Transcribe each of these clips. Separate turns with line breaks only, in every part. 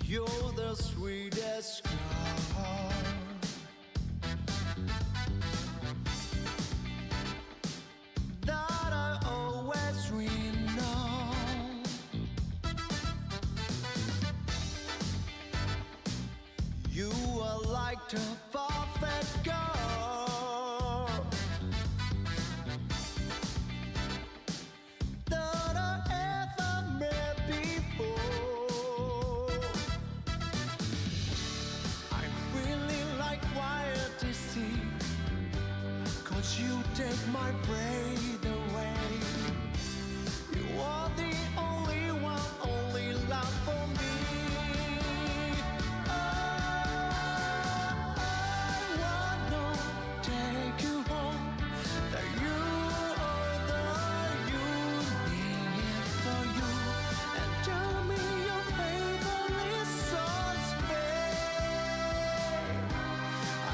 You're the sweetest girl that I always dreamed of. You are like the perfect girl that I ever met before. I'm feeling like quiet to see, 'cause you take my breath away. You are the only one, only love for me. I wanna take you home, that you are the unique for you, and tell me your favorite songs, babe.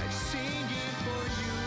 I sing it for you.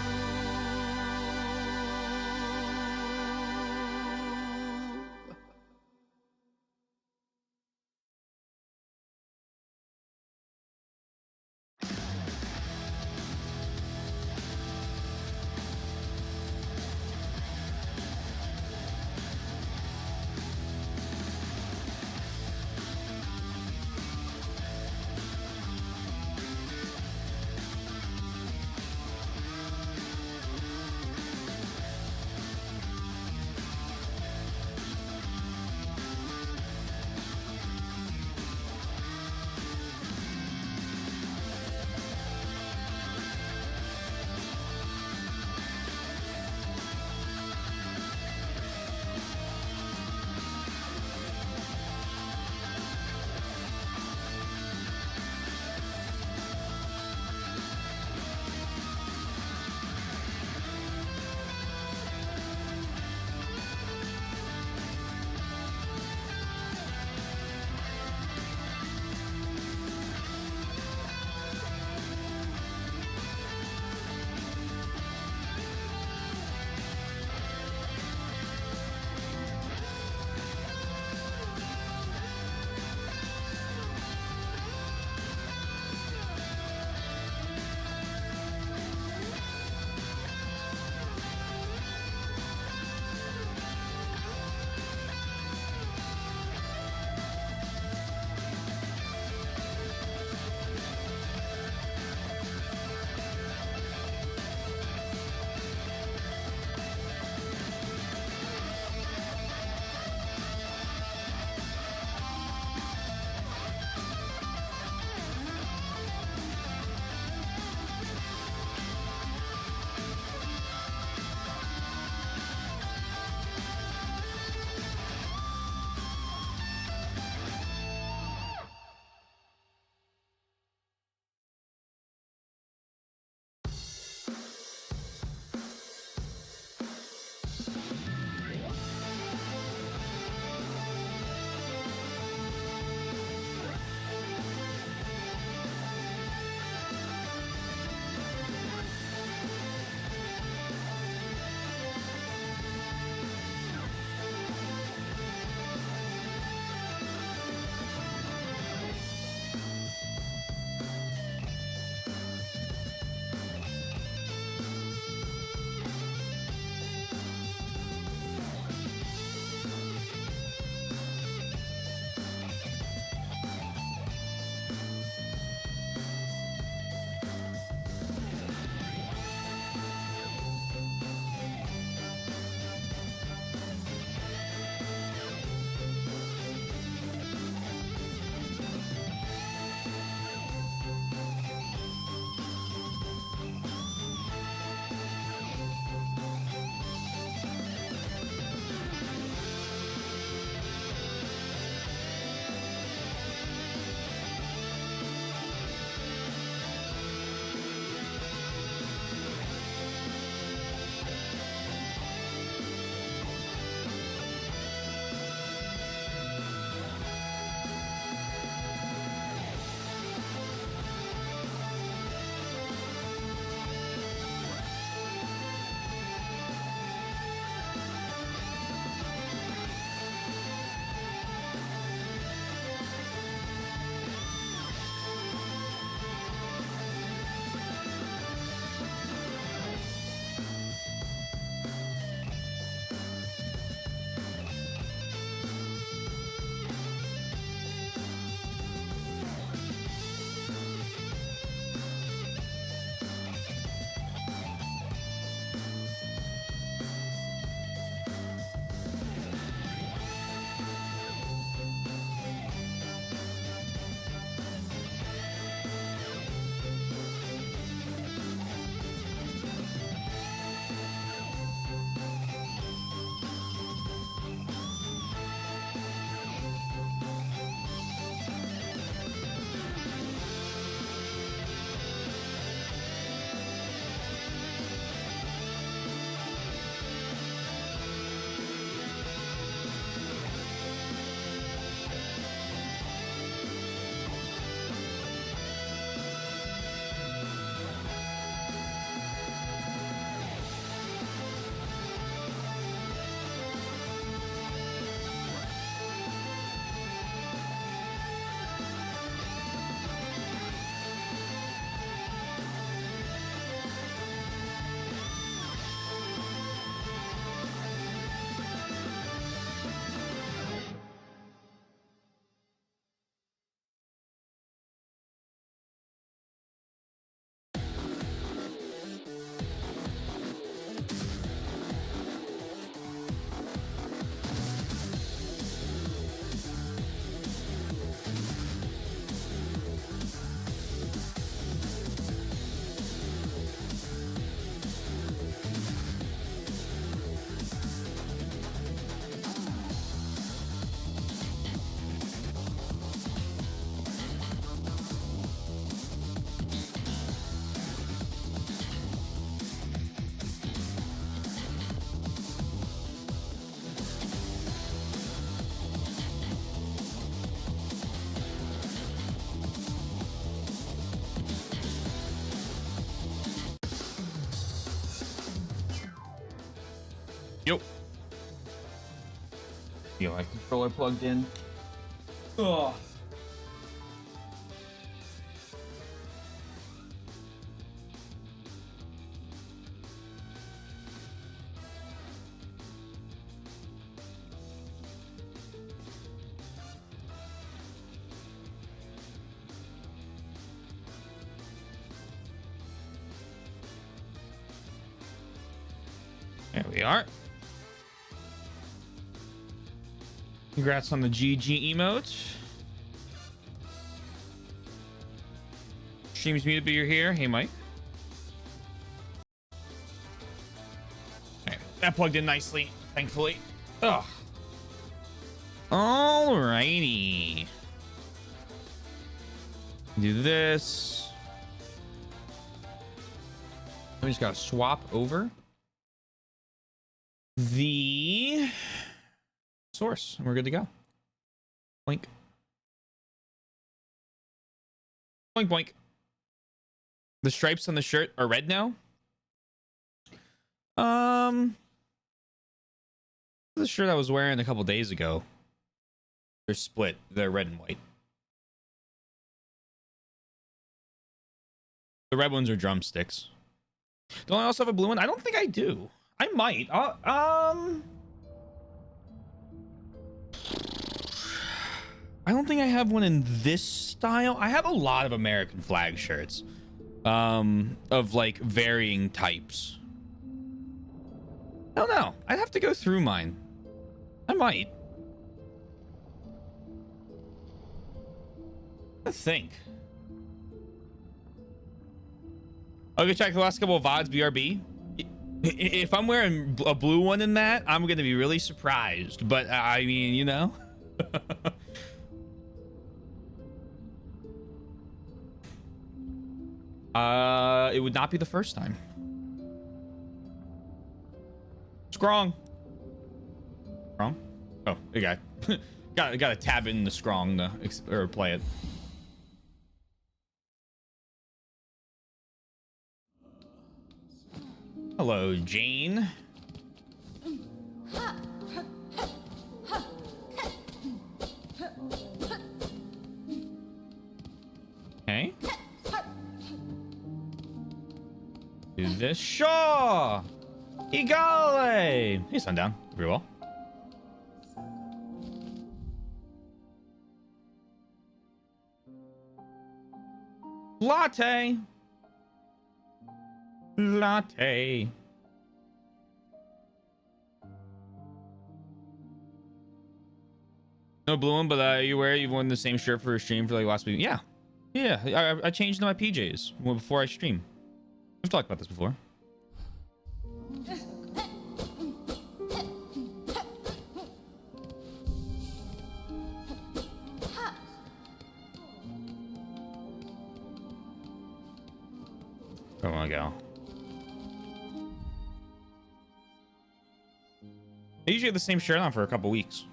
Yo. Yo, my controller plugged in. Ugh. There we are. Congrats on the GG emote. Stream's muted, but you're here. Hey, Mike. Okay, that plugged in nicely, thankfully. Ugh. Alrighty. Do this. We just gotta swap over the source and we're good to go. Boink. Boink, boink. The stripes on the shirt are red now. The shirt I was wearing a couple days ago. They're split. They're red and white. The red ones are drumsticks. Don't I also have a blue one? I don't think I do. I might. I don't think I have one in this style. I have a lot of American flag shirts. Of like varying types. I don't know. I'd have to go through mine. I might. I think. I'll go check the last couple of VODs, BRB. If I'm wearing a blue one in that, I'm going to be really surprised. But I mean, you know. It would not be the first time. Scrong. Scrong? Oh, okay. got to tab in the Scrong or play it. Hello, Jane. Okay. Do this. Shaw! Igale! Hey, Sundown. Very well. Latte! Latte. No blue one, but you've worn the same shirt for a stream for like last week. Yeah. Yeah, I changed into my PJs before I stream. We've talked about this before. Where do I want to go? I usually have the same shirt on for a couple weeks.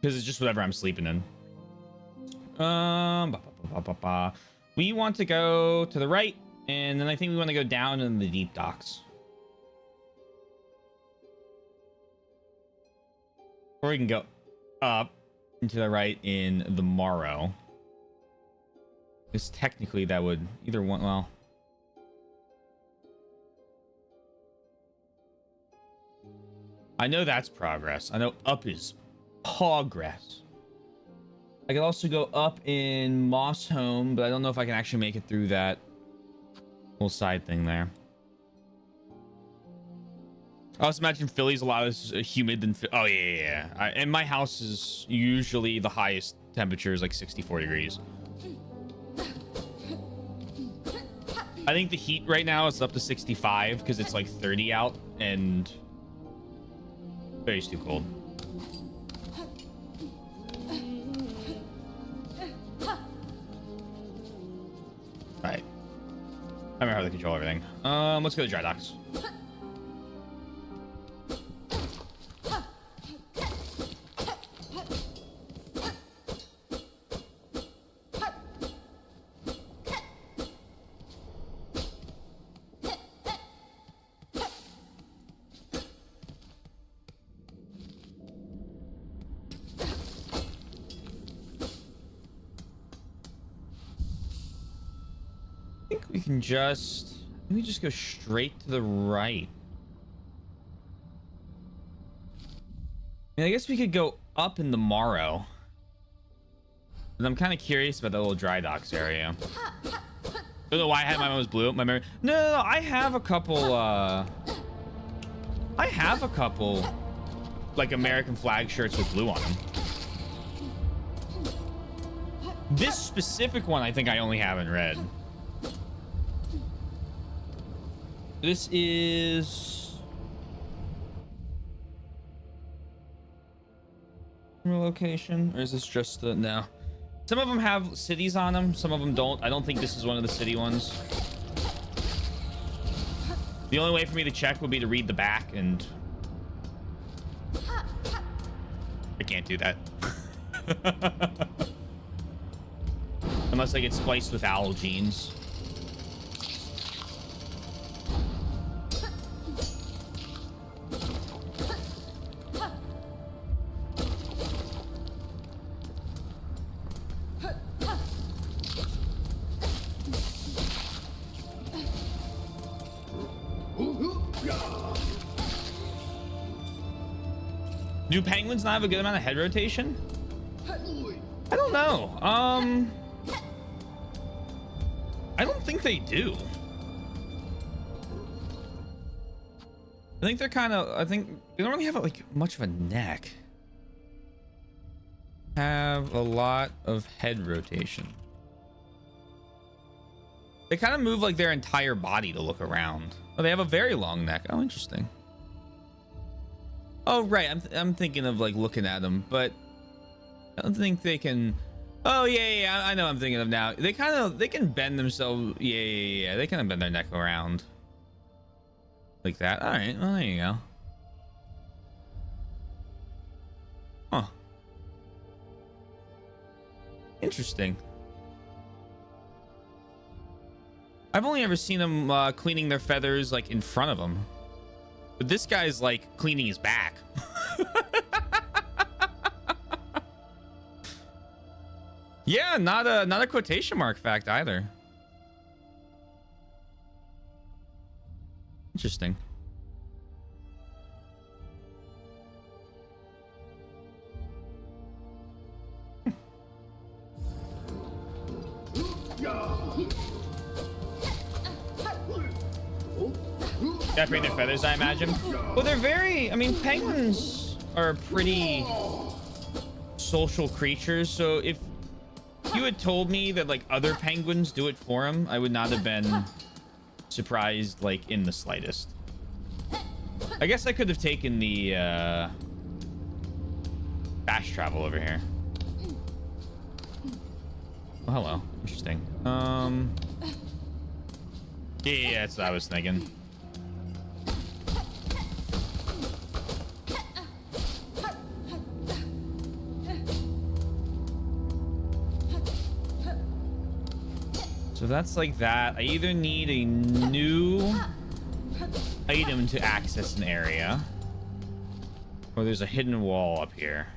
Because it's just whatever I'm sleeping in. We want to go to the right, and then I think we want to go down in the deep docks. Or we can go up and to the right in the Morrow. Because technically that would either one, well. I know that's progress. I know up is progress. I could also go up in Moss Home, but I don't know if I can actually make it through that whole side thing there. I also imagine Philly's a lot less humid than... Oh, yeah. And my house is usually the highest temperature is like 64 degrees. I think the heat right now is up to 65 because it's like 30 out and very too cold. Right. I remember how to control everything. Let's go to dry docks. think we can just... Let me just go straight to the right. I mean, I guess we could go up in the Morrow. And I'm kind of curious about the little dry docks area. I don't know why I had my was blue. My memory. No, I have a couple. Like American flag shirts with blue on them. This specific one, I think I only have in red. This is location, or is this just the no? Some of them have cities on them, some of them don't. I don't think this is one of the city ones. The only way for me to check would be to read the back, and I can't do that. Unless I get spliced with owl genes. Do penguins not have a good amount of head rotation? I don't know. I don't think they do. I think they're kind of, I think they don't really have like much of a neck. Have a lot of head rotation. They kind of move like their entire body to look around. Oh, they have a very long neck. Oh, interesting. Oh, right. I'm thinking of like looking at them, but I don't think they can. Oh, yeah. I know what I'm thinking of now. They can bend themselves. Yeah. They kind of bend their neck around like that. All right. Well, there you go. Huh. Interesting. I've only ever seen them cleaning their feathers like in front of them. But this guy's like cleaning his back. Yeah, not a quotation mark fact either. Interesting. Definitely their feathers, I imagine. Well, they're very, I mean, penguins are pretty social creatures, so if you had told me that like other penguins do it for them, I would not have been surprised like in the slightest. I guess I could have taken the fast travel over here. Oh, hello. Interesting. Yeah, that's what I was thinking. So that's like that. I either need a new item to access an area, or there's a hidden wall up here.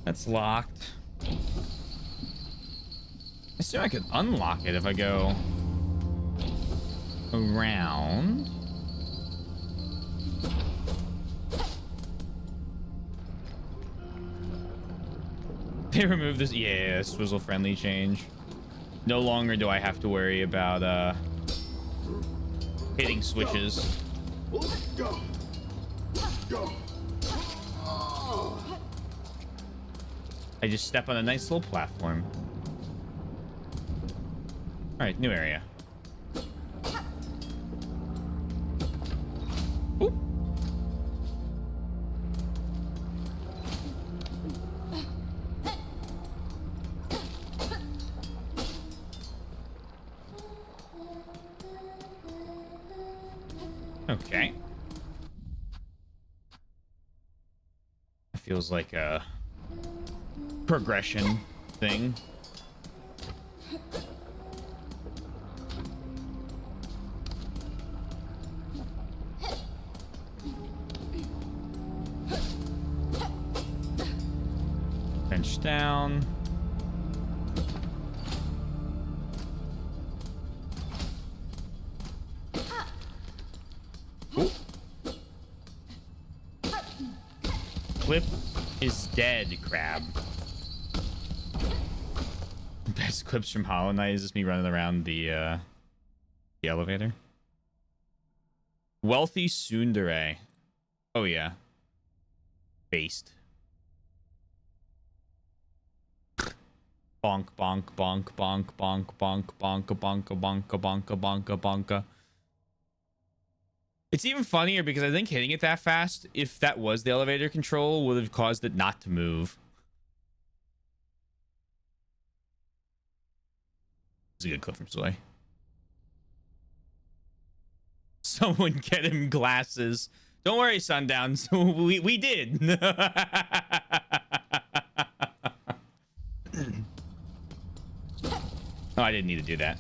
That's locked. I assume I could unlock it if I go around. They removed this, yeah, swizzle friendly change. No longer do I have to worry about hitting switches. I just step on a nice little platform. All right, new area. Oop. Okay. It feels like a progression thing. Bench down. Ooh. Clip is dead, crab. Best clips from Hollow Knight is just me running around the elevator. Wealthy Tsundere. Oh yeah. Based. Bonk, bonk, bonk, bonk, bonk, bonk, bonka, bonka, bonka, bonka, bonka, bonka. It's even funnier because I think hitting it that fast, if that was the elevator control, would have caused it not to move. It's a good clip from Zoe. Someone get him glasses. Don't worry, Sundowns. we did. Oh, I didn't need to do that.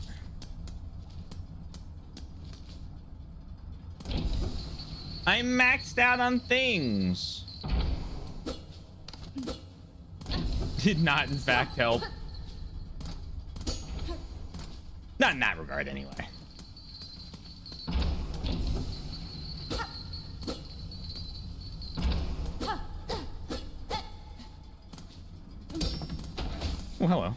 I'm maxed out on things. Did not, in fact, help. Not in that regard, anyway. Oh, hello.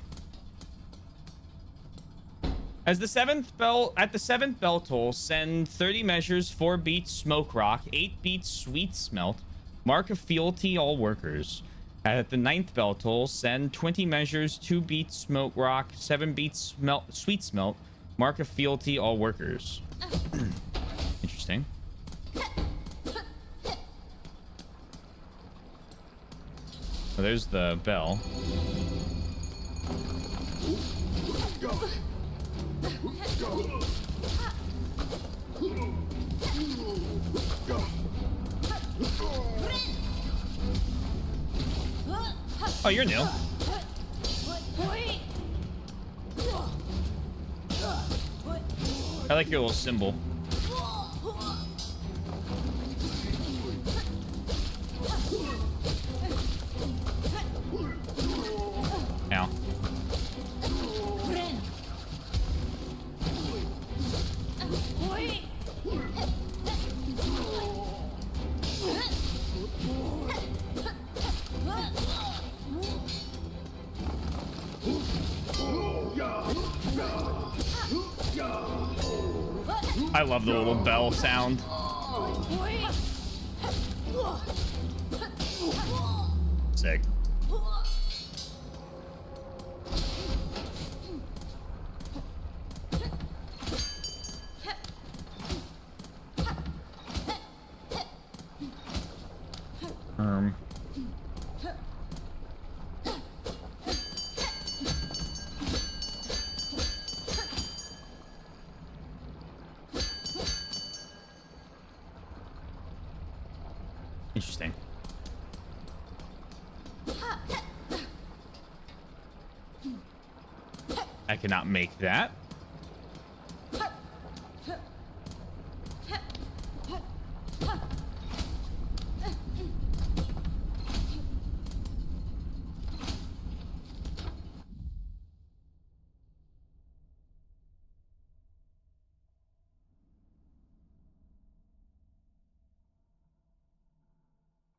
As the seventh bell at the seventh bell toll, send 30 measures, 4 beats smoke rock, 8 beats sweet smelt, mark of fealty all workers. At the ninth bell toll, send 20 measures, 2 beats smoke rock, 7 beats sweet smelt, mark of fealty all workers. Interesting. Oh, there's the bell. Oh, you're new. I like your little symbol. Ow. I love the little bell sound. Sick. Interesting. I cannot make that.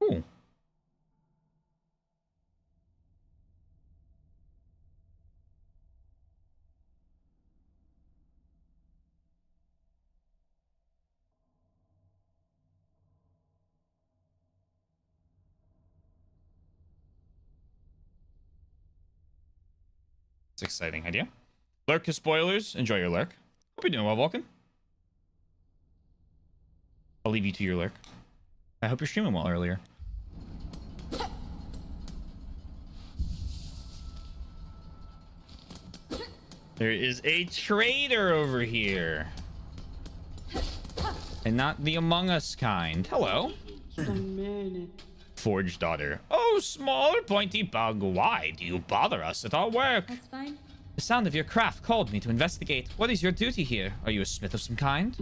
Ooh. It's an exciting idea. Lurk to spoilers. Enjoy your lurk. Hope you're doing well, Vulcan. I'll leave you to your lurk. I hope you're streaming well earlier. There is a traitor over here. And not the Among Us kind. Hello. Forge daughter. Oh, small pointy bug, why do you bother us at our work?
That's fine.
The sound of your craft called me to investigate. What is your duty here? Are you a smith of some kind?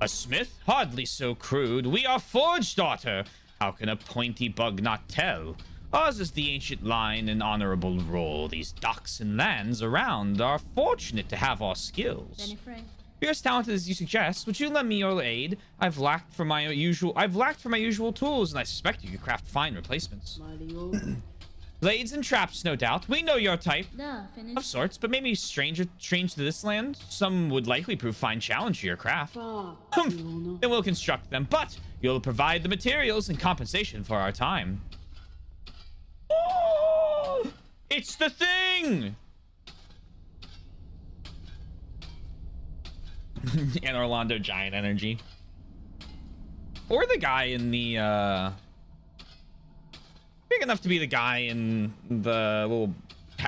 A smith? Hardly so crude. We are Forge daughter. How can a pointy bug not tell? Ours is the ancient line and honorable role. These docks and lands around are fortunate to have our skills.
Benny Frank.
You're as talented as you suggest. Would you lend me your aid? I've lacked for my usual tools, and I suspect you could craft fine replacements. Blades and traps, no doubt. We know your type.
Duh,
Of
finish.
sorts, but maybe strange to this land. Some would likely prove fine challenge to your craft. Then we'll construct them, but you'll provide the materials in compensation for our time. Oh, it's the thing! And Orlando Giant Energy. Or the guy in the, big enough to be the guy in the little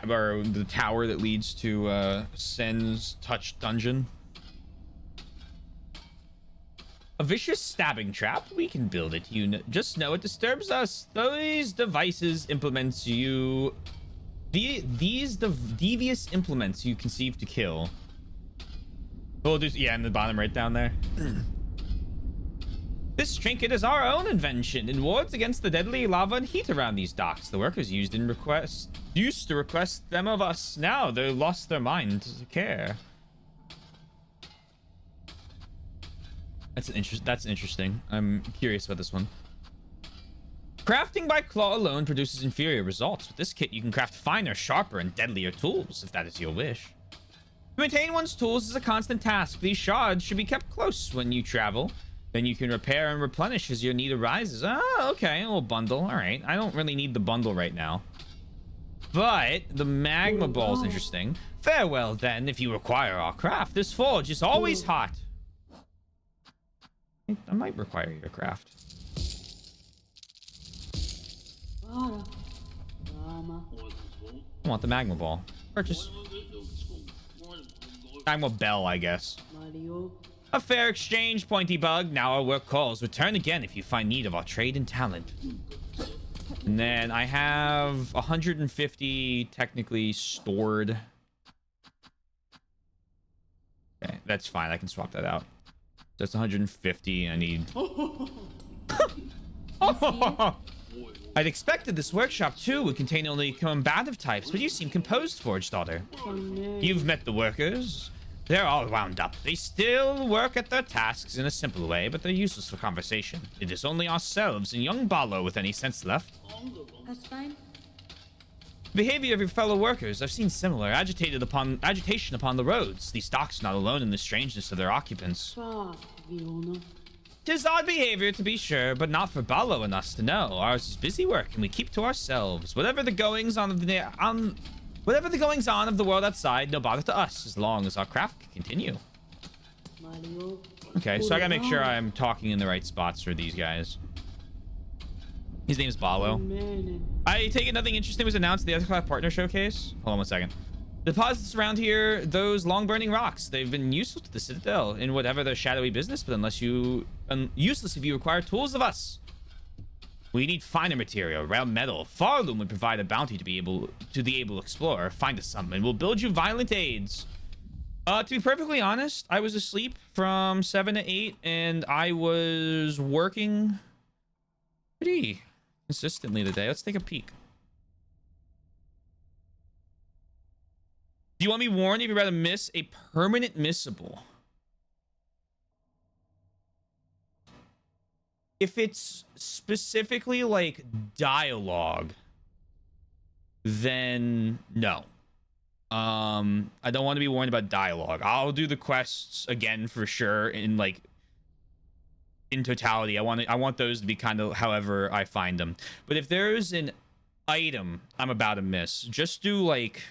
or the tower that leads to Sen's Touch Dungeon. A vicious stabbing trap. We can build it. Just know it disturbs us. These devices implements you. These devious implements you conceive to kill. Well, yeah, in the bottom right down there. This trinket is our own invention and wards against the deadly lava and heat around these docks. The workers used to request them of us. Now they've lost their mind to care. That's interesting. I'm curious about this one. Crafting by claw alone produces inferior results. With this kit, you can craft finer, sharper, and deadlier tools, if that is your wish. To maintain one's tools is a constant task. These shards should be kept close when you travel. Then you can repair and replenish as your need arises. Oh, okay. A little bundle. All right. I don't really need the bundle right now. But the magma ball is interesting. Farewell, then, if you require our craft. This forge is always hot. I might require your craft. I want the magma ball. Purchase. Magma bell, I guess. A fair exchange, pointy bug. Now our work calls. Return again if you find need of our trade and talent. And then I have 150 technically stored. Okay, that's fine. I can swap that out. That's 150. I need. I'd expected this workshop too would contain only combative types, but you seem composed, Forge daughter. You've met the workers. They're all wound up. They still work at their tasks in a simple way, but they're useless for conversation. It is only ourselves and young Barlow with any sense left.
That's fine.
Behavior of your fellow workers. I've seen similar agitation upon the roads. These docks are not alone in the strangeness of their occupants. 'Tis odd behavior, to be sure, but not for Barlow and us to know. Ours is busy work, and we keep to ourselves. Whatever the goings on of the world outside, no bother to us, as long as our craft can continue. Okay, so I gotta make sure I'm talking in the right spots for these guys. His name is Barlow. I take it nothing interesting was announced at the Othercloud Partner Showcase. Hold on 1 second. Deposits around here, those long-burning rocks. They've been useful to the Citadel in whatever their shadowy business, but useless if you require tools of us. We need finer material, rare metal. Farloom would provide a bounty to the able explorer. Find us some, and we'll build you violent aids. To be perfectly honest, I was asleep from 7 to 8, and I was working pretty consistently today. Let's take a peek. Do you want me warned if you'd rather miss a permanent missable? If it's specifically like dialogue, then no. I don't want to be warned about dialogue. I'll do the quests again for sure in totality. I want those to be kind of however I find them. But if there's an item I'm about to miss, just do like,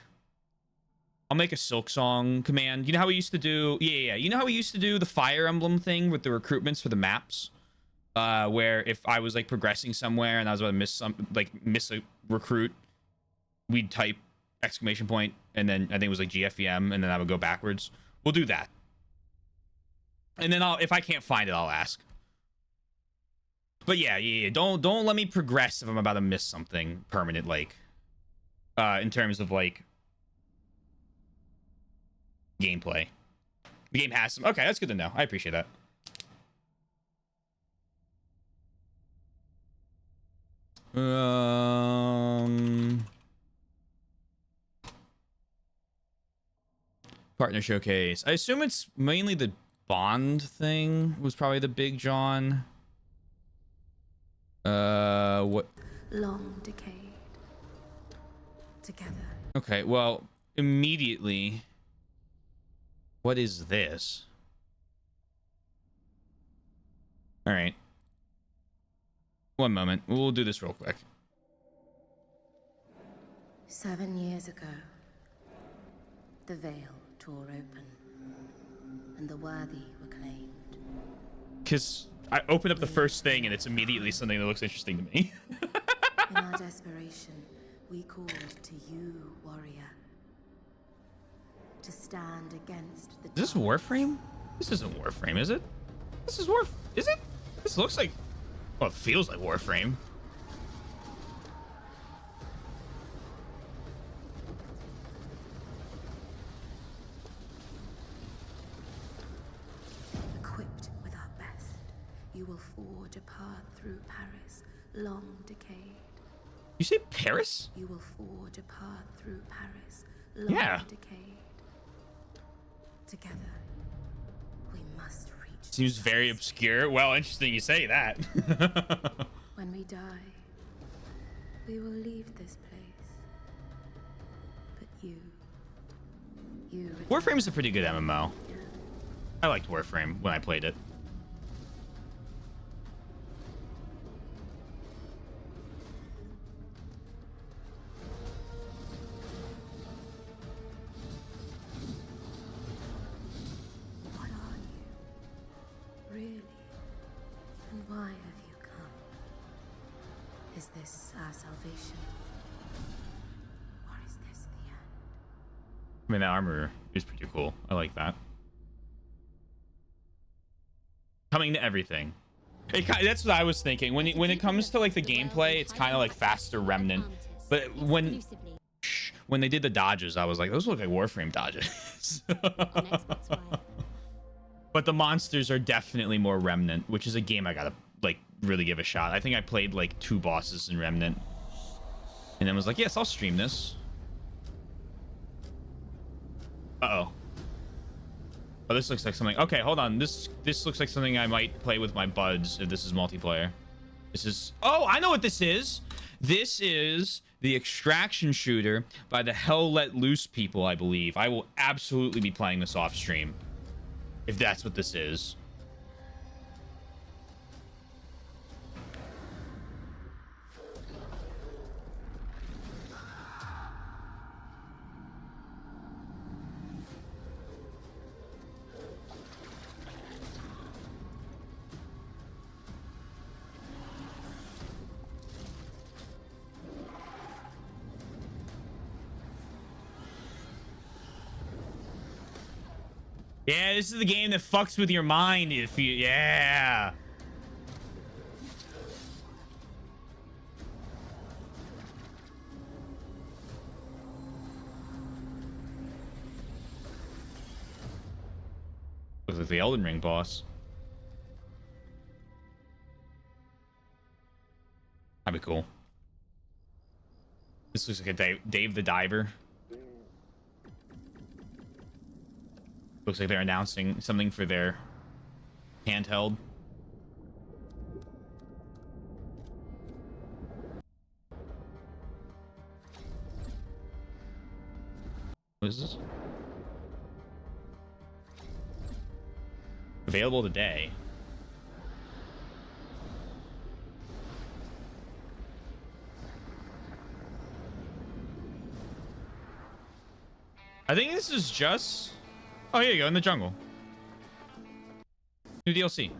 I'll make a Silksong command. You know how we used to do? Yeah. You know how we used to do the Fire Emblem thing with the recruitments for the maps? Where if I was like progressing somewhere and I was about to miss a recruit, we'd type exclamation point and then I think it was like GFEM and then I would go backwards. We'll do that. And then if I can't find it, I'll ask. But yeah. Don't let me progress if I'm about to miss something permanent, like in terms of like gameplay. The game has some. Okay, that's good to know. I appreciate that. Partner showcase. I assume it's mainly the Bond thing was probably the big John. What?
Long decayed. Together.
Okay, well, immediately. What is this? All right. One moment. We'll do this real quick.
7 years ago, the veil tore open, and the worthy were claimed.
Because I open up the first thing, and it's immediately something that looks interesting to me.
In our desperation, we called to you, warrior, to stand against the.
Is this Warframe? This isn't Warframe, is it? This is Is it? This looks like. Well, it feels like Warframe.
Equipped with our best, you will forge a path through Paris, long decayed.
You say Paris?
You will forge a path through Paris, long decayed. Together, we must reach.
Seems very obscure. Well, interesting you say that.
When we die, we will leave this place. But you
Warframe is a pretty good MMO. I liked Warframe when I played it.
What are you, really? And why have you come? Is this our salvation? Or is this the end?
I mean, that armor is pretty cool. I like that. Coming to everything. That's what I was thinking. When it comes to like the gameplay, it's kind of like faster Remnant. But when they did the dodges, I was like, those look like Warframe dodges. But the monsters are definitely more Remnant, which is a game I gotta like really give a shot. I think I played like 2 bosses in Remnant, and then was like, yes, I'll stream this. Uh-oh. Oh, this looks like something. Okay, hold on. This looks like something I might play with my buds if this is multiplayer. This is. Oh, I know what this is. This is the extraction shooter by the Hell Let Loose people, I believe. I will absolutely be playing this off stream if that's what this is. Yeah, this is the game that fucks with your mind if you... Yeah. Looks like the Elden Ring boss. That'd be cool. This looks like a Dave the Diver. Looks like they're announcing something for their handheld. What is this? Available today. I think this is just... Oh, here you go, in the jungle. New DLC.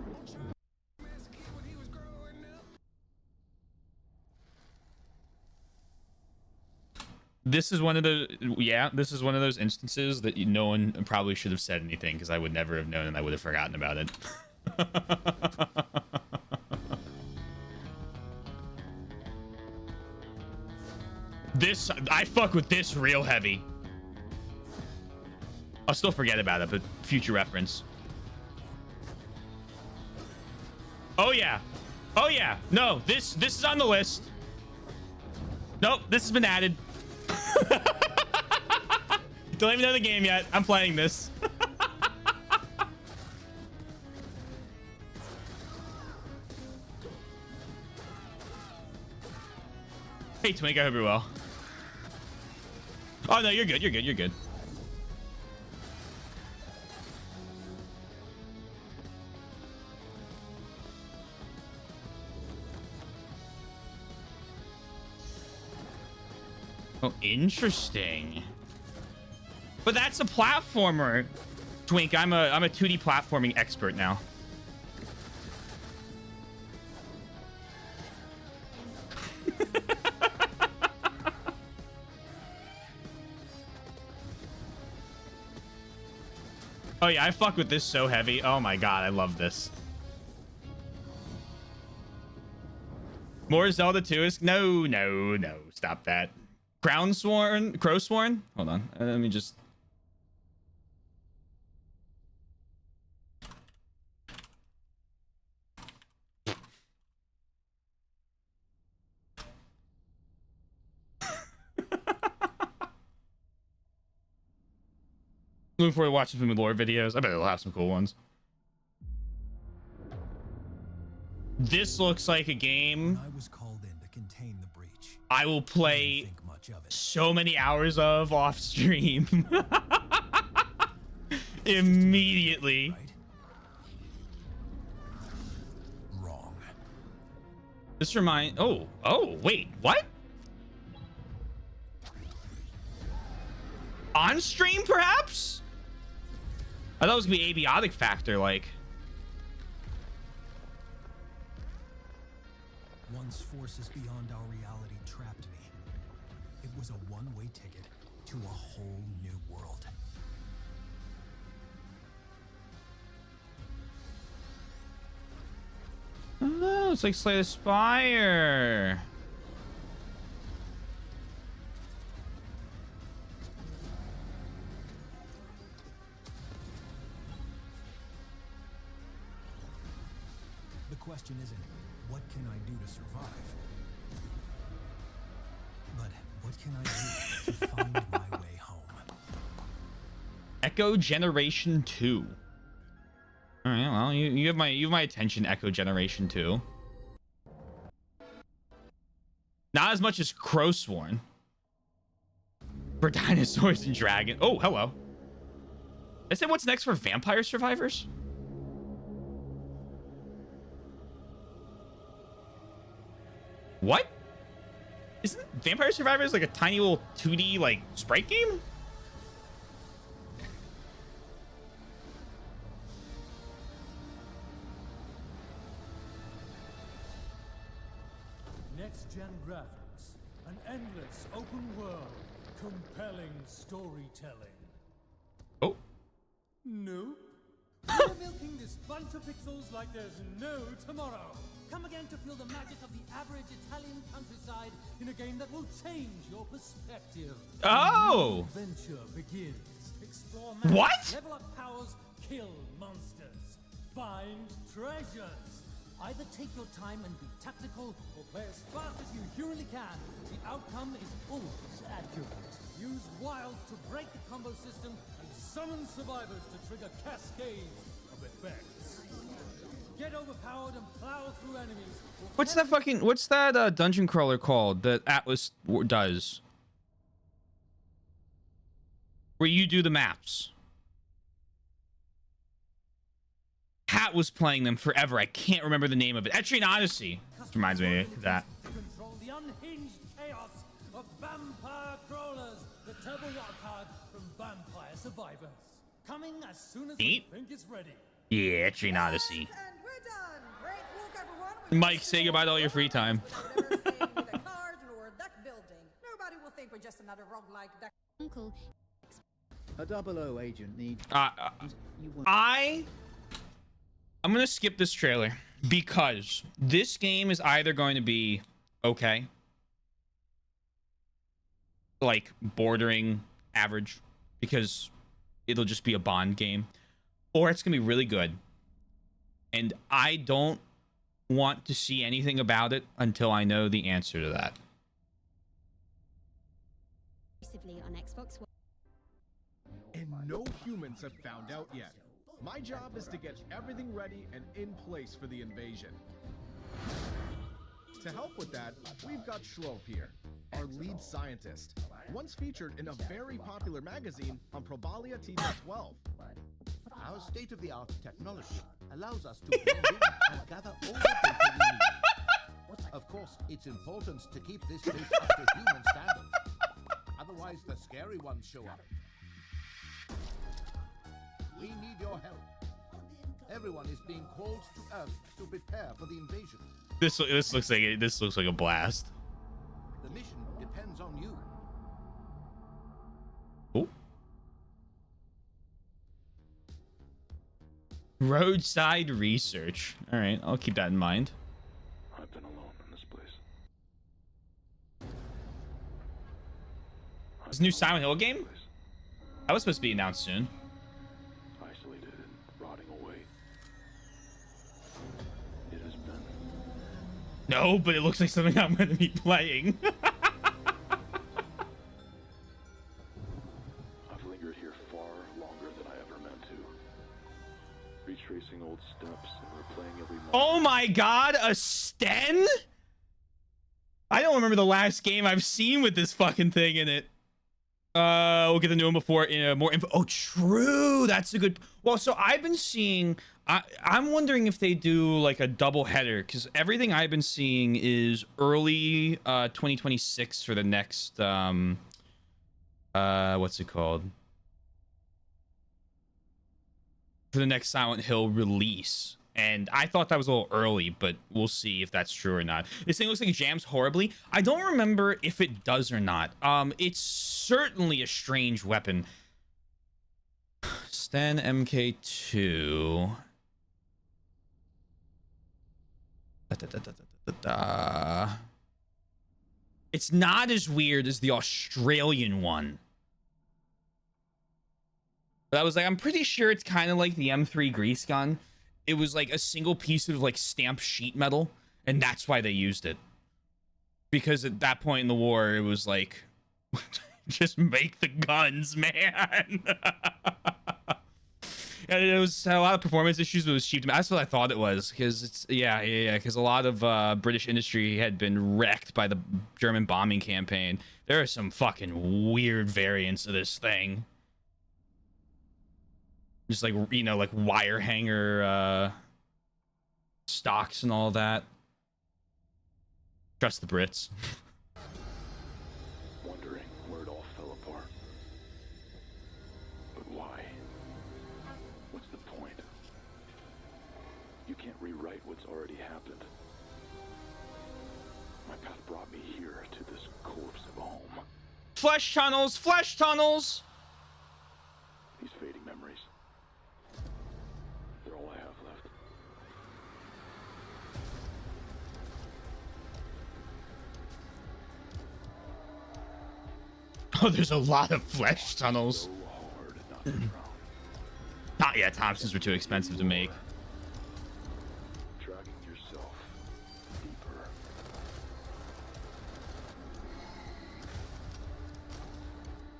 This is one of the this is one of those instances that no one probably should have said anything because I would never have known and I would have forgotten about it. This I fuck with this real heavy. I'll still forget about it, but future reference. Oh yeah. Oh yeah. No, this is on the list. Nope, this has been added. Don't even know the game yet. I'm playing this. Hey Twink, I hope you're well. Oh no, you're good. You're good. You're good. Oh, interesting. But that's a platformer. Twink, I'm a 2D platforming expert now. Oh yeah, I fuck with this so heavy. Oh my god, I love this. More Zelda 2 is no. Stop that. Crowsworn? Hold on. Let me just. Looking forward to watching some lore videos. I bet they'll have some cool ones. This looks like a game
I was called in to contain the breach.
I will play so many hours of off stream. Immediately.
Right? Wrong.
This oh, wait, what? On stream, perhaps? I thought it was gonna be abiotic factor, like.
Once forces beyond our reality trapped me. It was a one-way ticket to a whole new world.
Oh, it's like Slay the Spire.
The question isn't, what can I do to survive? But what can I do to find my way home?
Echo Generation 2. All right, well, you have my attention, Echo Generation 2. Not as much as Crowsworn. For dinosaurs and dragon. Oh, hello. I said, what's next for Vampire Survivors? What? Isn't Vampire Survivors like a tiny little 2D like sprite game?
Next-gen graphics, an endless open world, compelling storytelling.
Oh.
Nope. You're milking this bunch of pixels like there's no tomorrow. Come again to feel the magic of the average Italian countryside in a game that will change your perspective.
Oh.
Adventure begins. Explore maps,
What?
level up powers, kill monsters, find treasures. Either take your time and be tactical, or play as fast as you humanly can. The outcome is always accurate. Use wilds to break the combo system and summon survivors to trigger cascades of effects. Get overpowered and plow through enemies.
What's that dungeon crawler called that Atlas does? Where you do the maps. Hat was playing them forever. I can't remember the name of it. Etrian Odyssey. This reminds me of that.
Control the unhinged chaos of vampire crawlers. The turbo wild card from Vampire Survivors. Coming as soon as we think it's ready.
Yeah, Etrian Odyssey.
And we're done. Great work, everyone.
Mike, say goodbye to all your free time.
Never say with a card or deck building. Nobody will think we're just another roguelike that
Uncle,
A 00 agent needs. You want
I'm gonna skip this trailer because this game is either going to be okay, like bordering average, because it'll just be a Bond game, or it's gonna be really good. And I don't want to see anything about it until I know the answer to that.
exclusively on Xbox One.
And no humans have found out yet. My job is to get everything ready and in place for the invasion. To help with that, we've got Schlope here, our lead scientist, once featured in a very popular magazine on Probalia TV12.
Our state-of-the-art technology allows us to blend in and gather all the data we need. Of course, it's important to keep this safe up to human standards. Otherwise, the scary ones show up. We need your help. Everyone is being called to Earth to prepare for the invasion.
This looks like a blast.
The mission depends on you.
Ooh. Roadside research. All right, I'll keep that in mind.
I've been alone in this place.
This new Silent Hill game? That was supposed to be announced soon.
Isolated and rotting away. It has been.
No, but it looks like something I'm going to be playing.
I've lingered here far longer than I ever meant to. Retracing old steps and replaying every moment.
Oh my god, a Sten? I don't remember the last game I've seen with this fucking thing in it. We'll get the new one before more info. Oh, true. That's a good. Well, so I've been seeing. I'm wondering if they do like a double header, because everything I've been seeing is early 2026 for the next what's it called? For the next Silent Hill release. And I thought that was a little early, but we'll see if that's true or not. This thing looks like it jams horribly. I don't remember if it does or not. It's certainly a strange weapon. Sten MK2. It's not as weird as the Australian one. But I was like, I'm pretty sure it's kind of like the M3 grease gun. It was like a single piece of like stamped sheet metal, and that's why they used it. Because at that point in the war, it was like, just make the guns, man. And it was had a lot of performance issues, but it was cheap. That's what I thought it was, because it's yeah. Because a lot of British industry had been wrecked by the German bombing campaign. There are some fucking weird variants of this thing. Just like, you know, like wire hanger stocks and all that. Trust the Brits.
Wondering where it all fell apart. But why? What's the point? You can't rewrite what's already happened. My path brought me here to this corpse of a home.
Flesh tunnels, flesh tunnels.
These fading memories. They're all I have left.
Oh, there's a lot of flesh tunnels.
So hard not to drown.
Not yet. Thompsons were too expensive to make.
Dragging yourself deeper.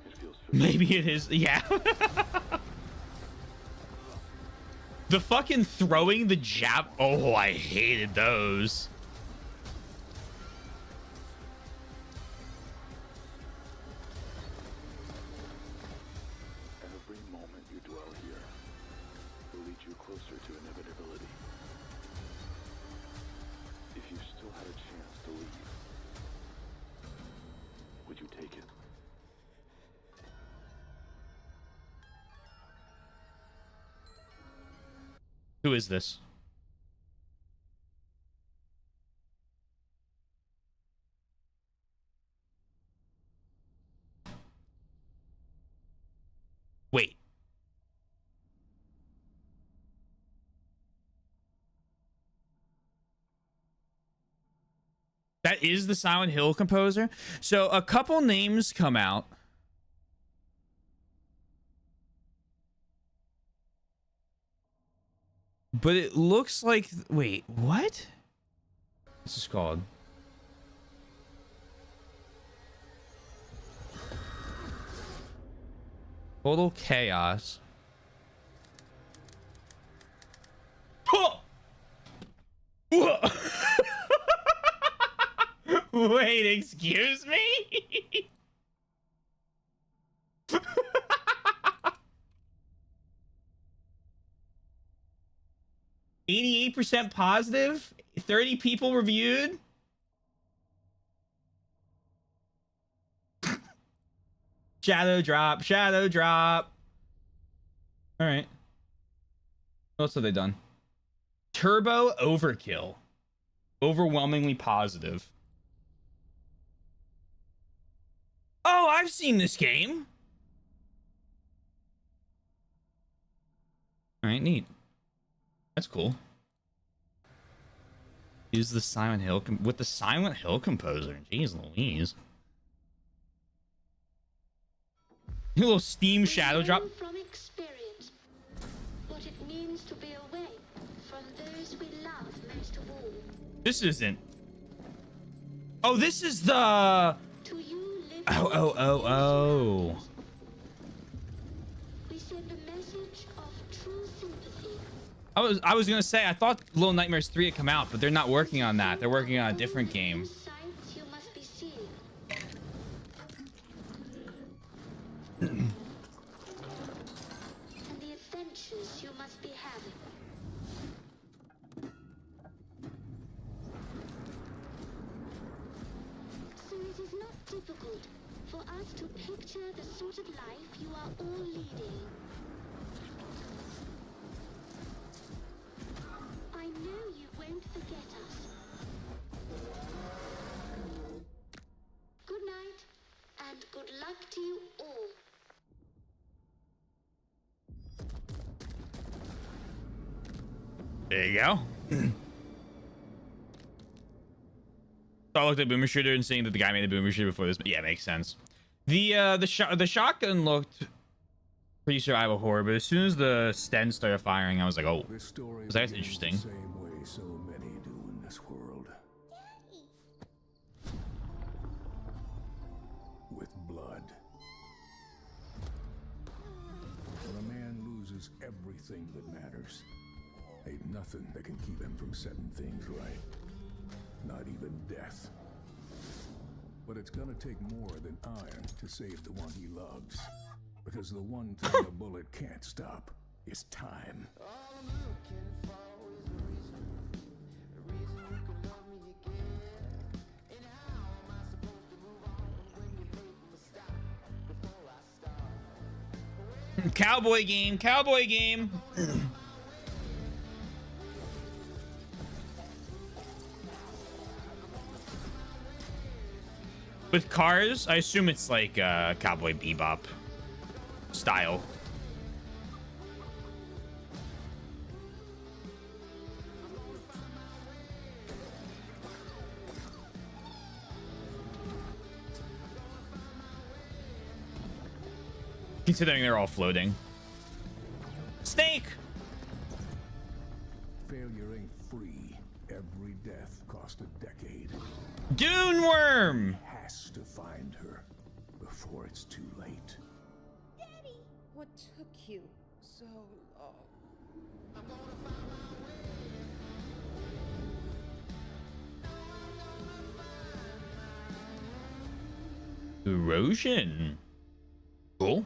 It feels
Maybe it is. Yeah. The fucking throwing the jab. Oh, I hated those.
Every moment you dwell here will lead you closer to inevitability. If you still had a chance to leave, would you take it?
Who is this? That is the Silent Hill composer. So a couple names come out. But it looks like, wait, what? This is called Total Chaos. Wait, excuse me? 88% positive, 30 people reviewed. Shadow drop, shadow drop. All right. What else have they done? Turbo Overkill. Overwhelmingly positive. Oh, I've seen this game. All right, neat. That's cool. Use the Silent Hill with the Silent Hill composer. Jeez Louise. A little Steam shadow drop.
From experience, what it means to be away from those we love most of all.
This isn't. Oh, this is the. Oh.
We send a message of true sympathy.
I was gonna say I thought Little Nightmares 3 had come out, but they're not working on that. They're working on a different game.
Sights you must be seeing. And the adventures you must be having. So it is not difficult for us to picture the sort of life you are all leading. I know you won't forget us. Good night, and good luck to you all.
There you go. So I looked at Boomer Shooter and seeing that the guy made the Boomer Shooter before this, but yeah, it makes sense. The shotgun looked pretty survival horror, but as soon as the Sten started firing, I was like, oh, that's interesting.
Same way so many do in this world. With blood. When a man loses everything that matters, ain't nothing that can keep him from setting things right. Not even death. But it's gonna take more than iron to save the one he loves. Because the one thing a bullet can't stop is time.
Cowboy game, cowboy game. With cars, I assume it's like Cowboy Bebop style. Considering they're all floating. Snake!
Failure ain't free. Every death cost a decade.
Dune Worm!
Has to find her before it's too late.
Daddy! What took you so long? I'm gonna find my way.
Erosion. Cool.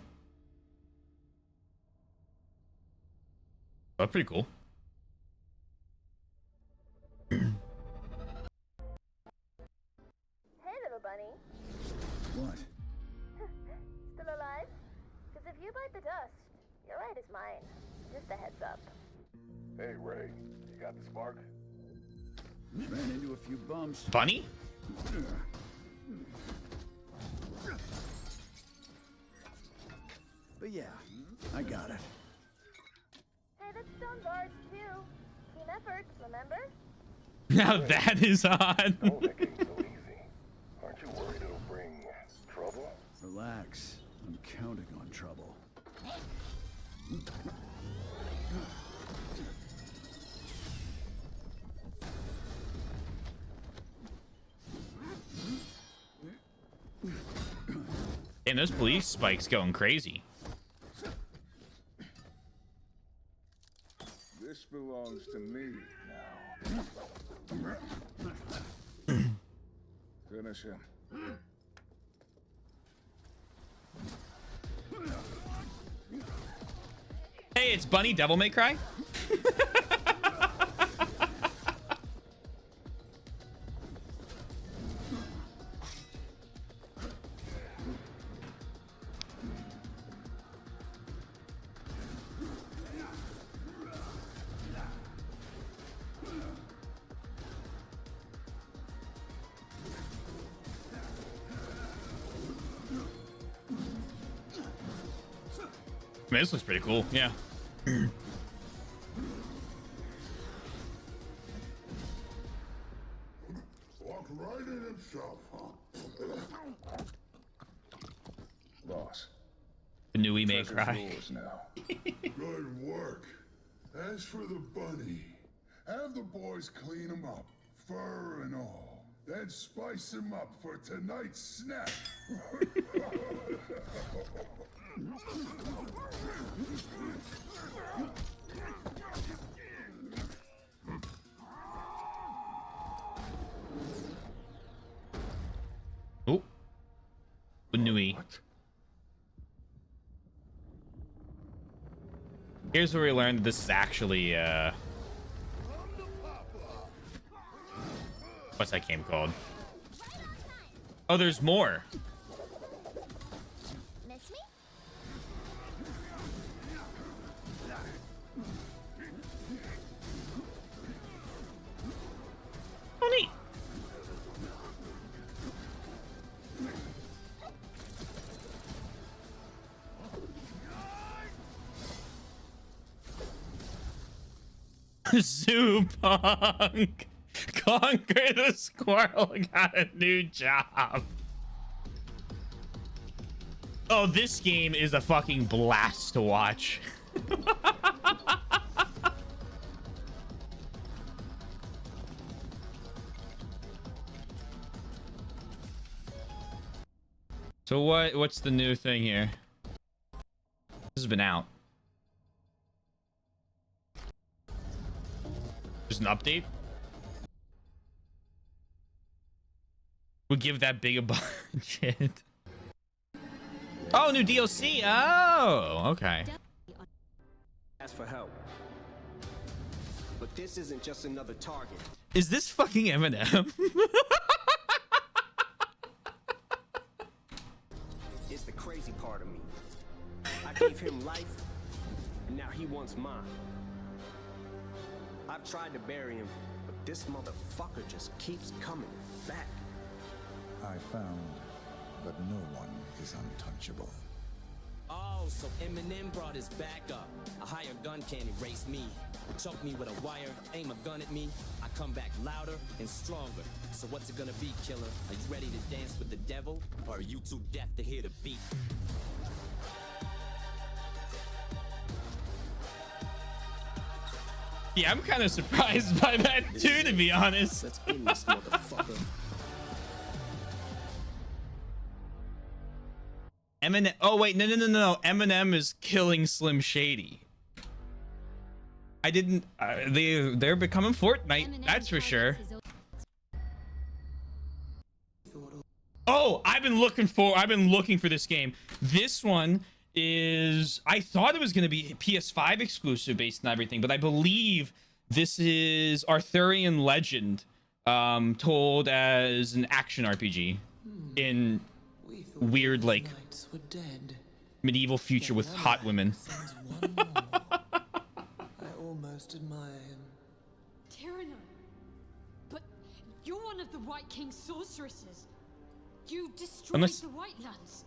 That's pretty cool.
Hey, little bunny.
What?
Still alive? Because if you bite the dust, your right is mine. Just a heads up.
Hey, Ray, you got the spark?
Ran into a few bumps.
Bunny?
But yeah, I got it.
Hey, that's Stone Barge, too. Team effort, remember?
Now that is odd.
Oh, that game's so easy.
You worried it'll bring trouble?
Relax. I'm counting on trouble.
And those police spikes going crazy.
This belongs to me now. Finish him.
Hey, it's Bunny Devil May Cry. Man, this looks pretty cool. Yeah.
Walked right in himself, huh? Boss.
The new May Cry.
Yours now. Good work. As for the bunny, have the boys clean him up, fur and all. Then spice him up for tonight's snack.
Oh. Nui. Here's where we learned this is actually what's that game called? Oh, there's more.
Miss me?
Oh, neat. Zoo Punk. Conquer the Squirrel got a new job. Oh, this game is a fucking blast to watch. So what's the new thing here? This has been out. There's an update. We'll give that big a budget. Oh, new DLC. Oh, okay.
Ask for help. But this isn't just another target.
Is this fucking Eminem?
It's the crazy part of me. I gave him life, and now he wants mine. I've tried to bury him, but this motherfucker just keeps coming back.
I found that no one is untouchable.
Oh, so Eminem brought his back up. A higher gun can't erase me. Choke me with a wire, aim a gun at me. I come back louder and stronger. So what's it gonna be, killer? Are you ready to dance with the devil? Or are you too deaf to hear the beat?
Yeah, I'm kind of surprised by that too, to be honest.
Let's end this motherfucker.
Eminem. Oh wait, no. Eminem is killing Slim Shady. I didn't. They're becoming Fortnite. That's for sure. Oh, I've been looking for this game. This one is, I thought it was going to be PS5 exclusive based on everything, but I believe this is Arthurian Legend, told as an action RPG in weird, like, medieval future with hot women.
I almost admire him.
Tyranno, but you're one of the White King's sorceresses. You destroyed the White Lands.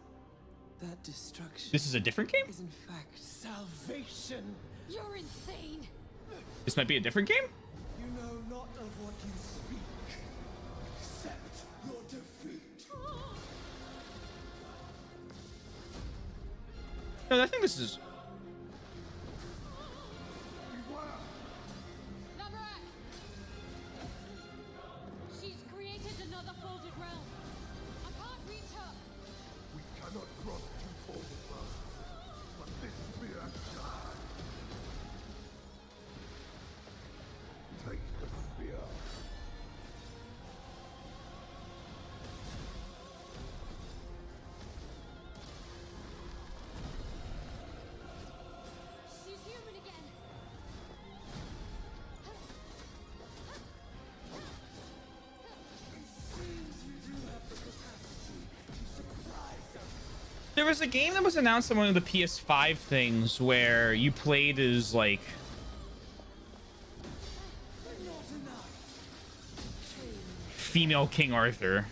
That destruction.
This is a different game?
Is in fact salvation.
You're insane.
This might be a different game?
You know not of what you speak, except your defeat.
No, I think this is.
She's created another folded realm. I can't reach her.
We cannot cross two folded realms, but this spear can. Take the spear.
She's human again.
There was a game that was announced on one of the PS5 things where you played as like female King Arthur.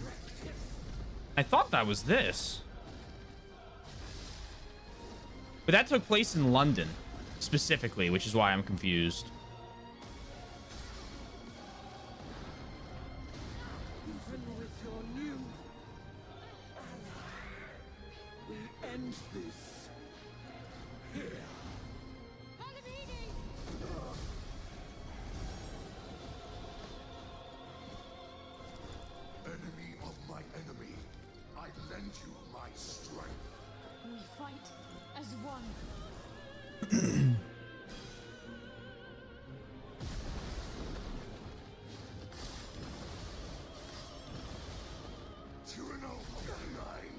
I thought that was this. But that took place in London specifically, which is why I'm confused.
Even with your new ally, we end this here.
Enemy of my enemy, I lend you my strength.
We fight as one.
Tyranno of the Nine.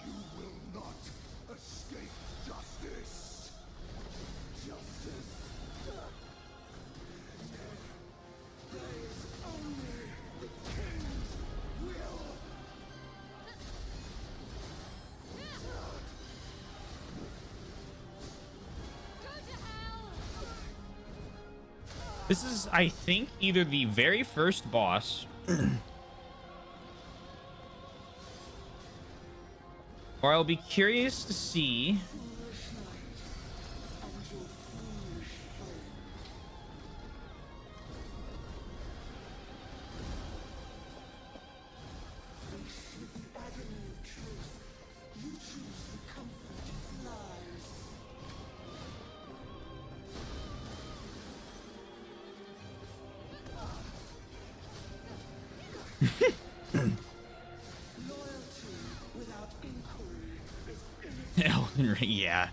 You will not escape justice. Justice. There is only the king's will.
This is, I think, either the very first boss or I'll be curious to see Elden Ring, yeah.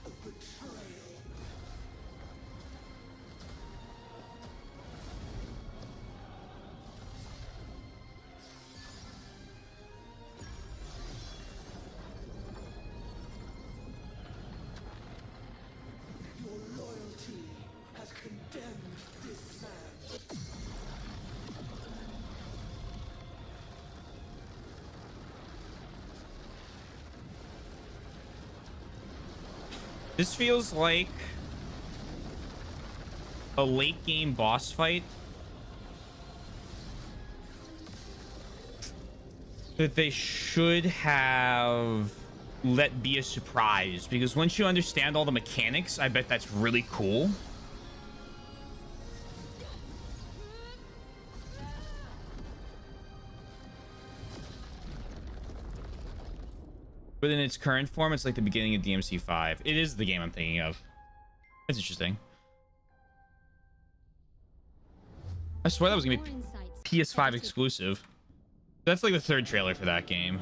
Your loyalty has condemned this man.
This feels like a late game boss fight that they should have let be a surprise, because once you understand all the mechanics, I bet that's really cool. But in its current form, it's like the beginning of DMC5. It is the game I'm thinking of. That's interesting. I swear that was gonna be PS5 exclusive. That's like the third trailer for that game.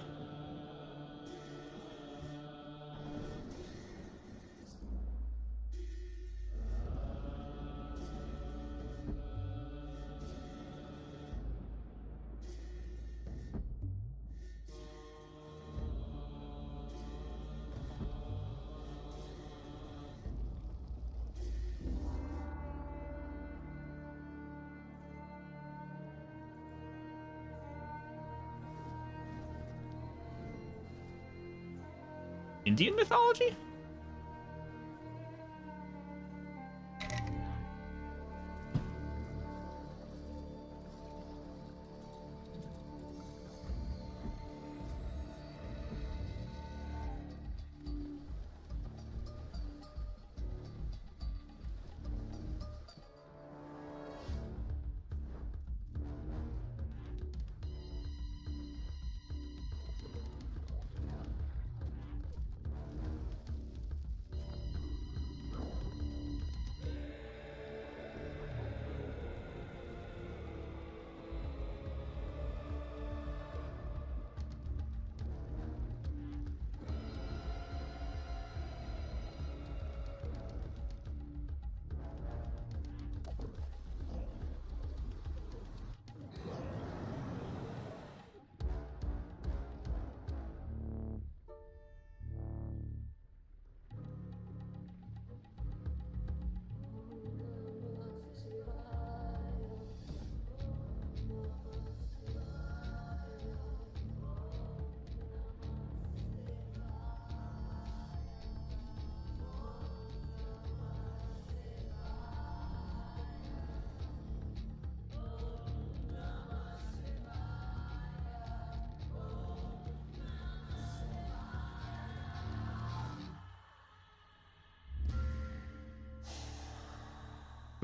Indian mythology?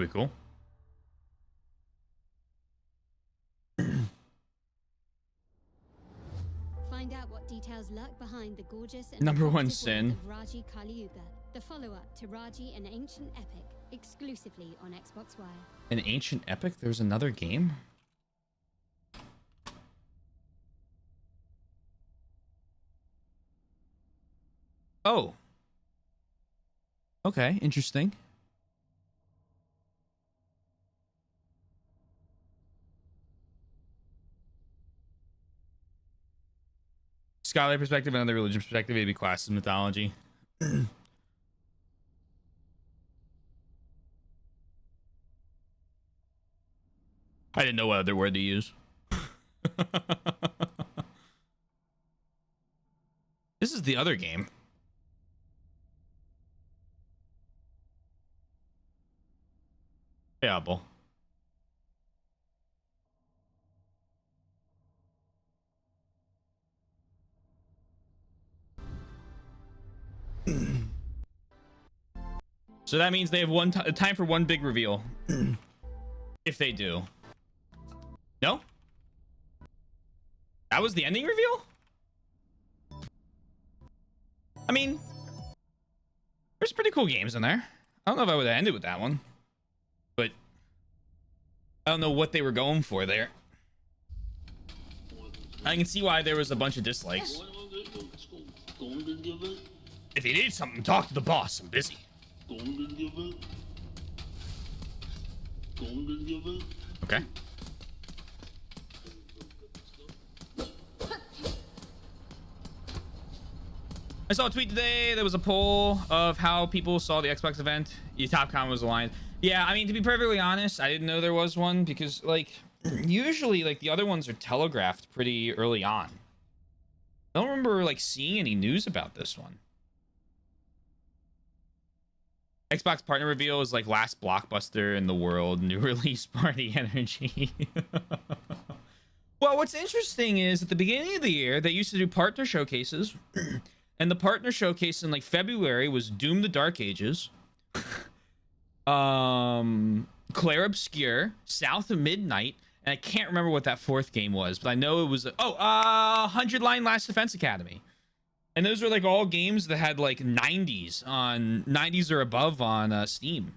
Pretty cool.
Find out what details lurk behind the gorgeous and
Number one
evocative
sin.
world of Raji Kali Yuga, the follow-up to Raji, an ancient epic, exclusively on Xbox One.
An ancient epic? There's another game? Oh. Okay, interesting. Scholarly perspective, another religion perspective, it'd be class and mythology. I didn't know what other word to use. This is the other game. Yeah, bull. So that means they have time for one big reveal. If they do. No? That was the ending reveal? I mean, there's pretty cool games in there. I don't know if I would have ended with that one. But I don't know what they were going for there. I can see why there was a bunch of dislikes. If you need something, talk to the boss. I'm busy. Okay. I saw a tweet today. There was a poll of how people saw the Xbox event. Your top comment was aligned. Yeah, I mean, to be perfectly honest, I didn't know there was one because, like, usually, like, the other ones are telegraphed pretty early on. I don't remember, like, seeing any news about this one. Xbox partner reveal is like last blockbuster in the world. New release party energy. Well, what's interesting is at the beginning of the year, they used to do partner showcases. And the partner showcase in like February was Doom the Dark Ages. Claire Obscure, South of Midnight. And I can't remember what that fourth game was, but I know it was, 100 Line Last Defense Academy. And those were like all games that had like 90s or above on Steam.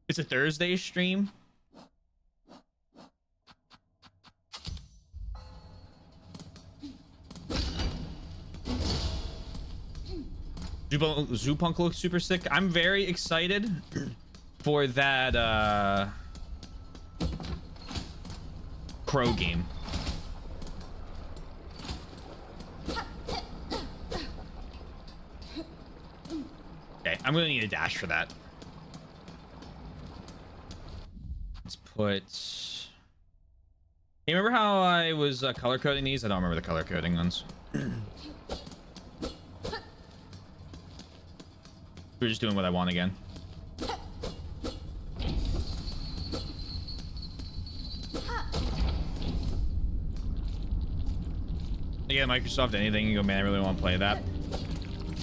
It's a Thursday stream. Zoopunk looks super sick. I'm very excited for that Crow game. Okay, I'm gonna need a dash for that. Let's put... Hey, remember how I was color coding these? I don't remember the color coding ones. We're just doing what I want again. Yeah, Microsoft anything, you go, man, I really want to play that.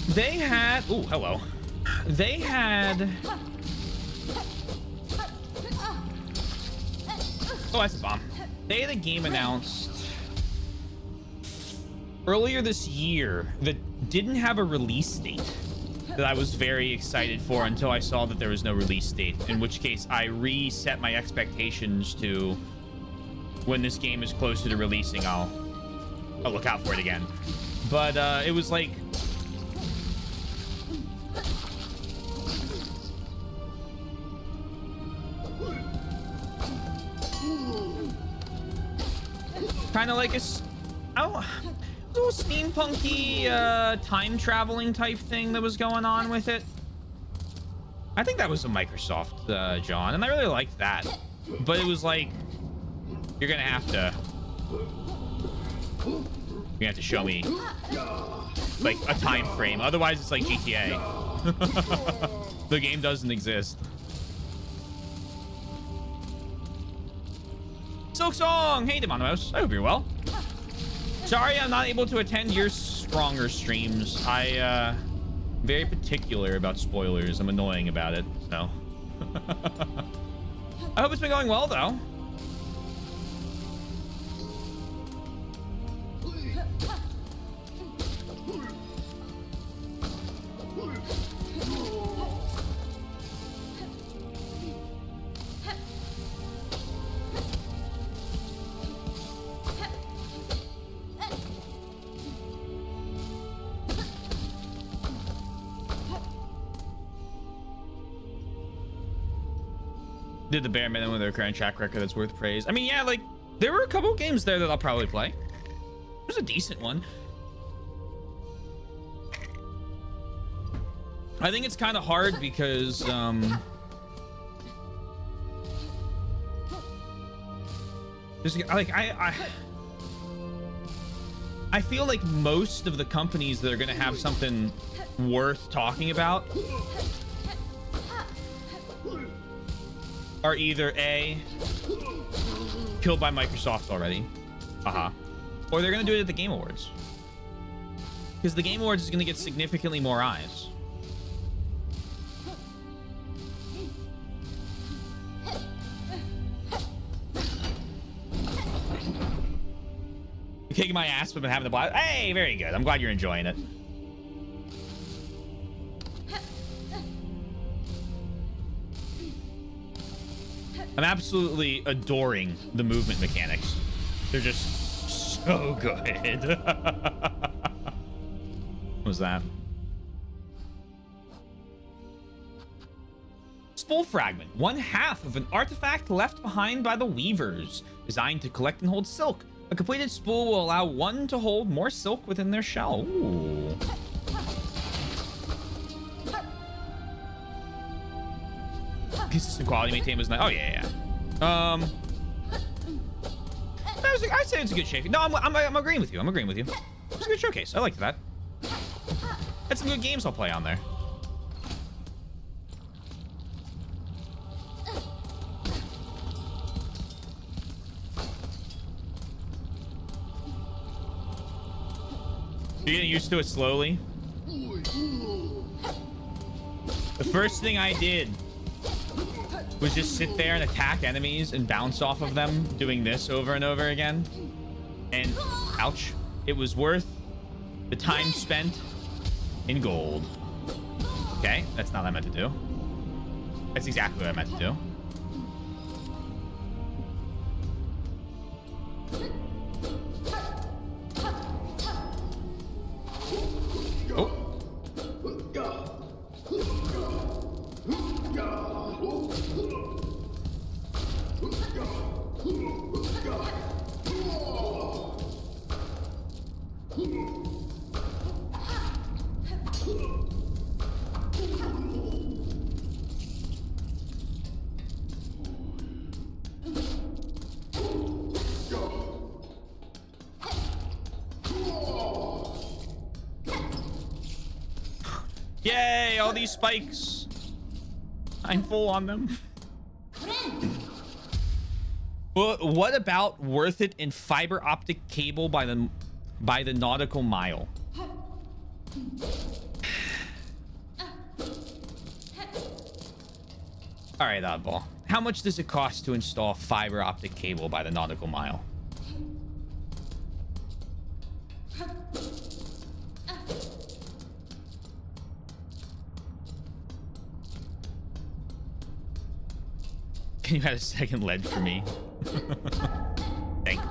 They had... Oh, hello. They had... Oh, that's a bomb. They had a game announced earlier this year that didn't have a release date that I was very excited for until I saw that there was no release date, in which case I reset my expectations to when this game is closer to releasing, I'll look out for it again. But it was like... kind of like a little steampunky time traveling type thing that was going on with it. I think that was a Microsoft, John, and I really liked that. But it was like, you're gonna have to show me like a time frame. Otherwise, it's like GTA. The game doesn't exist. Silksong! Hey, Demonimos. I hope you're well. Sorry I'm not able to attend your stronger streams. I very particular about spoilers. I'm annoying about it, so. I hope it's been going well, though. Did the bare minimum with their current track record that's worth praise. I mean, yeah, like, there were a couple games there that I'll probably play. There's a decent one. I think it's kind of hard because, there's, like, I feel like most of the companies that are going to have something worth talking about are either A, killed by Microsoft already, or they're gonna do it at the Game Awards, because the Game Awards is gonna get significantly more eyes. You're kicking my ass, but been having the blast. Hey, very good. I'm glad you're enjoying it. I'm absolutely adoring the movement mechanics. They're just so good. What was that? Spool fragment. 1/2 of an artifact left behind by the Weavers, designed to collect and hold silk. A completed spool will allow one to hold more silk within their shell. Ooh. Consistent quality maintained was nice. Oh yeah. I'd say it's a good showcase. No, I'm agreeing with you. It's a good showcase. I liked that. That's some good games I'll play on there. You're getting used to it slowly. The first thing I did was just sit there and attack enemies and bounce off of them, doing this over and over again. And ouch, it was worth the time spent in gold. Okay, that's not what I meant to do. That's exactly what I meant to do. Yay, all these spikes. I'm full on them. Well, what about worth it in fiber optic cable by the nautical mile? All right, oddball. How much does it cost to install fiber optic cable by the nautical mile? Can you add a second ledge for me? Thank you.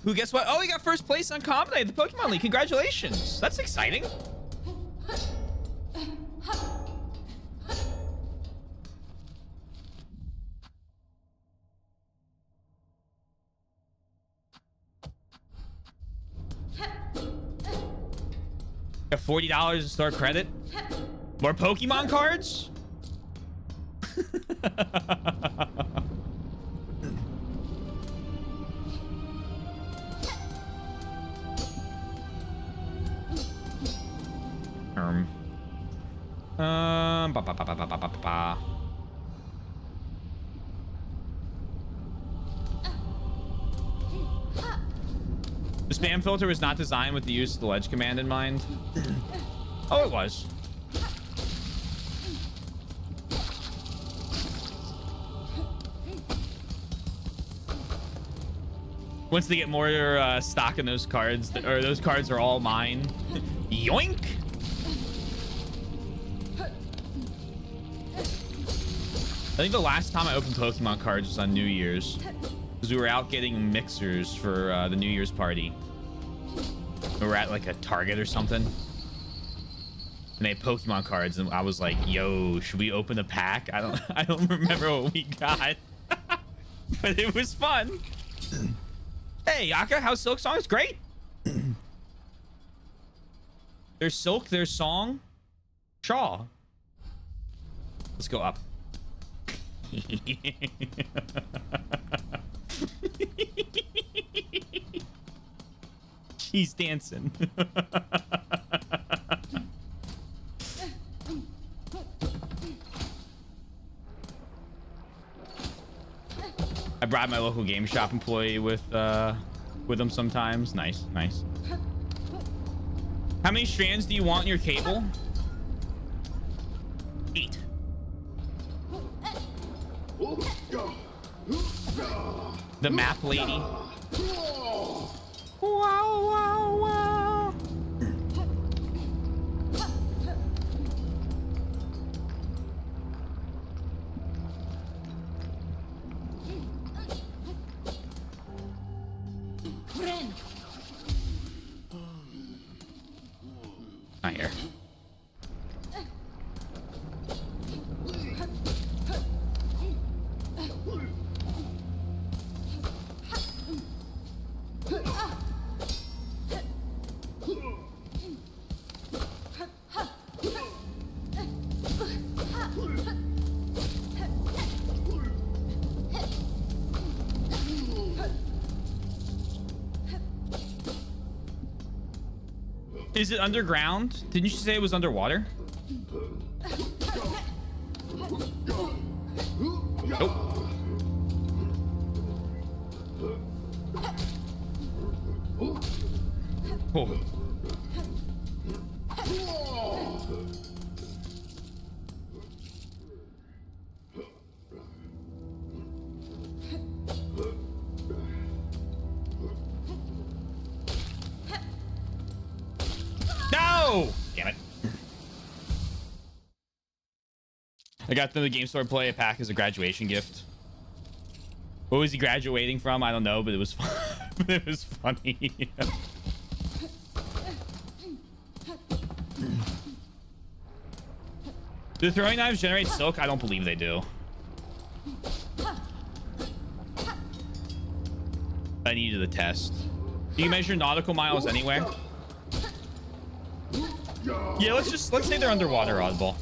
Who, guess what? Oh, he got first place on Common Day at the Pokemon League. Congratulations. That's exciting. Got $40 to start credit. More Pokemon cards? Ba, ba, ba, ba, ba, ba, ba, ba. The spam filter was not designed with the use of the ledge command in mind. Oh, it was. Once they get more stock in those cards, or those cards are all mine. Yoink! I think the last time I opened Pokemon cards was on New Year's, because we were out getting mixers for the New Year's party. We were at like a Target or something, and they had Pokemon cards, and I was like, "Yo, should we open a pack?" I don't remember what we got, but it was fun. Hey, Yaka, how's Silksong? It's great. There's Silk, there's Song, Shaw. Let's go up. She's dancing. I bribe my local game shop employee with them sometimes. Nice, nice. How many strands do you want in your cable? 8. The map lady. Wow, wow, wow. Not here. Is it underground? Didn't you say it was underwater? Nope. Oh. No! Damn it. I got them the game store play a pack as a graduation gift. What was he graduating from? I don't know, but it was fun. It was funny. Do throwing knives generate silk? I don't believe they do. I needed a test. Do you measure nautical miles anywhere? Yeah, let's say they're underwater, Oddball.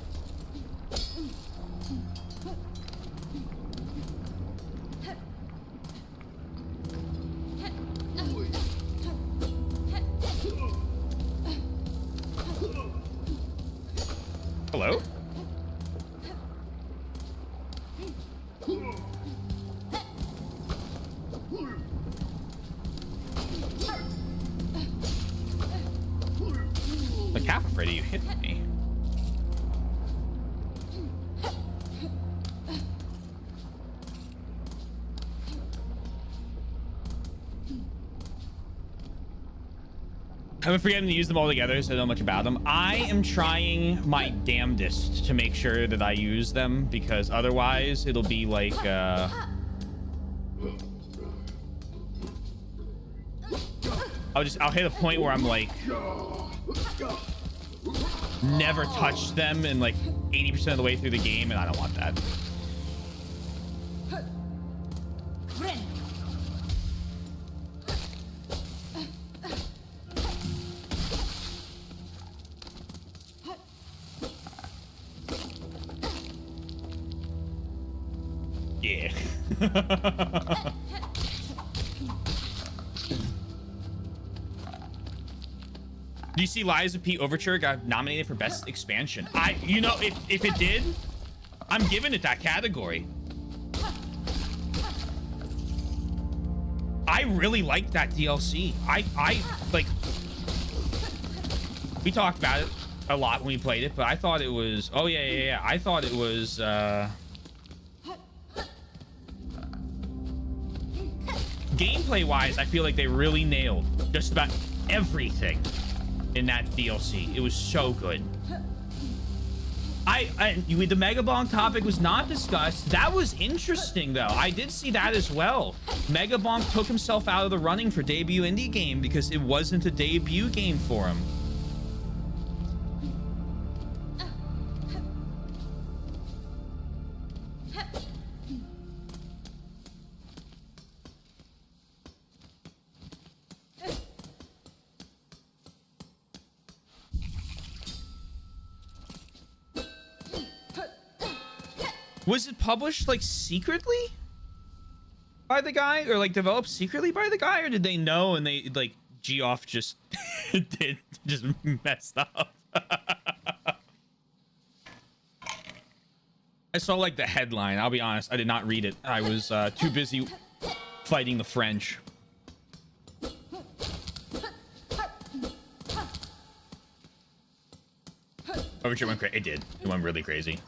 Hello? Like half afraid of you hitting me. I've been forgetting to use them all together, so I don't know much about them. I am trying my damnedest to make sure that I use them, because otherwise it'll be like I'll hit a point where I'm like never touch them and like 80% of the way through the game, and I don't want that. Yeah. Do you see Liza P. Overture got nominated for Best Expansion? You know, if it did, I'm giving it that category. I really liked that DLC. I like, we talked about it a lot when we played it, but I thought it was, oh yeah. I thought it was, gameplay wise, I feel like they really nailed just about everything in that DLC. It was so good. The Mega Bonk topic was not discussed. That was interesting, though. I did see that as well. Mega Bonk took himself out of the running for debut indie game because it wasn't a debut game for him. Was it published like secretly by the guy, or like developed secretly by the guy, or did they know and they like Geoff just just messed up? I saw like the headline. I'll be honest, I did not read it. I was too busy fighting the French. Overture went crazy. It did. It went really crazy.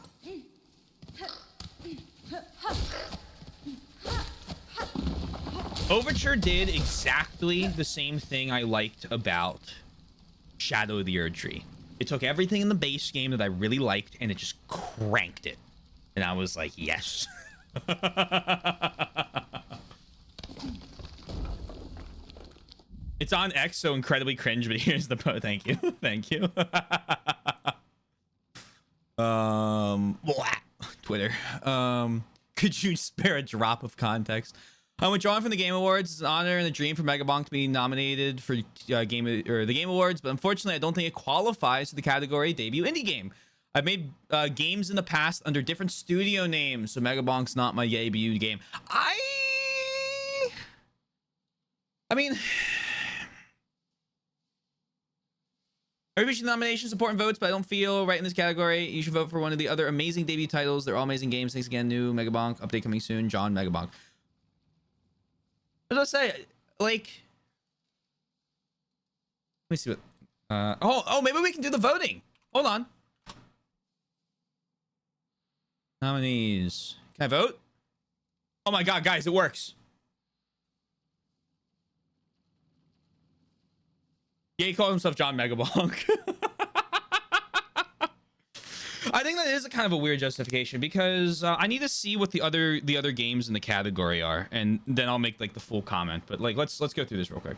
Overture did exactly the same thing I liked about Shadow of the Erdtree. It took everything in the base game that I really liked and it just cranked it. And I was like, yes. It's on X, so incredibly cringe, but here's the po. Thank you. Thank you. Twitter. Could you spare a drop of context? I'm withdrawing from the Game Awards. It's an honor and a dream for Megabonk to be nominated for the Game Awards, but unfortunately, I don't think it qualifies to the category debut indie game. I've made games in the past under different studio names, so Megabonk's not my debut game. I mean, everybody should nominations, support, and votes, but I don't feel right in this category. You should vote for one of the other amazing debut titles. They're all amazing games. Thanks again, new Megabonk. Update coming soon. John Megabonk. What did I say? Like, let me see what. Oh, maybe we can do the voting. Hold on. Nominees. Can I vote? Oh my God, guys, it works. Yeah, he calls himself John Megabonk. I think that is a kind of a weird justification because I need to see what the other games in the category are, and then I'll make like the full comment. But like, let's go through this real quick.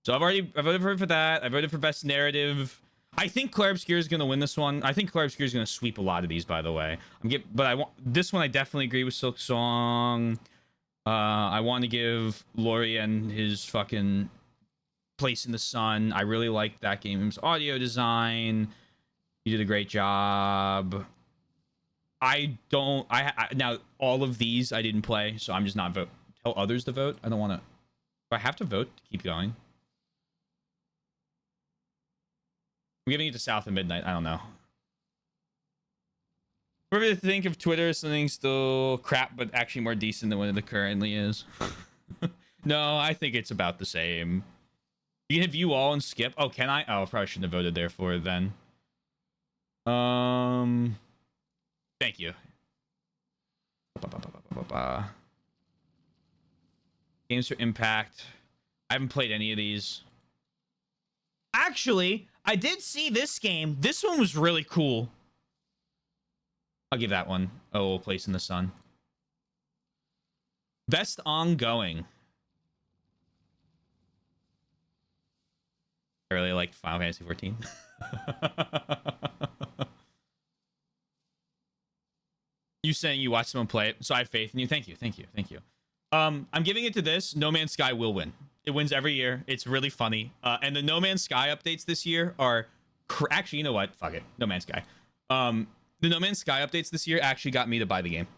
So I voted for that. I voted for best narrative. I think Clair Obscur is going to win this one. I think Clair Obscur is going to sweep a lot of these, by the way. But I want this one. I definitely agree with Silksong. I want to give Lorien his fucking Place in the Sun. I really liked that game's audio design. You did a great job. Now all of these I didn't play, so I'm just not vote. Tell others to vote. I don't want to. Do I have to vote to keep going? I'm giving it to South of Midnight. I don't know. What do you think of Twitter as something still crap, but actually more decent than what it currently is? No, I think it's about the same. You can view all and skip. Oh, can I? Oh, I probably shouldn't have voted there for it then. Thank you. Games for Impact. I haven't played any of these. Actually, I did see this game. This one was really cool. I'll give that one. Oh, Place in the Sun. Best ongoing. I really liked Final Fantasy 14. You saying you watched someone play it, so I have faith in you. Thank you. I'm giving it to this. No Man's Sky will win. It wins every year. It's really funny. And the No Man's Sky updates this year are actually, you know what? Fuck it. No Man's Sky. The No Man's Sky updates this year actually got me to buy the game.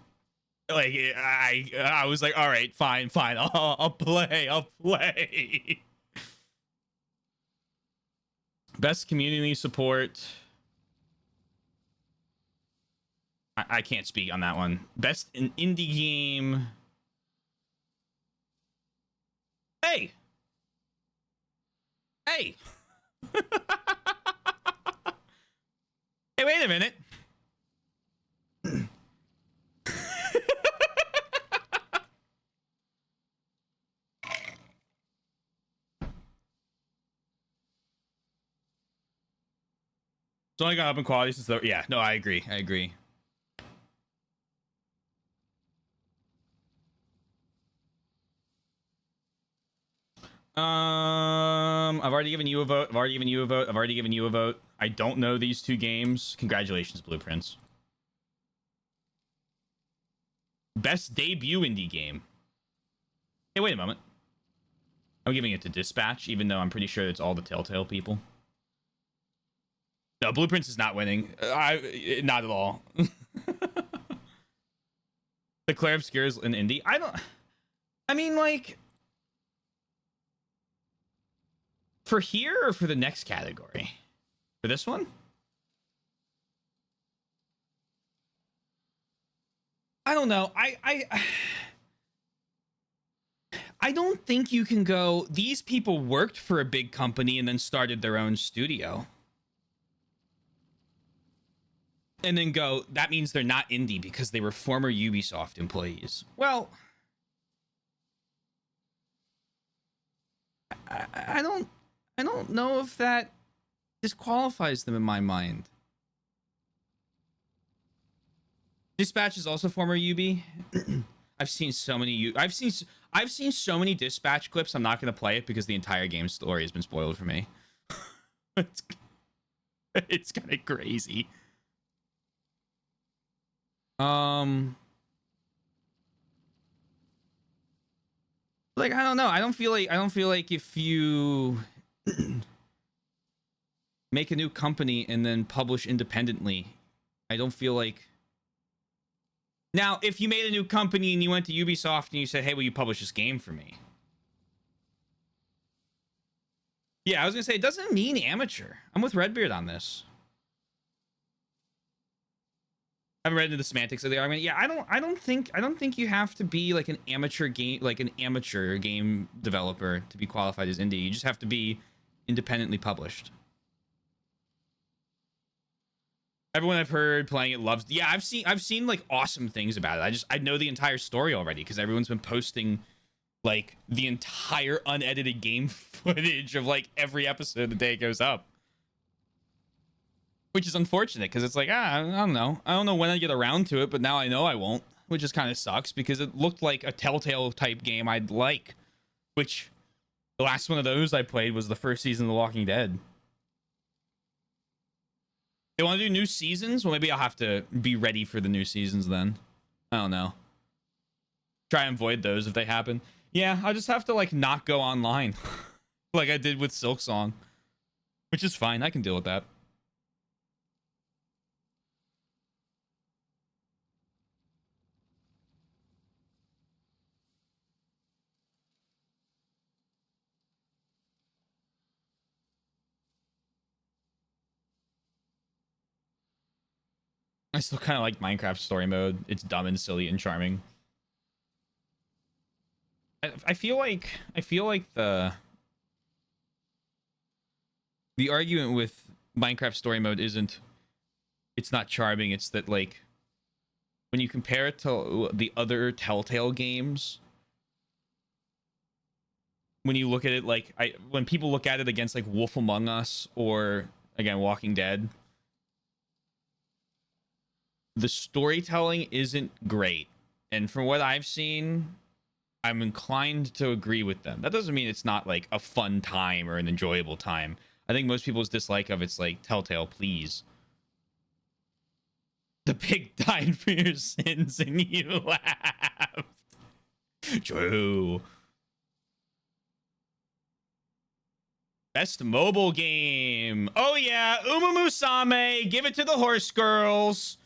Like I was like, all right, fine. I'll play. Best community support. I can't speak on that one. Best indie game. Hey. Hey. Hey, wait a minute. It's only gone up in quality since the... Yeah, no, I agree. I agree. I've already given you a vote. I've already given you a vote. I've already given you a vote. I don't know these two games. Congratulations, Blueprints. Best debut indie game. Hey, wait a moment. I'm giving it to Dispatch, even though I'm pretty sure it's all the Telltale people. No, Blueprints is not winning. Not at all. The Claire Obscures in indie. I mean, like... For here or for the next category? For this one? I don't know. I don't think you can go, these people worked for a big company and then started their own studio. And then go, that means they're not indie because they were former Ubisoft employees. Well, I don't know if that disqualifies them in my mind. Dispatch is also former UB. I've seen so many I've seen so many Dispatch clips. I'm not going to play it because the entire game story has been spoiled for me. It's kind of crazy. Like, I don't know. I don't feel like if you make a new company and then publish independently, I don't feel like... Now, if you made a new company and you went to Ubisoft and you said, hey, will you publish this game for me? Yeah, I was going to say, it doesn't mean amateur. I'm with Redbeard on this. I haven't read into the semantics of the argument. Yeah, I don't think you have to be like an amateur game developer to be qualified as indie. You just have to be independently published. Everyone I've heard playing it loves. Yeah, I've seen like awesome things about it. I know the entire story already because everyone's been posting like the entire unedited game footage of like every episode the day it goes up. Which is unfortunate because it's like, I don't know. I don't know when I get around to it, but now I know I won't, which just kind of sucks because it looked like a Telltale type game I'd like, which the last one of those I played was the first season of The Walking Dead. They want to do new seasons? Well, maybe I'll have to be ready for the new seasons then. I don't know. Try and avoid those if they happen. Yeah, I'll just have to like not go online like I did with Silksong, which is fine. I can deal with that. I still kind of like Minecraft story mode. It's dumb and silly and charming. I feel like the argument with Minecraft story mode isn't it's not charming. It's that like when you compare it to the other Telltale games, when you look at it like when people look at it against like Wolf Among Us or again Walking Dead, the storytelling isn't great. And from what I've seen, I'm inclined to agree with them. That doesn't mean it's not like a fun time or an enjoyable time. I think most people's dislike of it's like, Telltale, please. The pig died for your sins and you laughed. True. Best mobile game. Oh yeah, Uma Musame, give it to the horse girls.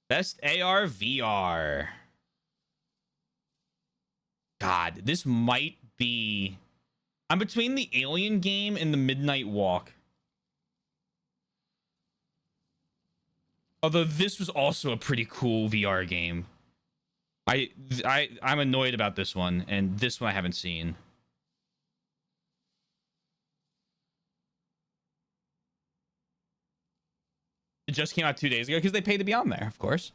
Best AR VR. God, this might be... I'm between the Alien game and the Midnight Walk. Although this was also a pretty cool VR game. I'm annoyed about this one, and this one I haven't seen. It just came out 2 days ago because they paid to be on there, of course.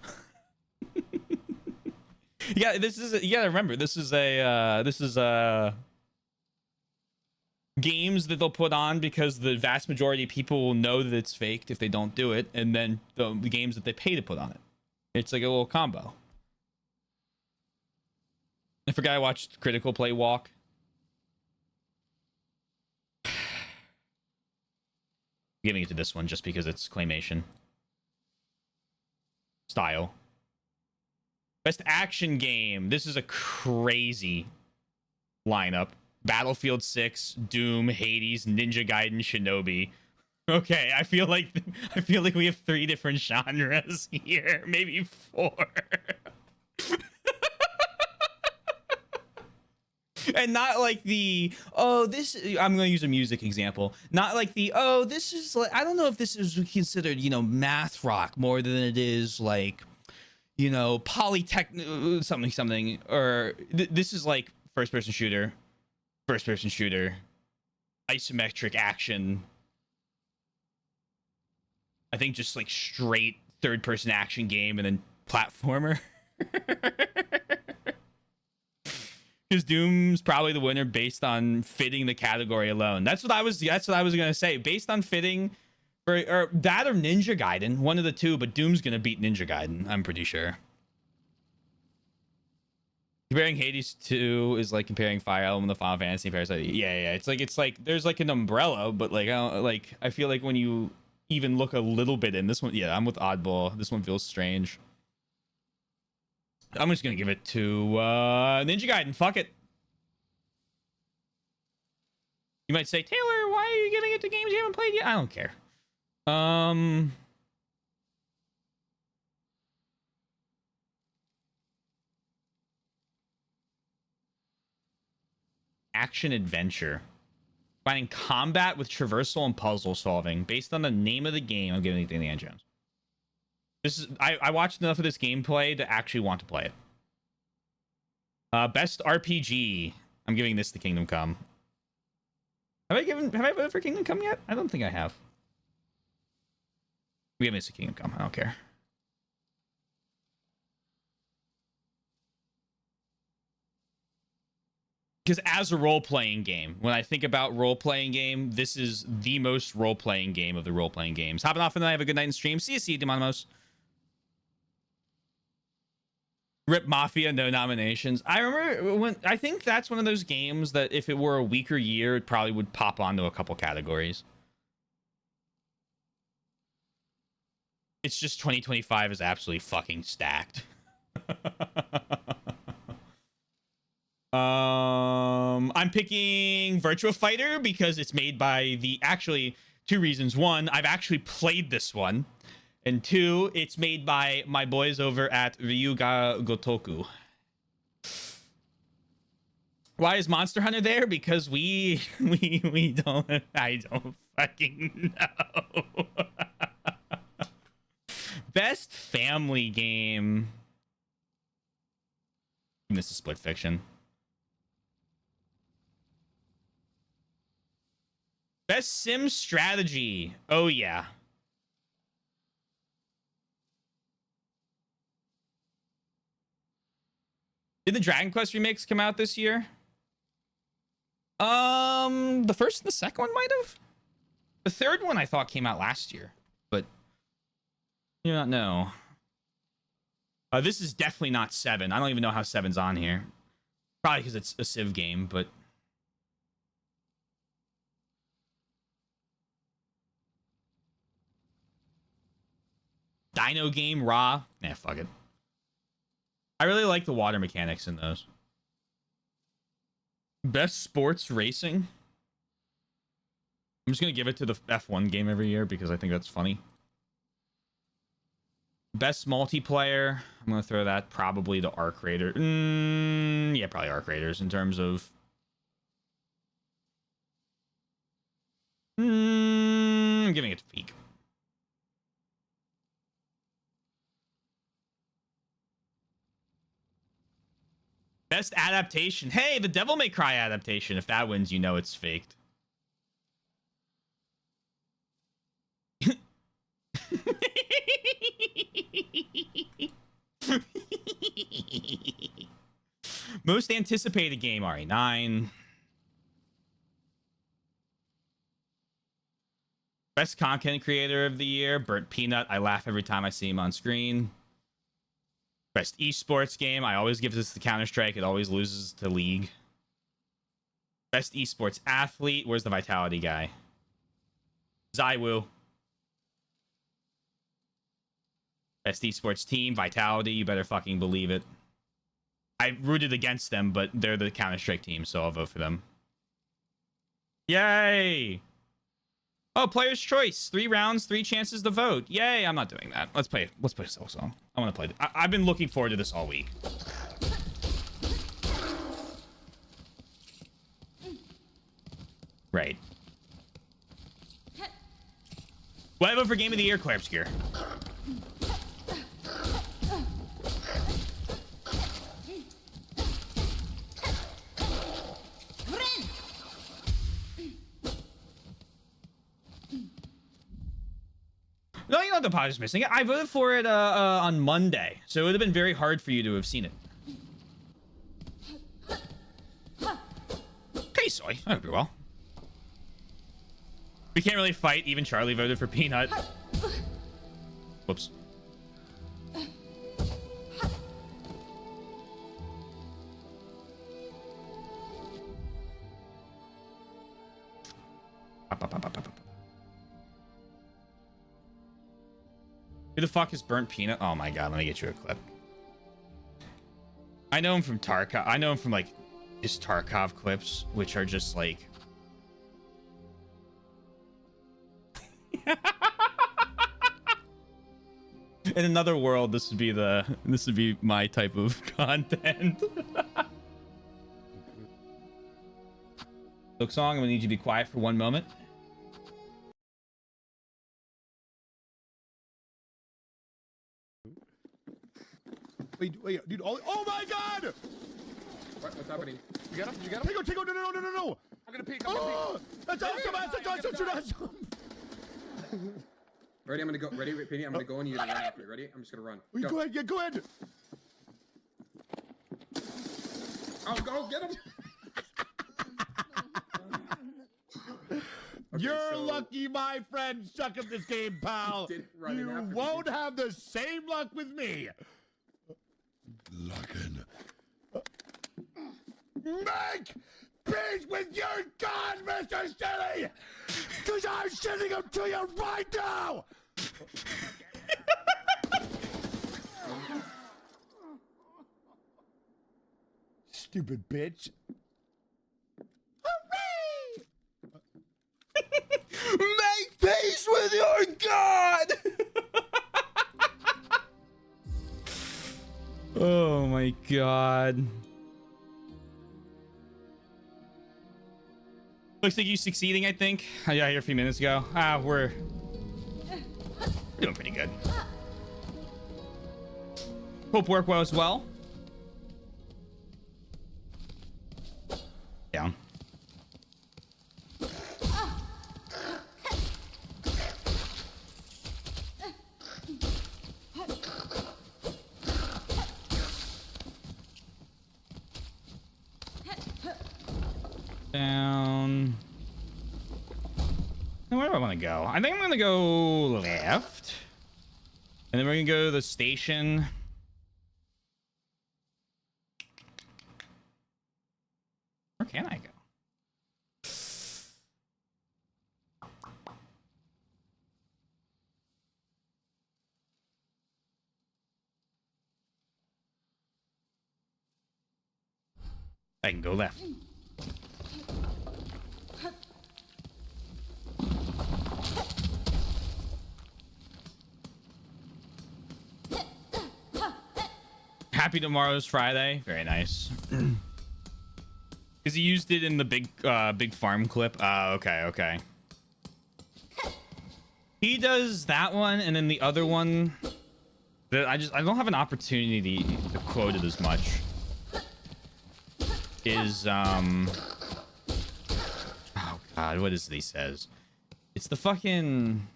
Yeah, you gotta remember, this is games that they'll put on because the vast majority of people will know that it's faked if they don't do it, and then the games that they pay to put on it. It's like a little combo. I forgot I watched Critical Play Walk. Giving it to this one just because it's claymation style. Best action game. This is a crazy lineup. Battlefield 6, Doom, Hades, Ninja Gaiden, Shinobi. Okay, I feel like we have 3 different genres here, maybe 4. And not like the, oh, this, I'm going to use a music example. Not like the, oh, this is like, I don't know if this is considered, you know, math rock more than it is like, you know, polytech something, or this is like first person shooter, isometric action. I think just like straight third person action game and then platformer. Because Doom's probably the winner based on fitting the category alone. That's what I was gonna say. Based on fitting, or that or Ninja Gaiden, one of the two. But Doom's gonna beat Ninja Gaiden, I'm pretty sure. Comparing Hades 2 is like comparing Fire Emblem to Final Fantasy. Parasite. Yeah. It's like there's like an umbrella, but like I feel like when you even look a little bit in this one, yeah, I'm with Oddball. This one feels strange. I'm just gonna give it to Ninja Gaiden. Fuck it. You might say, Taylor, why are you giving it to games you haven't played yet? I don't care. Action adventure. Finding combat with traversal and puzzle solving. Based on the name of the game, I'm giving it to Indiana Jones. This is I watched enough of this gameplay to actually want to play it. Best RPG. I'm giving this to Kingdom Come. Have I voted for Kingdom Come yet? I don't think I have. We have missed a Kingdom Come. I don't care. Because as a role-playing game, when I think about role-playing game, this is the most role-playing game of the role-playing games. Hopping off and then I have a good night in stream. See you, Demonimos. Rip Mafia, no nominations. I remember I think that's one of those games that if it were a weaker year, it probably would pop onto a couple categories. It's just 2025 is absolutely fucking stacked. I'm picking Virtua Fighter because it's made by actually 2 reasons. 1, I've actually played this one. And 2, it's made by my boys over at Ryuga Gotoku. Why is Monster Hunter there? Because we don't, I don't fucking know. Best family game. This is Split Fiction. Best sim strategy. Oh yeah. Did the Dragon Quest remakes come out this year? The first and the second one might have. The third one I thought came out last year, but I do not know. This is definitely not 7. I don't even know how 7's on here. Probably because it's a Civ game, but Dino game, Raw. Nah, fuck it. I really like the water mechanics in those. Best sports racing. I'm just going to give it to the F1 game every year because I think that's funny. Best multiplayer. I'm going to throw that probably to Arc Raider. Yeah, probably Arc Raiders in terms of... I'm giving it to Peak. Best adaptation. Hey, the Devil May Cry adaptation. If that wins, you know it's faked. Most anticipated game, RE9. Best content creator of the year, Burnt Peanut. I laugh every time I see him on screen. Best esports game. I always give this to Counter-Strike. It always loses to League. Best esports athlete. Where's the Vitality guy? Zywoo. Best esports team, Vitality. You better fucking believe it. I rooted against them, but they're the Counter-Strike team, so I'll vote for them. Yay! Oh, player's choice. 3 rounds, 3 chances to vote. Yay! I'm not doing that. Let's play Silksong. I want to play. I've been looking forward to this all week. Right. What I vote for Game of the Year, Claire Obscure. No, you know what the pod is missing. I voted for it on Monday, so it would have been very hard for you to have seen it. Hey, Soy. I hope you're well. We can't really fight. Even Charlie voted for Peanut. Whoops. Who the fuck is Burnt Peanut? Oh my god, let me get you a clip. I know him from Tarkov. I know him from like his Tarkov clips, which are just like in another world, this would be my type of content. Silksong, I'm gonna need you to be quiet for 1 moment.
Wait, dude! Oh my God!
What's happening?
You got him? You got him? Take go! No!
I'm gonna peek.
That's awesome! That's awesome!
Ready? I'm gonna go. Ready, Penny? I'm gonna go and you run after me. Ready? I'm just gonna run.
Go ahead. Yeah, go ahead.
I'll go get him. Okay,
You're lucky, my friend. Suck at this game, pal. You won't have the same luck with me. Luckin'. Make peace with your God, Mr. Silly! Because I'm sending him to you right now! Stupid bitch. Hooray!
Make peace with your God! Oh my god. Looks like you succeeding, I think. I got here a few minutes ago. We're doing pretty good. Hope work well as well. Down. Down. Now, where do I want to go? I think I'm going to go left. And then we're going to go to the station. Where can I go? I can go left. Happy tomorrow's Friday. Very nice. Because he used it in the big farm clip. Okay. He does that one, and then the other one that I don't have an opportunity to quote it as much. is oh god, what is it he says? It's the fucking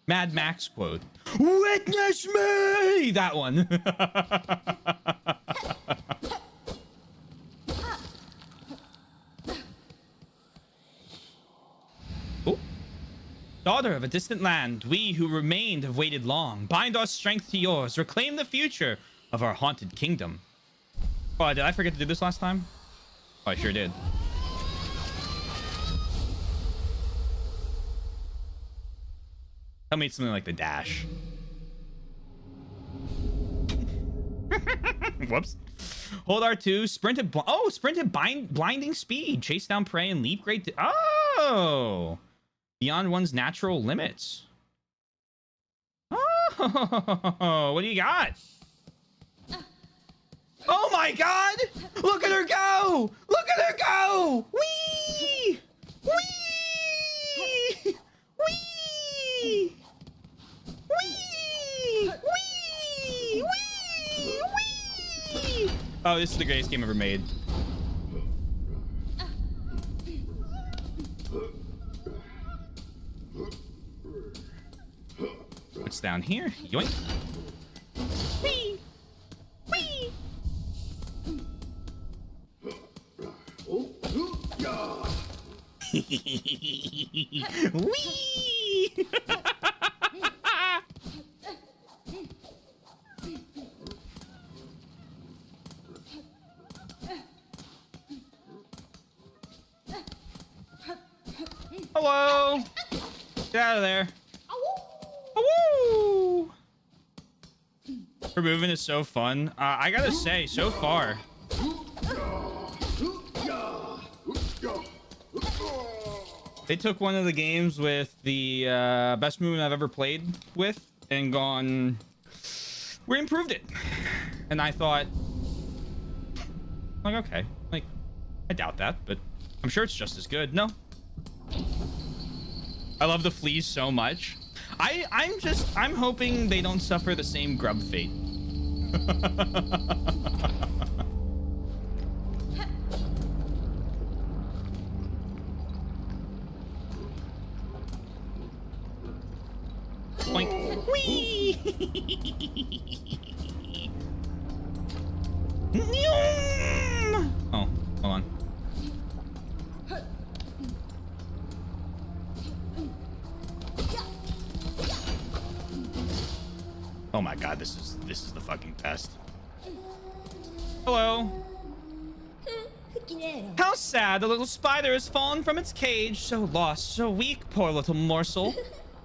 Mad Max quote. Witness me! That one. Oh. Daughter of a distant land, we who remained have waited long. Bind our strength to yours. Reclaim the future of our haunted kingdom. Oh, did I forget to do this last time? Oh, I sure did. Tell me it's something like the dash. Whoops. Hold R2, sprint at blinding speed, chase down prey and leap great. Oh, beyond one's natural limits. Oh, what do you got? Oh my god! Look at her go! Look at her go! Whee! Whee! Whee! Whee! Whee! Whee! Whee! Oh, this is the greatest game ever made. What's down here? Yoink. Whee! Whee! Whee! Hello! Get out of there. Woo! Her movement is so fun. I gotta say, so far. They took one of the games with the best movement I've ever played with and gone, we improved it. And I thought, like, okay, like, I doubt that, but I'm sure it's just as good. No. I love the fleas so much. I'm hoping they don't suffer the same grub fate. Boink. Whee! Oh, hold on. Oh my god, this is the fucking best. Hello. How sad, the little spider has fallen from its cage. So lost, so weak, poor little morsel.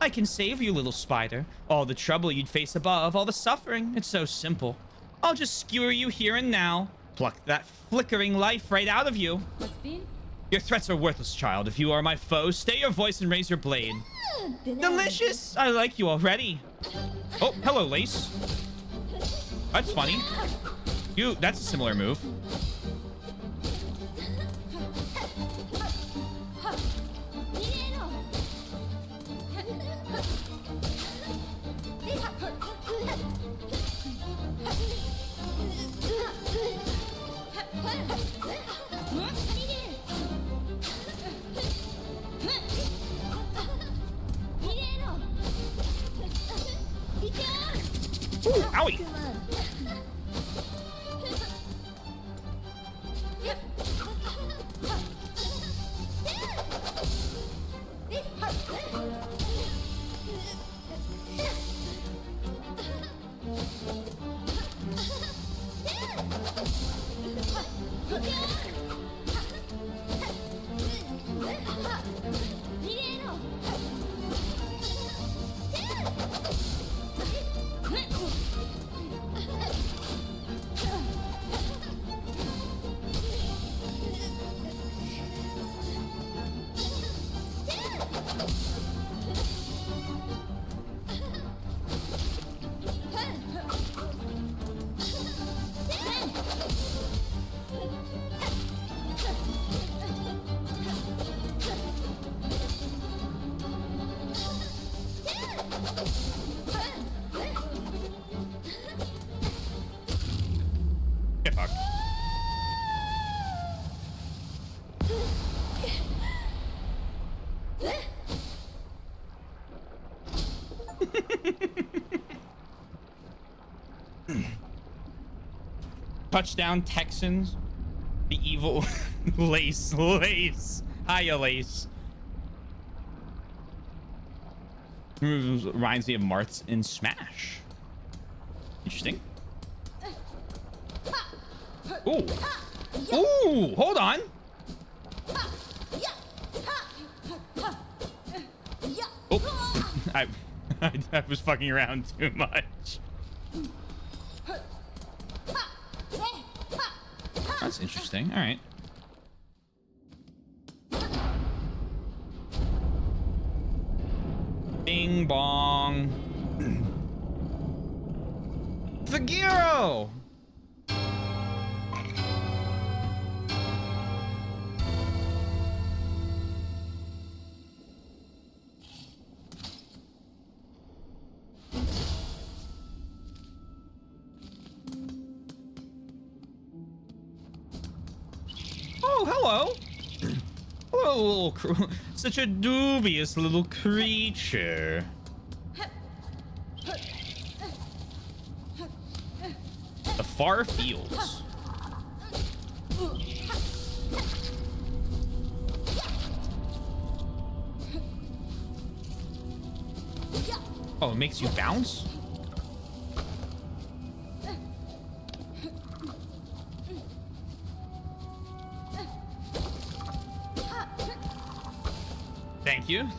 I can save you, little spider. All the trouble you'd face above, all the suffering. It's so simple. I'll just skewer you here and now. Pluck that flickering life right out of you. Your threats are worthless, child. If you are my foe, stay your voice and raise your blade. Delicious! I like you already. Oh, hello, Lace. That's funny. That's a similar move. Ooh, owie. Touchdown Texans. The evil Lace. Hiya, Lace. Reminds me of Marth's in Smash. Interesting. Ooh. Ooh, hold on. Oh, I was fucking around too much. That's interesting. All right. Bing bong. Fagiro. Oh, hello. Hello, little such a dubious little creature. The far fields. Oh, it makes you bounce?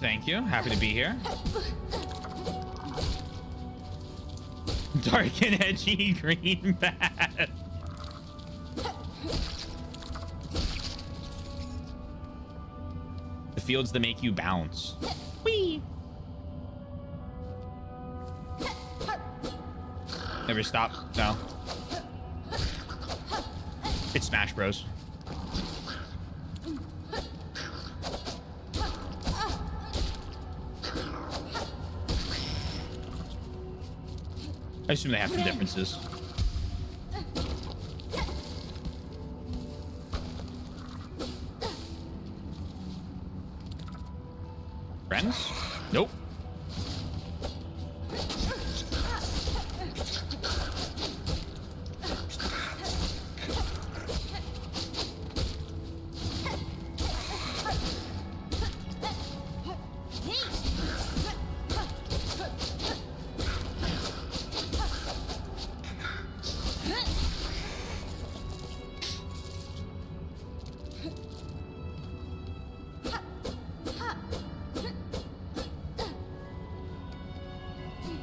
Thank you. Happy to be here. Dark and edgy green bat. The fields that make you bounce. Whee! Never stop. No. It's Smash Bros. I assume they have some differences. Friends? Nope.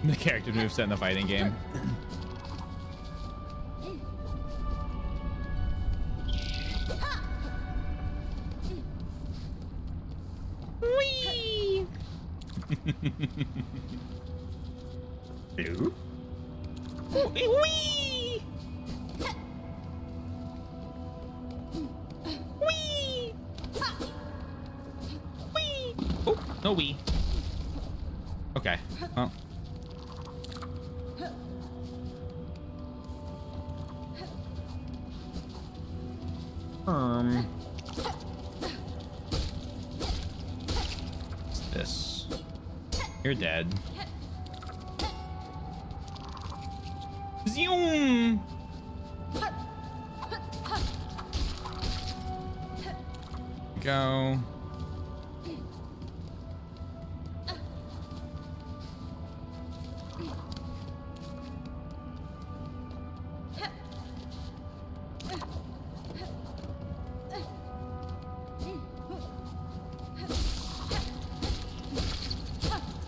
The character moveset in the fighting game. Whee! Hello? Whee! Whee! Whee! Oh, no wee. Okay. Well. What's this? You're dead. Zoom! Go.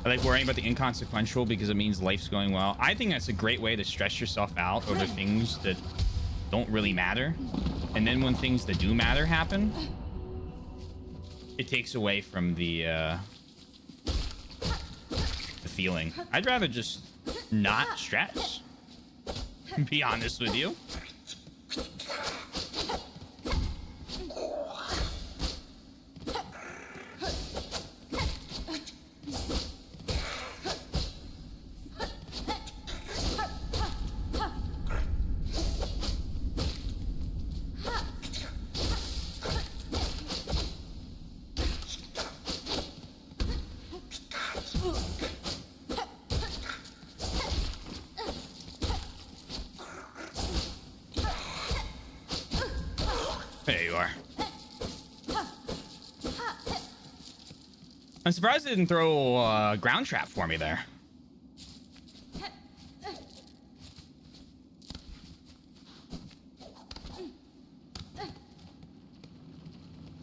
I like worrying about the inconsequential because it means life's going well. I think that's a great way to stress yourself out over things that don't really matter. And then when things that do matter happen, it takes away from the feeling. I'd rather just not stress. Be honest with you. There you are. I'm surprised it didn't throw a ground trap for me there.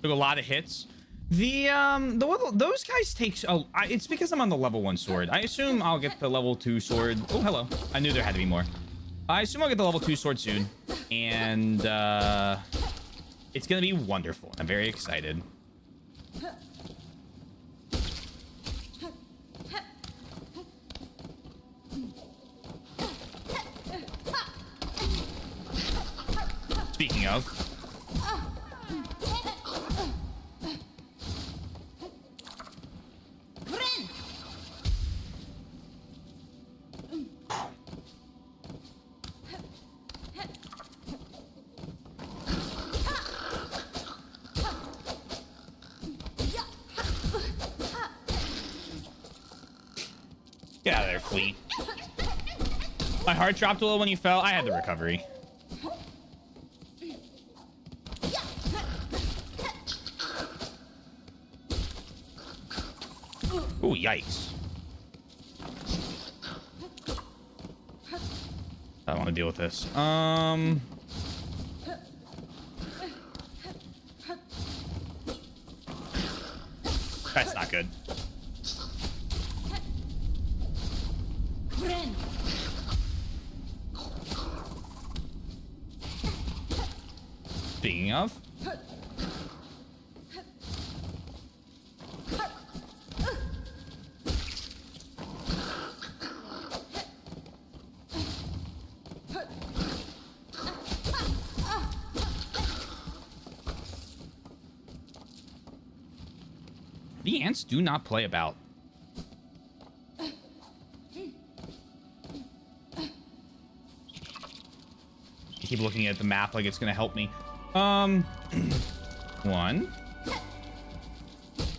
Took a lot of hits. Those guys take it's because I'm on the level 1 sword. I assume I'll get the level 2 sword. Oh, hello. I knew there had to be more. I assume I'll get the level 2 sword soon. And it's gonna be wonderful. I'm very excited. Speaking of, get out of there, Flea. My heart dropped a little when you fell. I had the recovery. Oh, yikes. I don't want to deal with this. That's not good. Speaking of, the ants do not play about. I keep looking at the map like it's gonna help me. 1,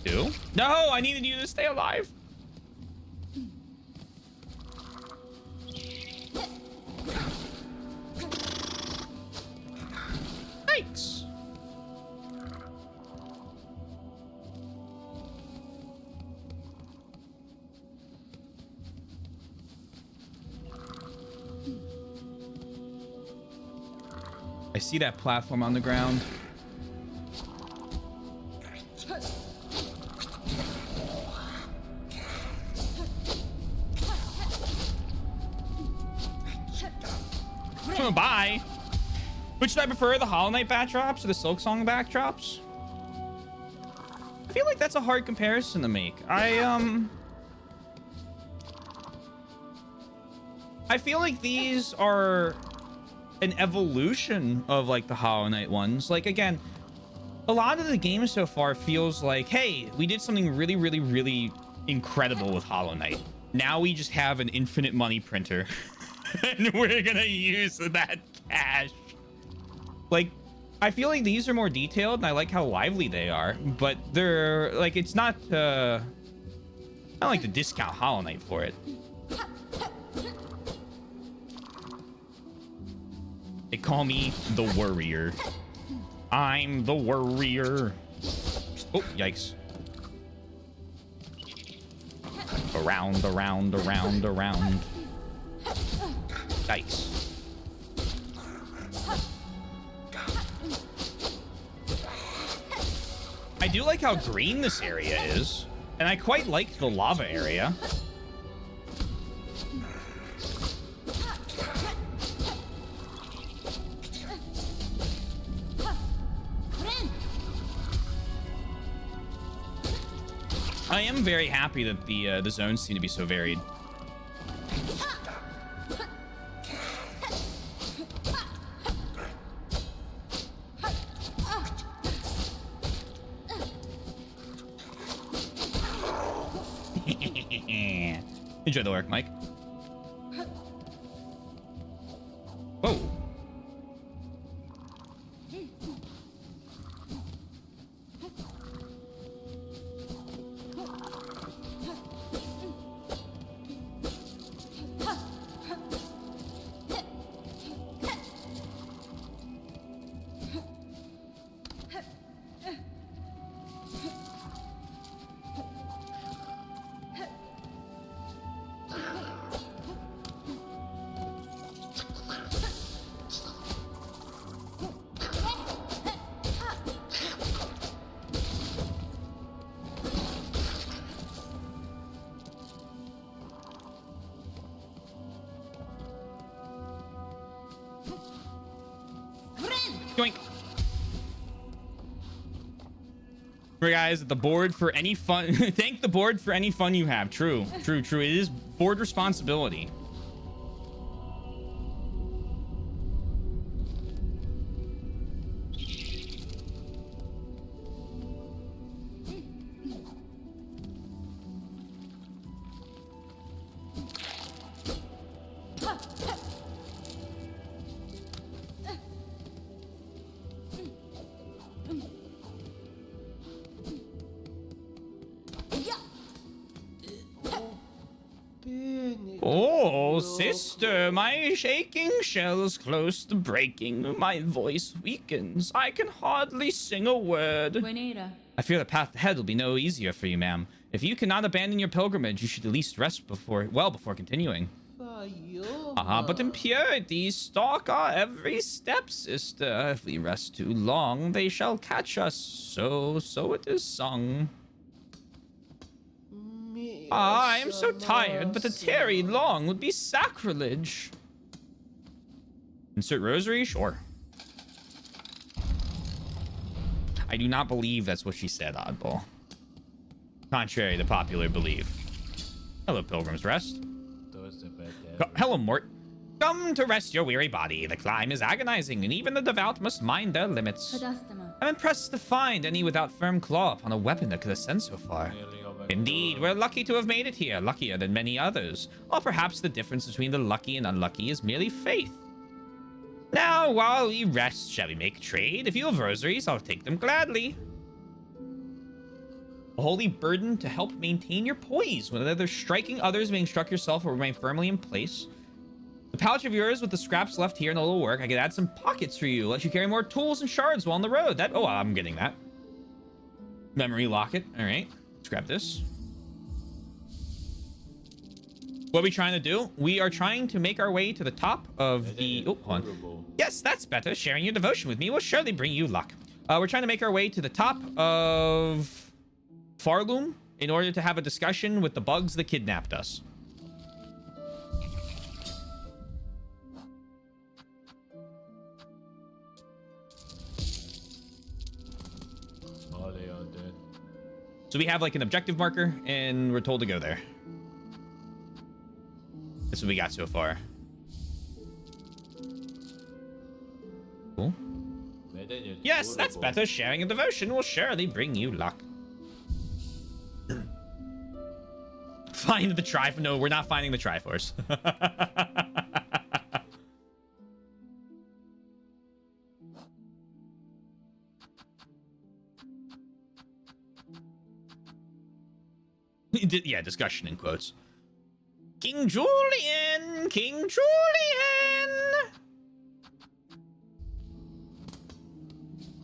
2. No, I needed you to stay alive. Thanks. I see that platform on the ground. Oh, bye. Which do I prefer, the Hollow Knight backdrops or the Silksong backdrops? I feel like that's a hard comparison to make. I feel like these are an evolution of like the Hollow Knight ones. Like, again, a lot of the game so far feels like, hey, we did something really, really, really incredible with Hollow Knight. Now we just have an infinite money printer and we're gonna use that cash. Like, I feel like these are more detailed and I like how lively they are, but they're like, it's not I don't like to discount Hollow Knight for it. They call me the Worrier. I'm the Worrier. Oh, yikes. Around, around, around, around. Yikes. I do like how green this area is, and I quite like the lava area. I am very happy that the zones seem to be so varied. Enjoy the work, Mike. Whoa. Guys, the board for any fun. Thank the board for any fun you have. True. It is board responsibility. Oh, sister, my shaking shell's close to breaking. My voice weakens. I can hardly sing a word. I fear the path ahead will be no easier for you, ma'am. If you cannot abandon your pilgrimage, you should at least rest before continuing. But impurities stalk our every step, sister. If we rest too long, they shall catch us. So it is sung. I am so tired, but to tarry long would be sacrilege. Insert rosary? Sure. I do not believe that's what she said, Oddball. Contrary to popular belief. Hello, Pilgrim's Rest. Hello, Mort. Come to rest your weary body. The climb is agonizing, and even the devout must mind their limits. I'm impressed to find any without firm claw upon a weapon that could ascend so far. Indeed, we're lucky to have made it here, luckier than many others. Or perhaps the difference between the lucky and unlucky is merely faith. Now, while we rest, shall we make trade? If you have rosaries, I'll take them gladly. A holy burden to help maintain your poise. Whether striking others may instruct yourself or remain firmly in place. The pouch of yours with the scraps left here and a little work. I could add some pockets for you. Let you carry more tools and shards while on the road. Oh, I'm getting that. Memory locket. All right. Let's grab this. What are we trying to do? We are trying to make our way to the top of the... Oh, hold on. Yes, that's better. Sharing your devotion with me will surely bring you luck. We're trying to make our way to the top of Farloom in order to have a discussion with the bugs that kidnapped us. So we have like an objective marker and we're told to go there. That's what we got so far. Cool. Yes, that's better. Sharing a devotion will surely bring you luck. Find the Triforce. No, we're not finding the Triforce. Yeah, discussion in quotes. King Julian! King Julian!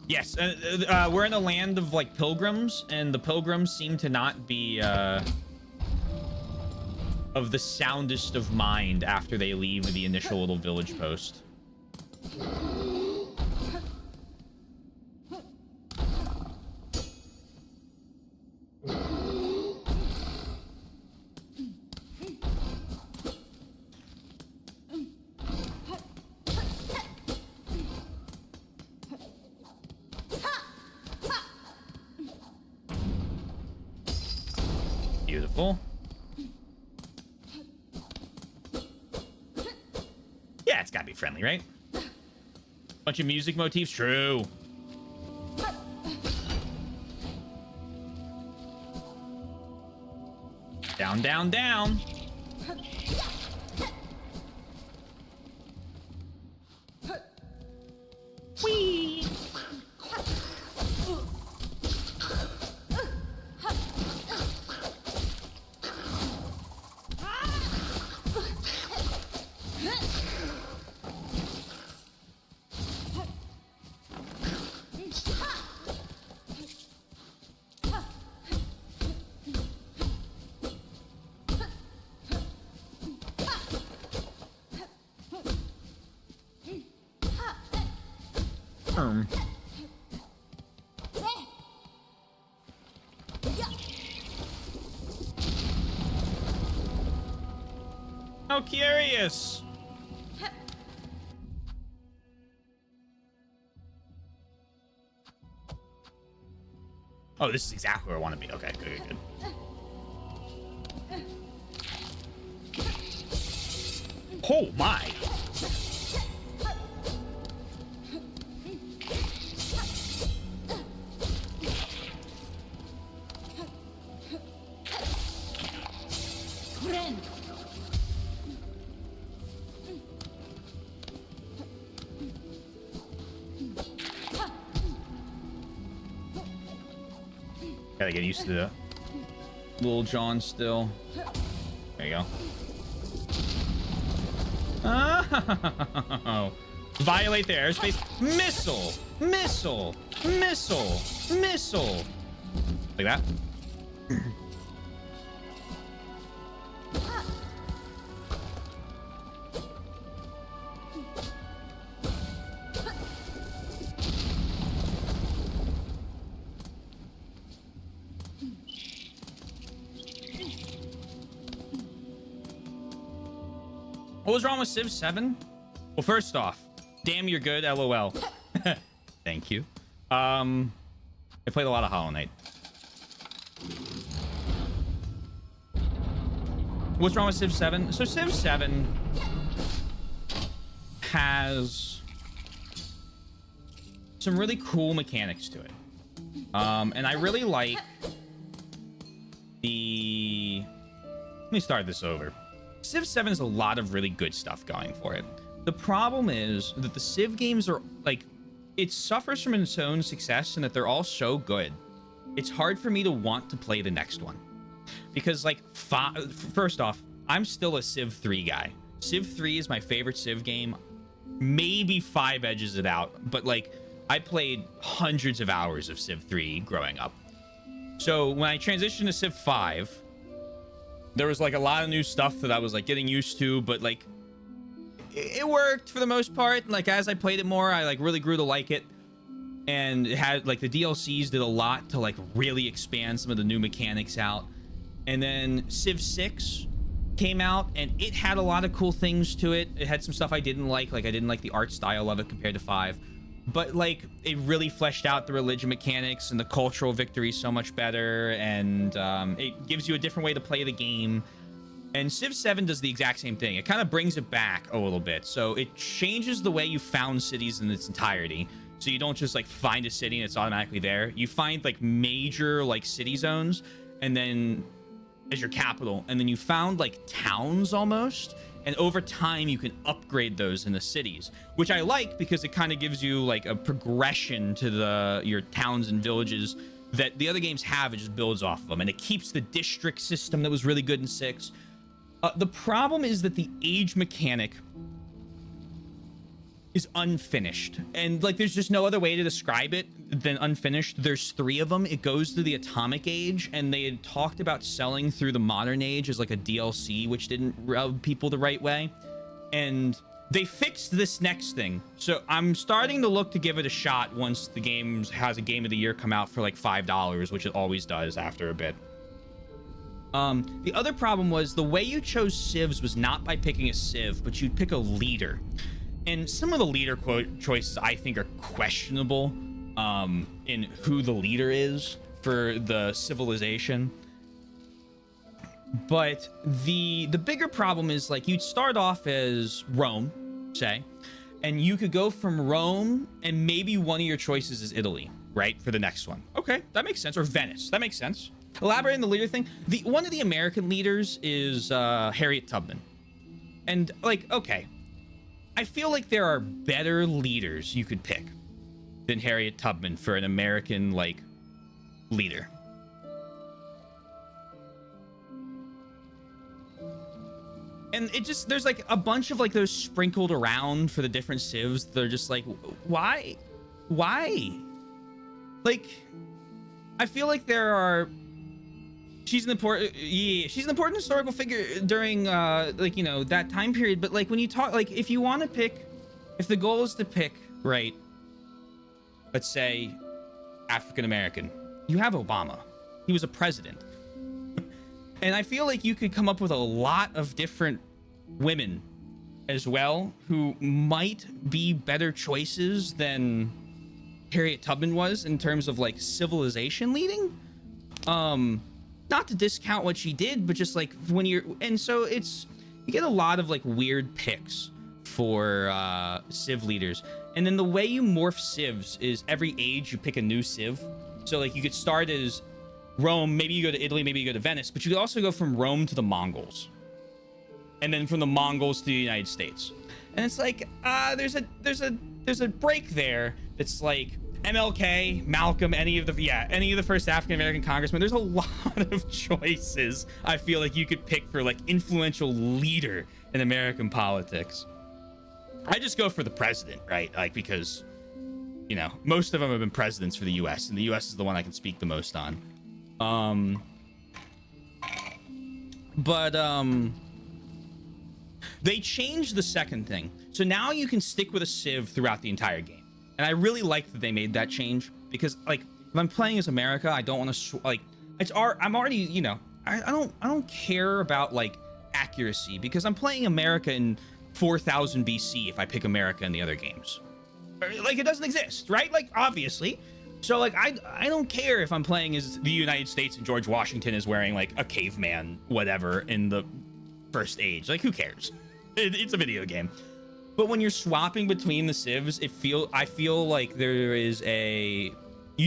Yes, we're in a land of, like, pilgrims, and the pilgrims seem to not be, of the soundest of mind after they leave the initial little village post. Beautiful. Yeah, it's gotta be friendly, right? Bunch of music motifs, true. Down, down, down. Whee! How curious. Oh, this is exactly where I want to be. Okay, good, good, good. Oh my.
Ren.
Gotta get used to the Little John still. There you go. Oh. Violate the airspace. Missile. Missile. Missile. Missile. Like that. What was wrong with Civ 7? Well, first off, damn, you're good, LOL. Thank you. I played a lot of Hollow Knight. What's wrong with Civ 7? So Civ 7 has some really cool mechanics to it. And I really like the... Let me start this over. Civ 7 has a lot of really good stuff going for it. The problem is that the Civ games are like, it suffers from its own success and that they're all so good. It's hard for me to want to play the next one. Because like, first off, I'm still a Civ 3 guy. Civ 3 is my favorite Civ game. Maybe 5 edges it out, but like, I played hundreds of hours of Civ 3 growing up. So when I transitioned to Civ 5, there was like a lot of new stuff that I was like getting used to, but like it worked for the most part. Like as I played it more, I like really grew to like it. And it had like the DLCs did a lot to like really expand some of the new mechanics out. And then Civ 6 came out and it had a lot of cool things to it. It had some stuff I didn't like I didn't like the art style of it compared to 5. But like it really fleshed out the religion mechanics and the cultural victory so much better, and it gives you a different way to play the game. And Civ 7 does the exact same thing. It kind of brings it back a little bit. So it changes the way you found cities in its entirety. So you don't just like find a city and it's automatically there. You find like major like city zones and then as your capital, and then you found like towns almost. And over time, you can upgrade those in the cities, which I like because it kind of gives you like a progression to your towns and villages that the other games have. It just builds off of them, and it keeps the district system that was really good in 6. The problem is that the age mechanic is unfinished, and like there's just no other way to describe it than unfinished. There's 3 of them. It goes through the atomic age, and they had talked about selling through the modern age as like a DLC, which didn't rub people the right way. And they fixed this next thing, so I'm starting to look to give it a shot once the game has a game of the year come out for like $5, which it always does after a bit. The other problem was the way you chose civs was not by picking a civ, but you'd pick a leader. And some of the leader choices I think are questionable in who the leader is for the civilization. But the bigger problem is like you'd start off as Rome, say, and you could go from Rome and maybe one of your choices is Italy, right? For the next one. Okay, that makes sense. Or Venice. That makes sense. Elaborate on the leader thing. One of the American leaders is Harriet Tubman. And like, okay, I feel like there are better leaders you could pick than Harriet Tubman for an American, like, leader. And it just, there's like a bunch of like those sprinkled around for the different civs. They're just like, why? Like, I feel like there are, she's an important historical figure during like, you know, that time period. But like when you talk, like if you want to pick, if the goal is to pick, right, let's say African American, you have Obama. He was a president. And I feel like you could come up with a lot of different women as well who might be better choices than Harriet Tubman was in terms of like civilization leading. Not to discount what she did, but just like when you're, and so it's, you get a lot of like weird picks for civ leaders. And then the way you morph civs is every age you pick a new civ. So like you could start as Rome, maybe you go to Italy, maybe you go to Venice, but you could also go from Rome to the Mongols. And then from the Mongols to the United States. And it's like, there's a break there that's like MLK, Malcolm, any of the first African American congressmen. There's a lot of choices I feel like you could pick for like influential leader in American politics. I just go for the president, right? Like, because, you know, most of them have been presidents for the US, and the US is the one I can speak the most on. They changed the second thing. So now you can stick with a civ throughout the entire game. And I really like that they made that change, because like if I'm playing as America, I don't want to like I'm already, you know, I don't care about like accuracy, because I'm playing America in 4000 BC if I pick America in the other games. Like, it doesn't exist, right? Like, obviously. So like I don't care if I'm playing as the United States and George Washington is wearing like a caveman whatever in the first age. Like, who cares? It's a video game. But when you're swapping between the civs, I feel like you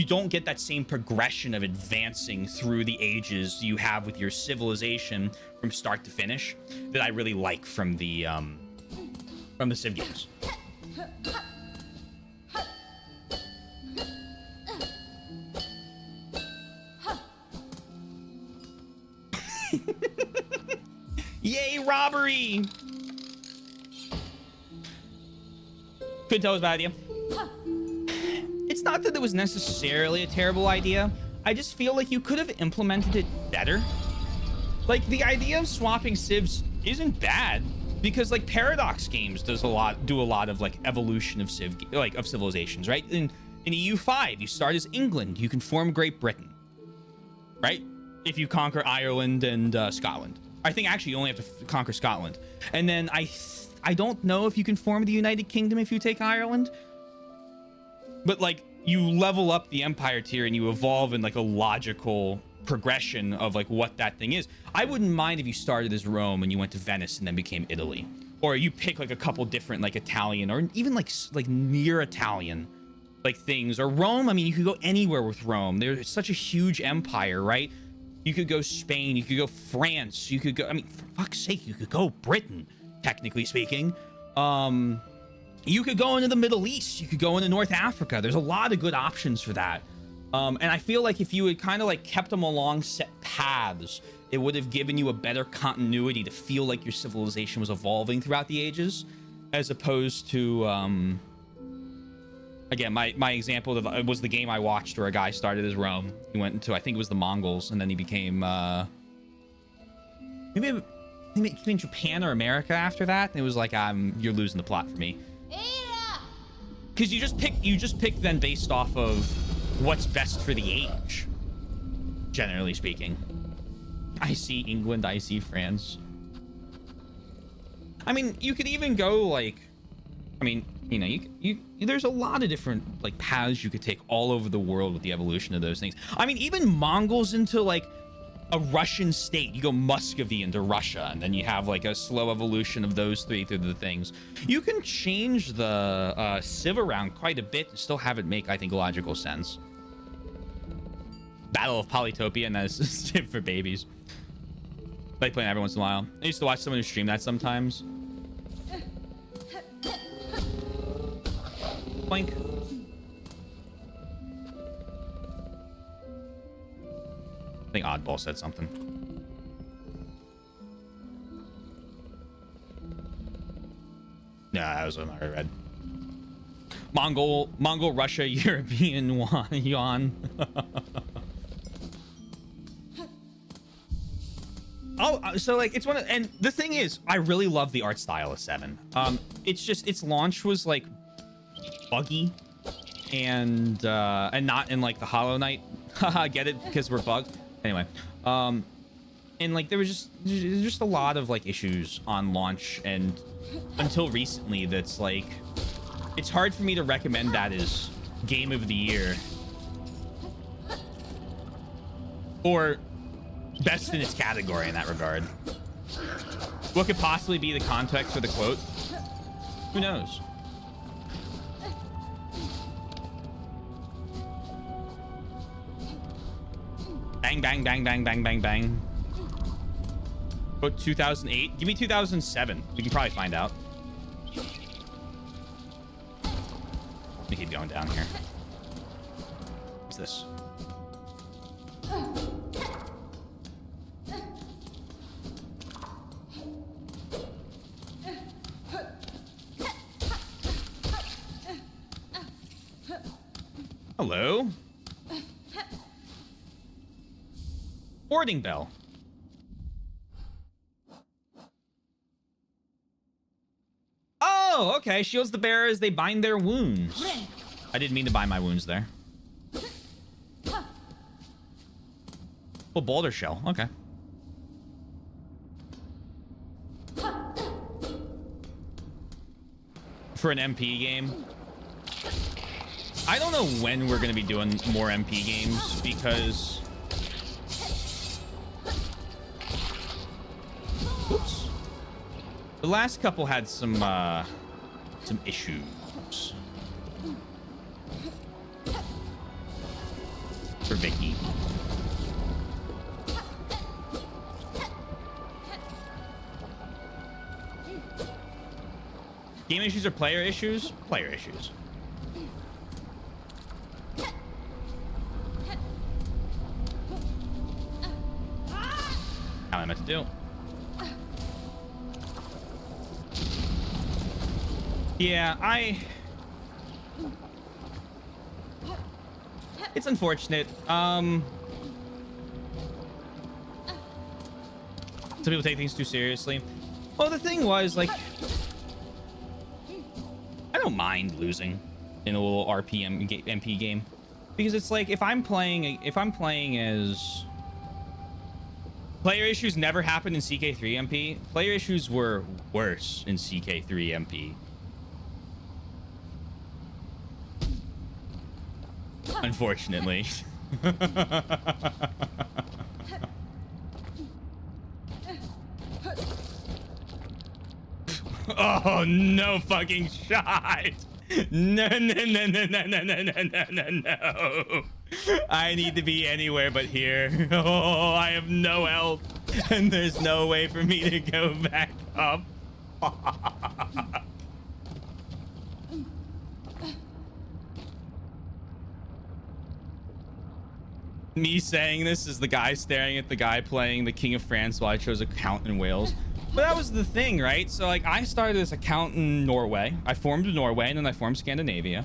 don't get that same progression of advancing through the ages you have with your civilization from start to finish that I really like from the civ games. Yay, robbery! Couldn't tell it was a bad idea. It's not that it was necessarily a terrible idea. I just feel like you could have implemented it better. Like, the idea of swapping civs isn't bad, because like Paradox games do a lot of like evolution of civilizations, right? In EU5, you start as England, you can form Great Britain, right? If you conquer Ireland and Scotland. I think actually you only have to conquer Scotland. And then I don't know if you can form the United Kingdom if you take Ireland. But like, you level up the empire tier and you evolve in like a logical progression of like what that thing is. I wouldn't mind if you started as Rome and you went to Venice and then became Italy. Or you pick like a couple different like Italian or even like near Italian like things. Or Rome, I mean, you could go anywhere with Rome. There's such a huge empire, right? You could go Spain, you could go France, you could go, I mean, for fuck's sake, you could go Britain, technically speaking. You could go into the Middle East, you could go into North Africa. There's a lot of good options for that. And I feel like if you had kind of like kept them along set paths, it would have given you a better continuity to feel like your civilization was evolving throughout the ages, as opposed to, again, my example was the game I watched where a guy started as Rome. He went into, I think it was the Mongols, and then he became, maybe he became Japan or America after that. And it was like, you're losing the plot for me. Because you just pick then based off of what's best for the age, generally speaking. I see England, I see France. I mean, you could even go like, I mean, you know, there's a lot of different like paths you could take all over the world with the evolution of those things. I mean, even Mongols into like a Russian state. You go Muscovy into Russia, and then you have like a slow evolution of those three through the things. You can change the civ around quite a bit to still have it make, I think, logical sense. Battle of Polytopia, and that's civ for babies. I like playing every once in a while. I used to watch someone who streamed that sometimes. Boink. I think Oddball said something. Yeah, that was what I read. Mongol, Russia, European yuan. Oh, so like it's one of, and the thing is, I really love the art style of 7. It's just its launch was like buggy, and not in like the Hollow Knight. Haha, get it, because we're bugged. Anyway, and like there was just a lot of like issues on launch, and until recently, that's like, it's hard for me to recommend that as game of the year. Or best in its category in that regard. What could possibly be the context for the quote? Who knows? Bang, bang, bang, bang, bang, bang, bang. Quote 2008. Give me 2007. We can probably find out. Let me keep going down here. What's this? Hello? Boarding bell. Oh, okay. Shields the bearer as they bind their wounds. I didn't mean to bind my wounds there. Oh, boulder shell. Okay. For an MP game. I don't know when we're going to be doing more MP games because... Oops. The last couple had some issues. For Vicky. Game issues or player issues? Player issues. How am I meant to do? Yeah, it's unfortunate. Some people take things too seriously. Well, the thing was, like, I don't mind losing in a little MP game because it's like if I'm playing as player issues never happened in CK3 MP. Player issues were worse in CK3 MP. Unfortunately. Oh, no fucking shot. No, no, no, no, no, no, no, no, no, no, no. I need to be anywhere but here. Oh, I have no health. And there's no way for me to go back up. Me saying this is the guy staring at the guy playing the King of France while I chose a count in Wales. But that was the thing, right? So, like, I started as a count in Norway. I formed Norway, and then I formed Scandinavia.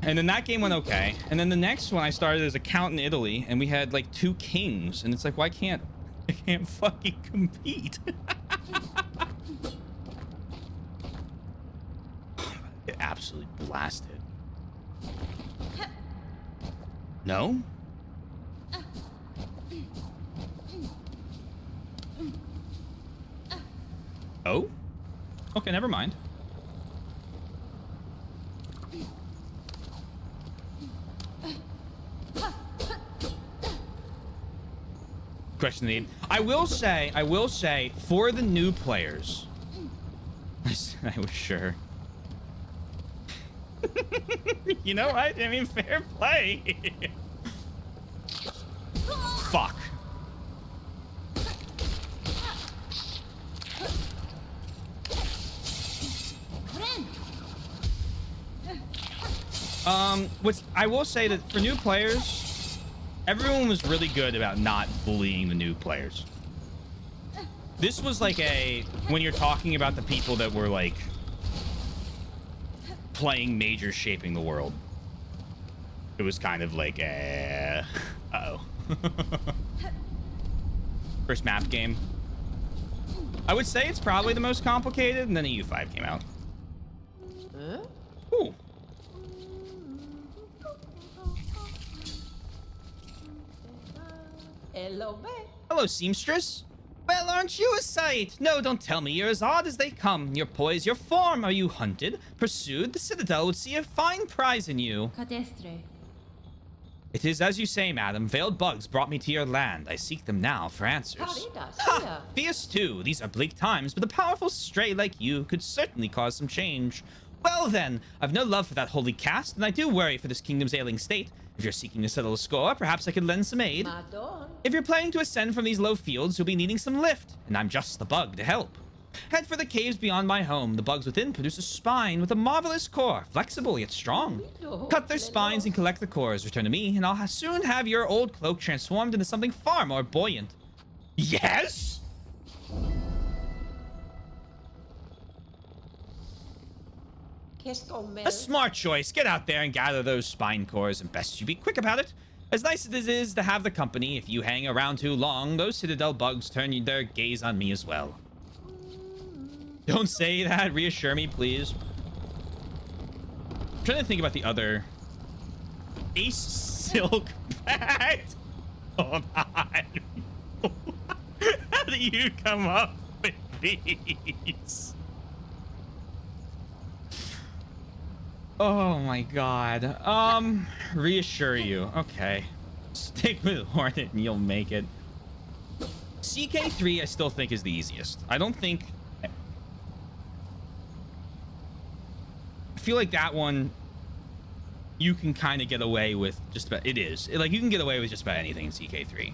And then that game went okay. And then the next one, I started as a count in Italy, and we had, like, 2 kings. And it's like, why can't I can't fucking compete? Get absolutely blasted. No? Oh? Okay, never mind. Question the I will say for the new players. I was sure. You know what? I mean, fair play. Fuck. I will say that for new players, everyone was really good about not bullying the new players. This was like when you're talking about the people that were like playing major shaping the world. It was kind of like, uh-oh. First map game. I would say it's probably the most complicated, and then EU5 came out. Ooh. Hello, seamstress. Well, aren't you a sight? No, don't tell me you're as odd as they come. Your poise, your form. Are you hunted? Pursued? The Citadel would see a fine prize in you.
Cadestre.
It is as you say, madam. Veiled bugs brought me to your land. I seek them now for answers. Ha! Fierce too. These are bleak times, but a powerful stray like you could certainly cause some change. Well then, I've no love for that holy caste, and I do worry for this kingdom's ailing state. If you're seeking to settle a score, perhaps I could lend some aid. If you're planning to ascend from these low fields, you'll be needing some lift, and I'm just the bug to help. Head for the caves beyond my home. The bugs within produce a spine with a marvelous core, flexible yet strong. Cut their spines and collect the cores. Return to me, and I'll soon have your old cloak transformed into something far more buoyant. Yes? A smart choice. Get out there and gather those spine cores, and best you be quick about it. As nice as it is to have the company, if you hang around too long, those Citadel bugs turn their gaze on me as well. Don't say that. Reassure me, please. I'm trying to think about the other. Ace Silk Pact? Hold on. How do you come up with these? Oh my god. Reassure you. Okay. Stick with Hornet and you'll make it. CK3 I still think is the easiest. I don't think... I feel like that one you can kind of get away with just about... It is. Like, you can get away with just about anything in CK3.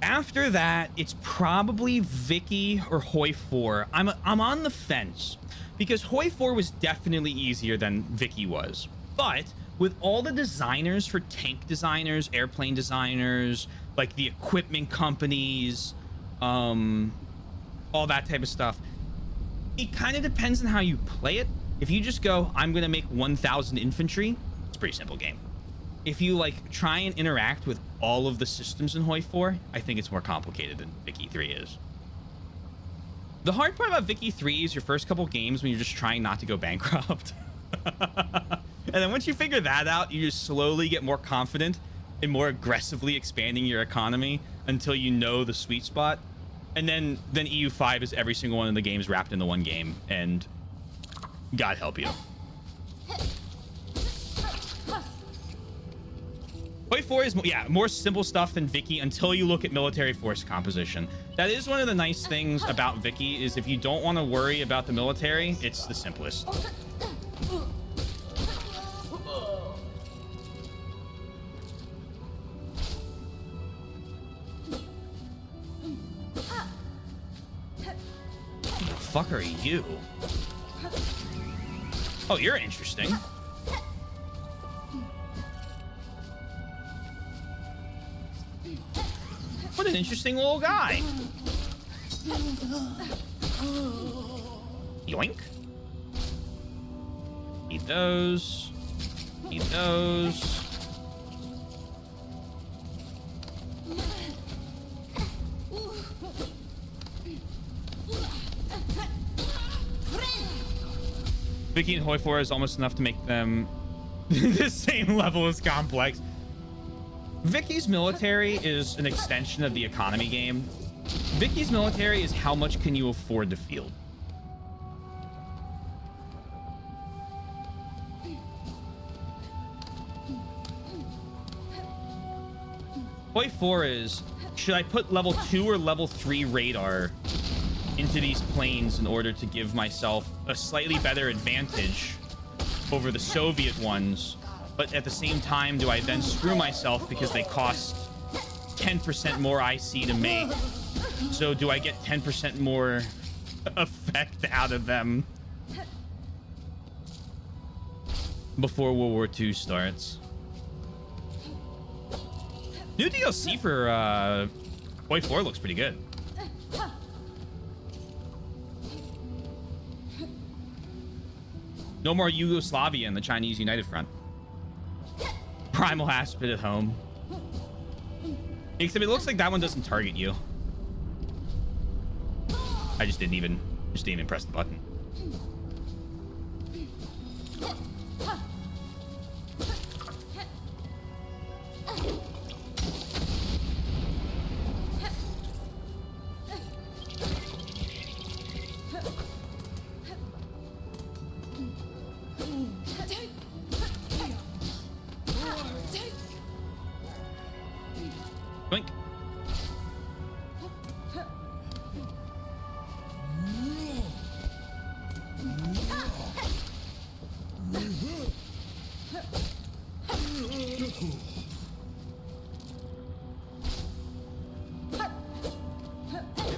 After that, it's probably Vicky or Hoi 4. I'm on the fence. Because Hoi 4 was definitely easier than Vicky was. But with all the designers for tank designers, airplane designers, like the equipment companies, all that type of stuff, it kind of depends on how you play it. If you just go, I'm going to make 1,000 infantry, it's a pretty simple game. If you like try and interact with all of the systems in Hoi 4, I think it's more complicated than Vicky 3 is. The hard part about Vicky 3 is your first couple games when you're just trying not to go bankrupt. And then once you figure that out, you just slowly get more confident and more aggressively expanding your economy until you know the sweet spot. And then EU5 is every single one of the games wrapped into one game, and God help you. Hoi 4 is, yeah, more simple stuff than Vicky until you look at military force composition. That is one of the nice things about Vicky, is if you don't want to worry about the military, it's the simplest. What the fuck are you? Oh, you're interesting. What an interesting little guy. Yoink. Eat those. Eat those. Vicky and Hoi 4 is almost enough to make them the same level as complex. Vicky's military is an extension of the economy game. Vicky's military is how much can you afford to field. Hoi 4 is, should I put level 2 or level 3 radar into these planes in order to give myself a slightly better advantage over the Soviet ones? But at the same time, do I then screw myself because they cost 10% more IC to make? So do I get 10% more effect out of them before World War II starts? New DLC for Hoi 4 looks pretty good. No more Yugoslavia in the Chinese United Front. Primal Aspid at home. Except it looks like that one doesn't target you. I just didn't even press the button. Blink.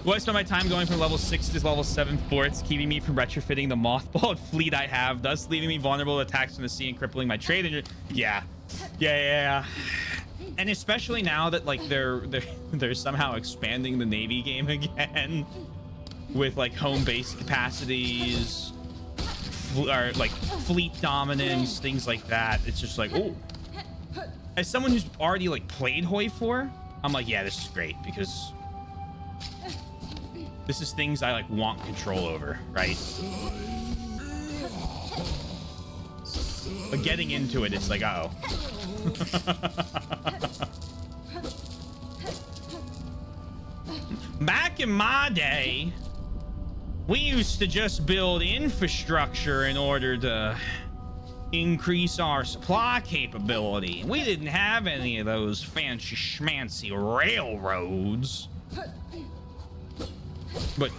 Well, I spent my time going from level 6 to level 7 forts, keeping me from retrofitting the mothballed fleet I have, thus leaving me vulnerable to attacks from the sea and crippling my trade engine. Yeah. And especially now that like they're somehow expanding the Navy game again with like home base capacities, or like fleet dominance, things like that. It's just like, oh, as someone who's already like played Hoi 4, I'm like, yeah, this is great because this is things I like want control over, right? But getting into it, it's like, uh-oh. Back in my day, we used to just build infrastructure in order to increase our supply capability. We didn't have any of those fancy schmancy railroads. But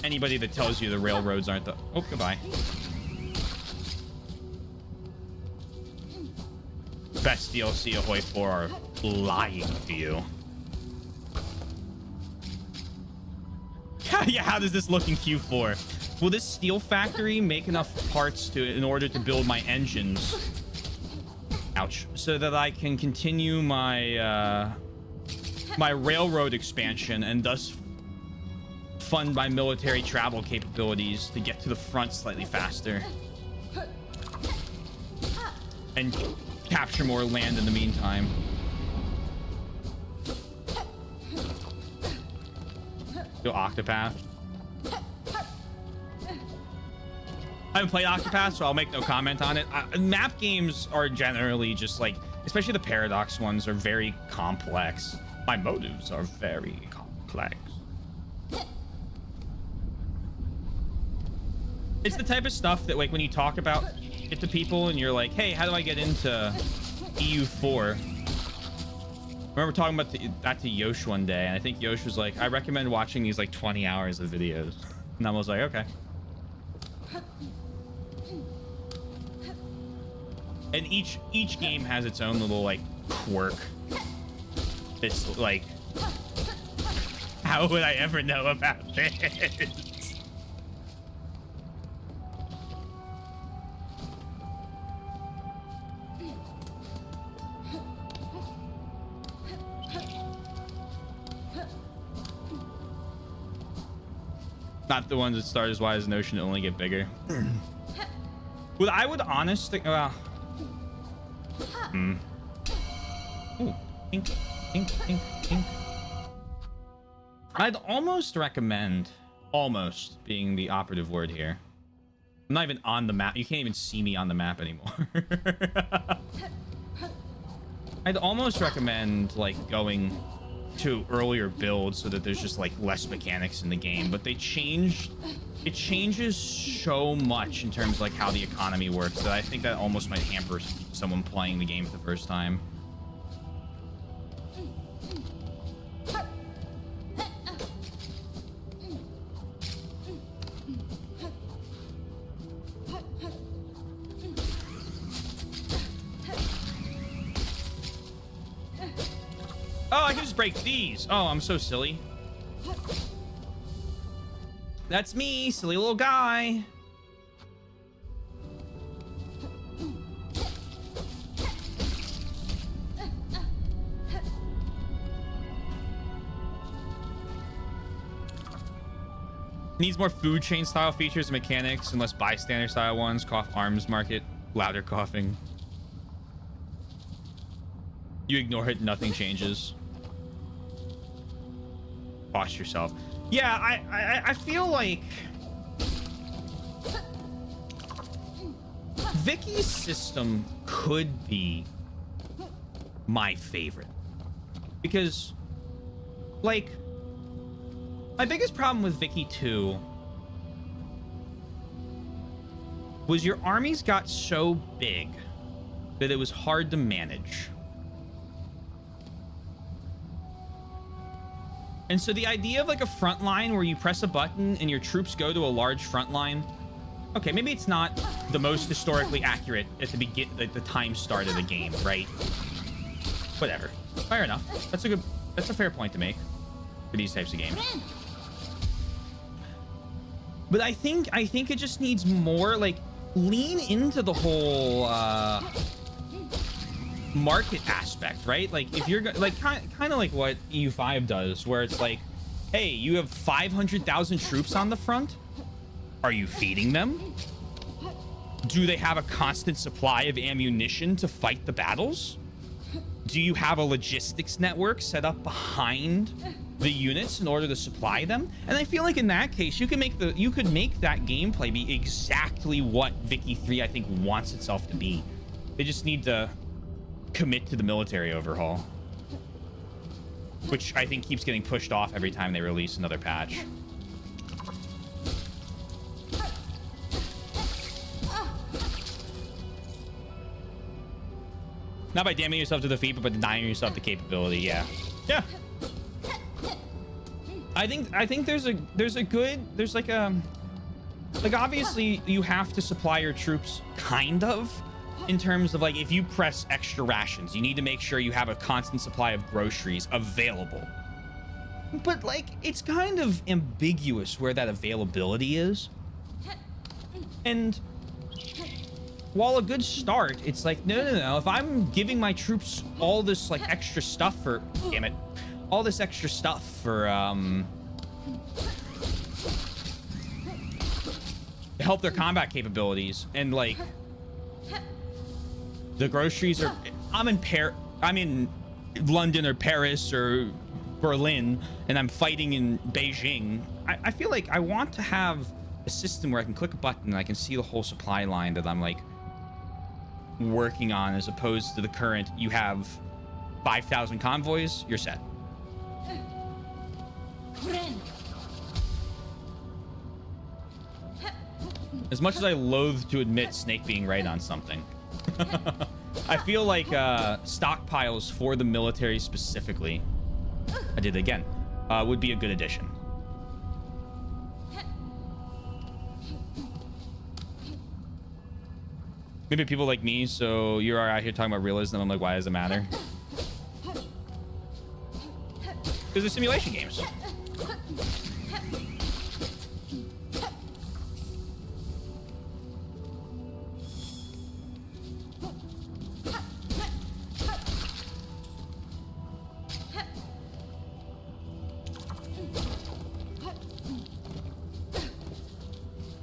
anybody that tells you the railroads aren't the... Oh, goodbye. Best DLC of Hoi 4 are lying to you. Yeah, how does this look in Q4? Will this steel factory make enough parts in order to build my engines? Ouch. So that I can continue my my railroad expansion and thus fund my military travel capabilities to get to the front slightly faster and capture more land in the meantime. Go Octopath. I haven't played Octopath, so I'll make no comment on it. Map games are generally just like, especially the Paradox ones, are very complex. My motives are very complex. It's the type of stuff that, like, when you talk about it to people and you're like, hey, how do I get into EU4? I remember talking about that to Yosh one day, and I think Yosh was like, I recommend watching these like 20 hours of videos. And I was like, okay. And each game has its own little like quirk. It's like, how would I ever know about this? Not the ones that start as wide as an ocean and only get bigger. Well, I would honestly, Ooh, pink. I'd almost recommend, almost being the operative word here. I'm not even on the map. You can't even see me on the map anymore. I'd almost recommend like going to earlier builds so that there's just like less mechanics in the game, but it changes so much in terms of like how the economy works that I think that almost might hamper someone playing the game for the first time. Oh, I can just break these. Oh, I'm so silly. That's me, silly little guy. Needs more food chain style features and mechanics and less bystander style ones. Cough arms market. Louder coughing. You ignore it, nothing changes. Boss yourself. Yeah, I feel like Vicky's system could be my favorite because, like, my biggest problem with Vicky 2 was your armies got so big that it was hard to manage. And so the idea of like a front line where you press a button and your troops go to a large front line. Okay, maybe it's not the most historically accurate at the time start of the game, right? Whatever. Fair enough. That's a fair point to make for these types of games. But I think it just needs more, like, lean into the whole market aspect, right? Like, if you're like kind of like what EU5 does, where it's like, hey, you have 500,000 troops on the front. Are you feeding them? Do they have a constant supply of ammunition to fight the battles? Do you have a logistics network set up behind the units in order to supply them? And I feel like in that case, you could make that gameplay be exactly what Vicky 3 I think wants itself to be. They just need to commit to the military overhaul, which I think keeps getting pushed off every time they release another patch. Not by damning yourself to defeat, but by denying yourself the capability. Yeah. I think there's obviously you have to supply your troops kind of in terms of like, if you press extra rations, you need to make sure you have a constant supply of groceries available. But like, it's kind of ambiguous where that availability is. And while a good start, it's like, no. If I'm giving my troops all this like extra stuff for, damn it, all this extra stuff for help their combat capabilities, and like the groceries are, I'm in London or Paris or Berlin, and I'm fighting in Beijing. I feel like I want to have a system where I can click a button and I can see the whole supply line that I'm like working on, as opposed to the current, you have 5,000 convoys, you're set. As much as I loathe to admit Snake being right on something, I feel like stockpiles for the military specifically, I did it again, would be a good addition. Maybe people like me, so you're out here talking about realism. I'm like, why does it matter? Because they're simulation games.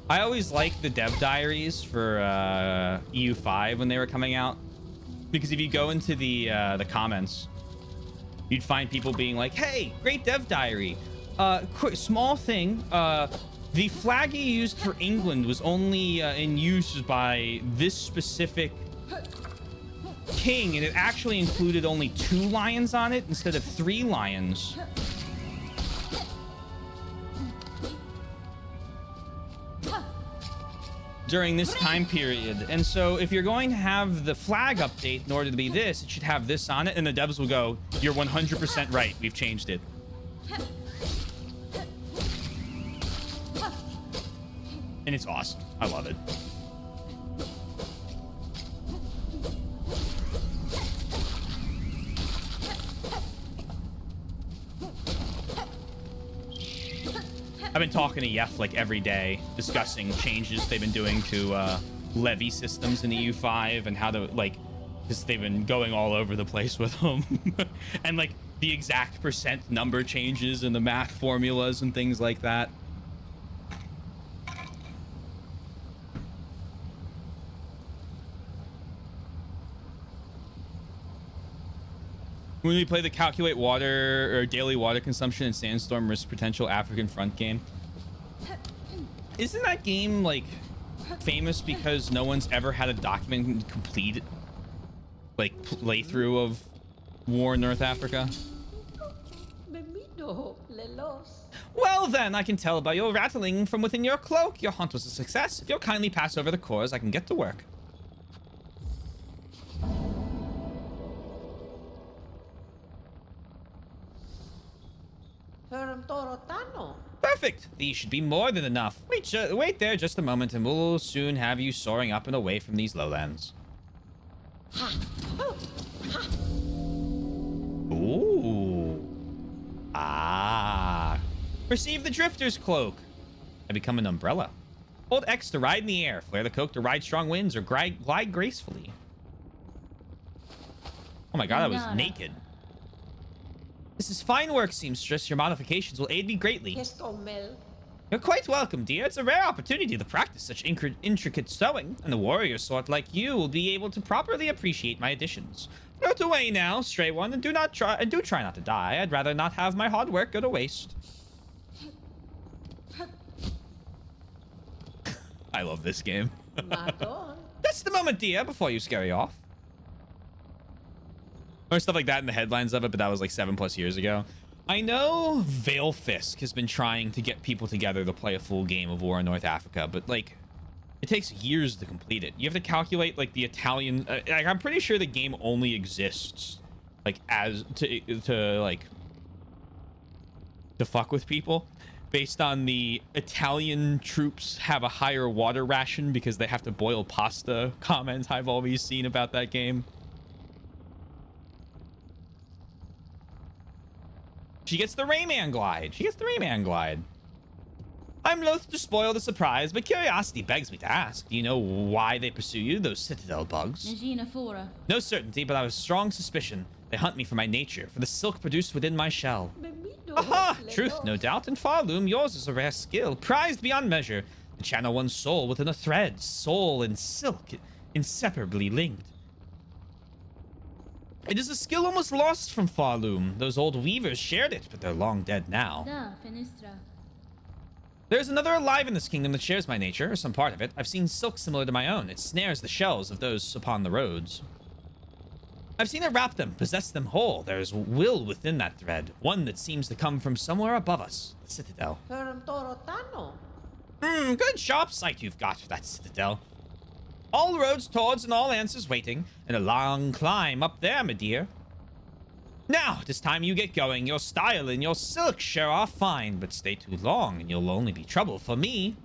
I always liked the dev diaries for EU5 when they were coming out, because if you go into the comments, you'd find people being like, hey, great dev diary. Quick, small thing. The flag you used for England was only in use by this specific king, and it actually included only 2 lions on it instead of 3 lions. During this time period. And so if you're going to have the flag update in order to be this, it should have this on it, and the devs will go, you're 100% right, we've changed it. And it's awesome. I love it. I've been talking to Yef like every day, discussing changes they've been doing to levy systems in EU5 and how to, like, because they've been going all over the place with them. And like the exact percent number changes and the math formulas and things like that. When we play the calculate water or daily water consumption and sandstorm risk potential African front game, isn't that game like famous because no one's ever had a document complete like playthrough of war in North Africa? Well then, I can tell by your rattling from within your cloak. Your hunt was a success. If you'll kindly pass over the cores, I can get to work. Perfect. These should be more than enough. Wait there just a moment, and we'll soon have you soaring up and away from these lowlands. Ooh. Ah. Perceive the drifter's cloak. I become an umbrella. Hold X to ride in the air. Flare the cloak to ride strong winds or glide gracefully. Oh my god, I was naked. This is fine work, seamstress. Your modifications will aid me greatly. You're quite welcome, dear. It's a rare opportunity to practice such intricate sewing, and a warrior sort like you will be able to properly appreciate my additions. Float away now, stray one, and do try not to die. I'd rather not have my hard work go to waste. I love this game. That's the moment, dear, before you scurry off. Or stuff like that in the headlines of it, but that was like 7+ years ago. I know Vale Fisk has been trying to get people together to play a full game of War in North Africa, but like, it takes years to complete it. You have to calculate like the Italian. Like, I'm pretty sure the game only exists like as to fuck with people, based on the Italian troops have a higher water ration because they have to boil pasta comments I've always seen about that game. She gets the Rayman glide. I'm loath to spoil the surprise, but curiosity begs me to ask. Do you know why they pursue you, those citadel bugs? No certainty, but I have a strong suspicion. They hunt me for my nature, for the silk produced within my shell. Aha! Truth, no doubt. In Farloom, yours is a rare skill, prized beyond measure. To channel one's soul within a thread, soul and silk, inseparably linked. It is a skill almost lost from Farloom. Those old weavers shared it, but they're long dead now. There's another alive in this kingdom that shares my nature, or some part of it. I've seen silk similar to my own. It snares the shells of those upon the roads. I've seen it wrap them, possess them whole. There's will within that thread, one that seems to come from somewhere above us, the citadel. Good sharp sight you've got for that citadel. All roads towards and all answers waiting, and a long climb up there, my dear. Now, it is time you get going. Your style and your silk sure are fine, but stay too long and you'll only be trouble for me.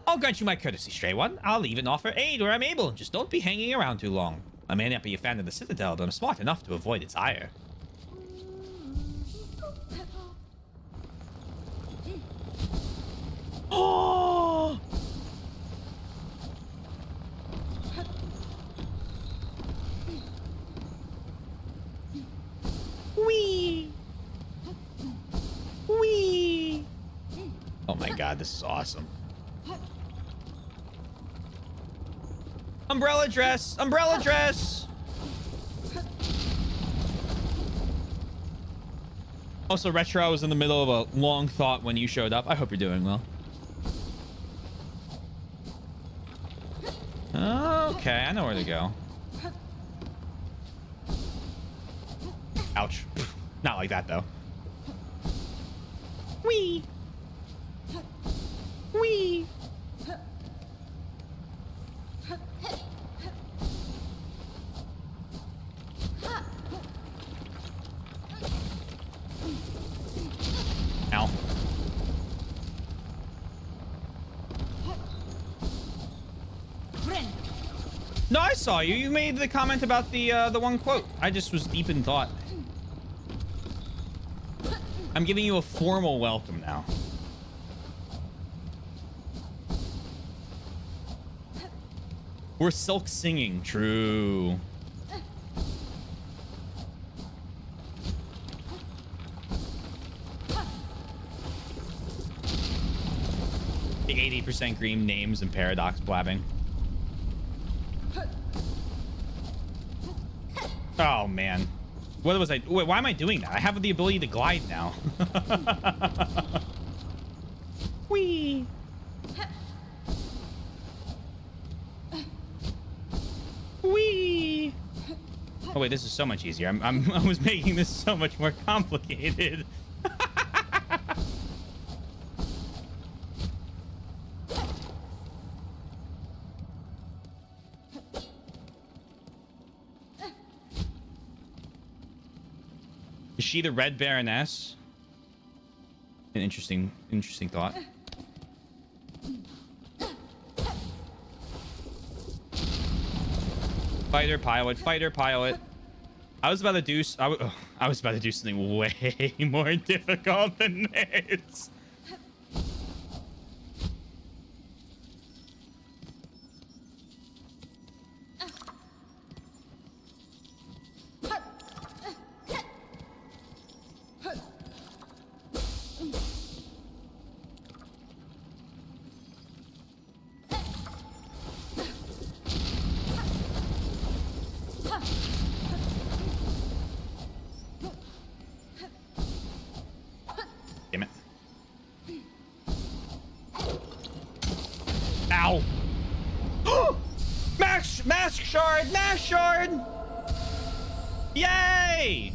I'll grant you my courtesy, stray one. I'll even offer aid where I'm able. Just don't be hanging around too long. I may not be a fan of the citadel, but I'm smart enough to avoid its ire. Oh! Wee! Wee! Oh my god, this is awesome. Umbrella dress! Umbrella dress! Also, Retro, I was in the middle of a long thought when you showed up. I hope you're doing well. Okay, I know where to go. Ouch. Not like that, though. Wee! Wee! Ow. No, I saw you. You made the comment about the one quote. I just was deep in thought. I'm giving you a formal welcome now. We're silk singing. True. The 80% green names and paradox blabbing. Oh, man. What was I... Wait, why am I doing that? I have the ability to glide now. Whee! Whee! Oh, wait, this is so much easier. I was making this so much more complicated. Is she the Red Baroness? An interesting thought. Fighter pilot, fighter pilot. I was about to do something way more difficult than this. Damn it. Ow. Mask shard! Mask shard! Yay!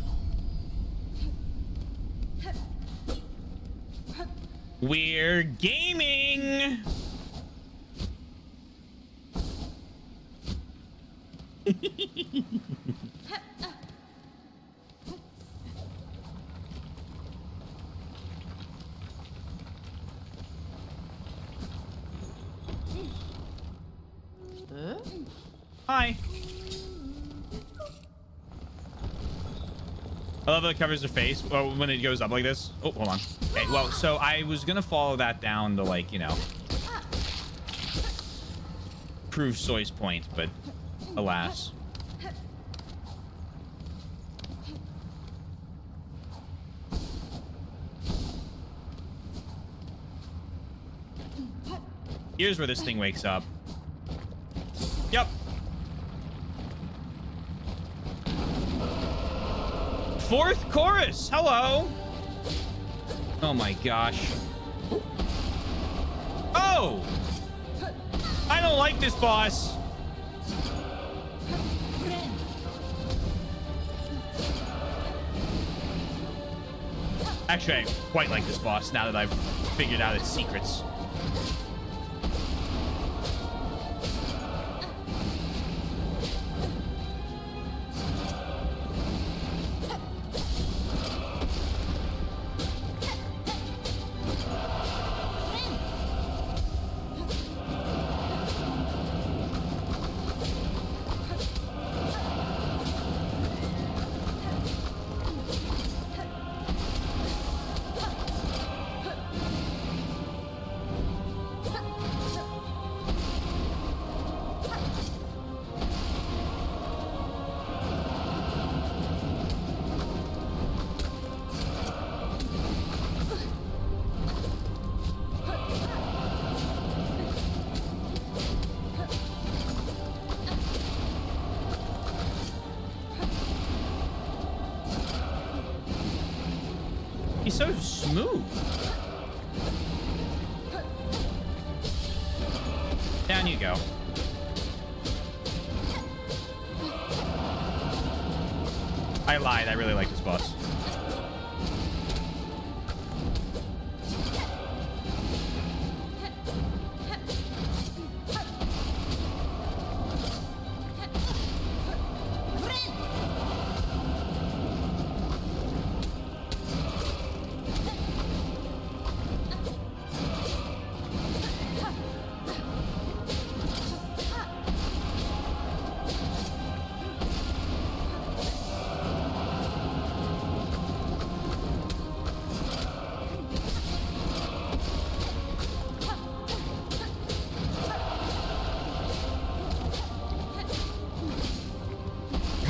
We're gaming! Hi. I love that it covers her face when it goes up like this. Oh, hold on. Okay, well, so I was gonna follow that down to, like, you know, prove Soy's point, but alas. Here's where this thing wakes up. Yep. Fourth chorus. Hello. Oh my gosh. Oh! I don't like this boss. Actually, I quite like this boss now that I've figured out its secrets. He's so smooth. Down you go. I lied. I really like this boss.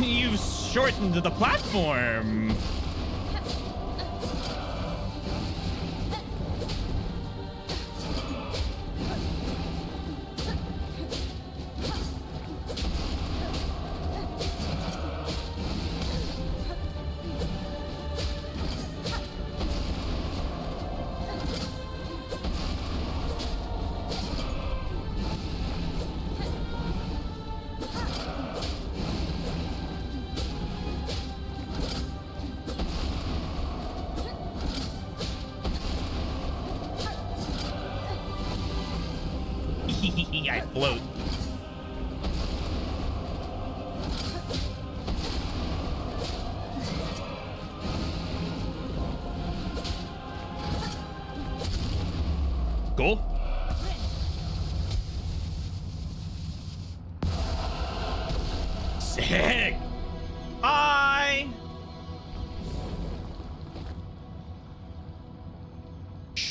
You've shortened the platform. I float.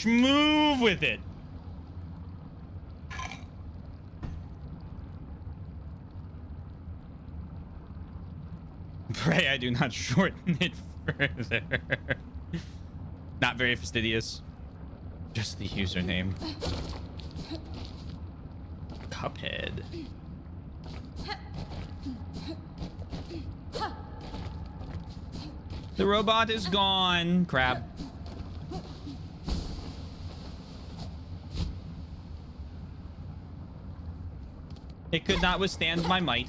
schmoove with it. Pray I do not shorten it further. Not very fastidious. Just the username. Cuphead. The robot is gone. Crab. It could not withstand my might.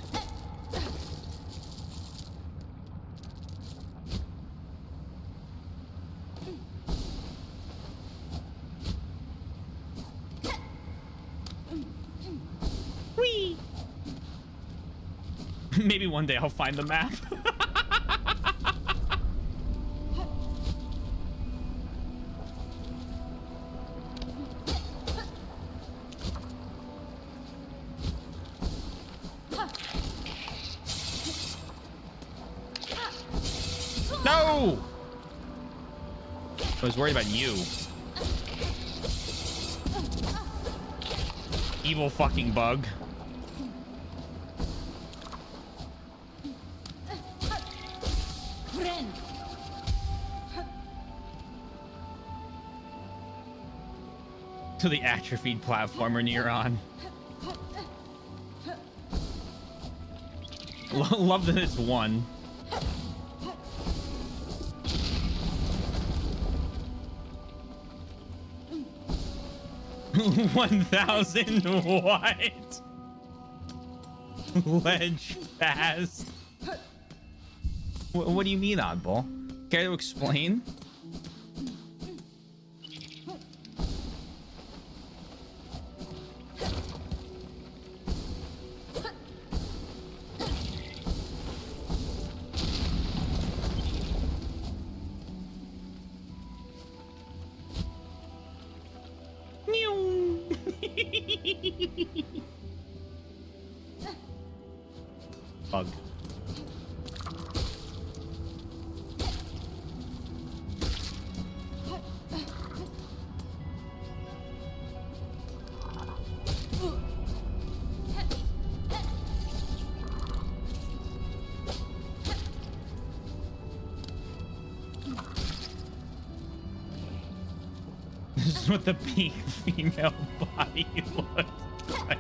Whee! Maybe one day I'll find the map. No! I was worried about you. Evil fucking bug. To the atrophied platformer near on. Love that it's one. $1,000 what? Ledge fast. What do you mean, oddball? Care to explain? Bug. This is what the peak female body looks like.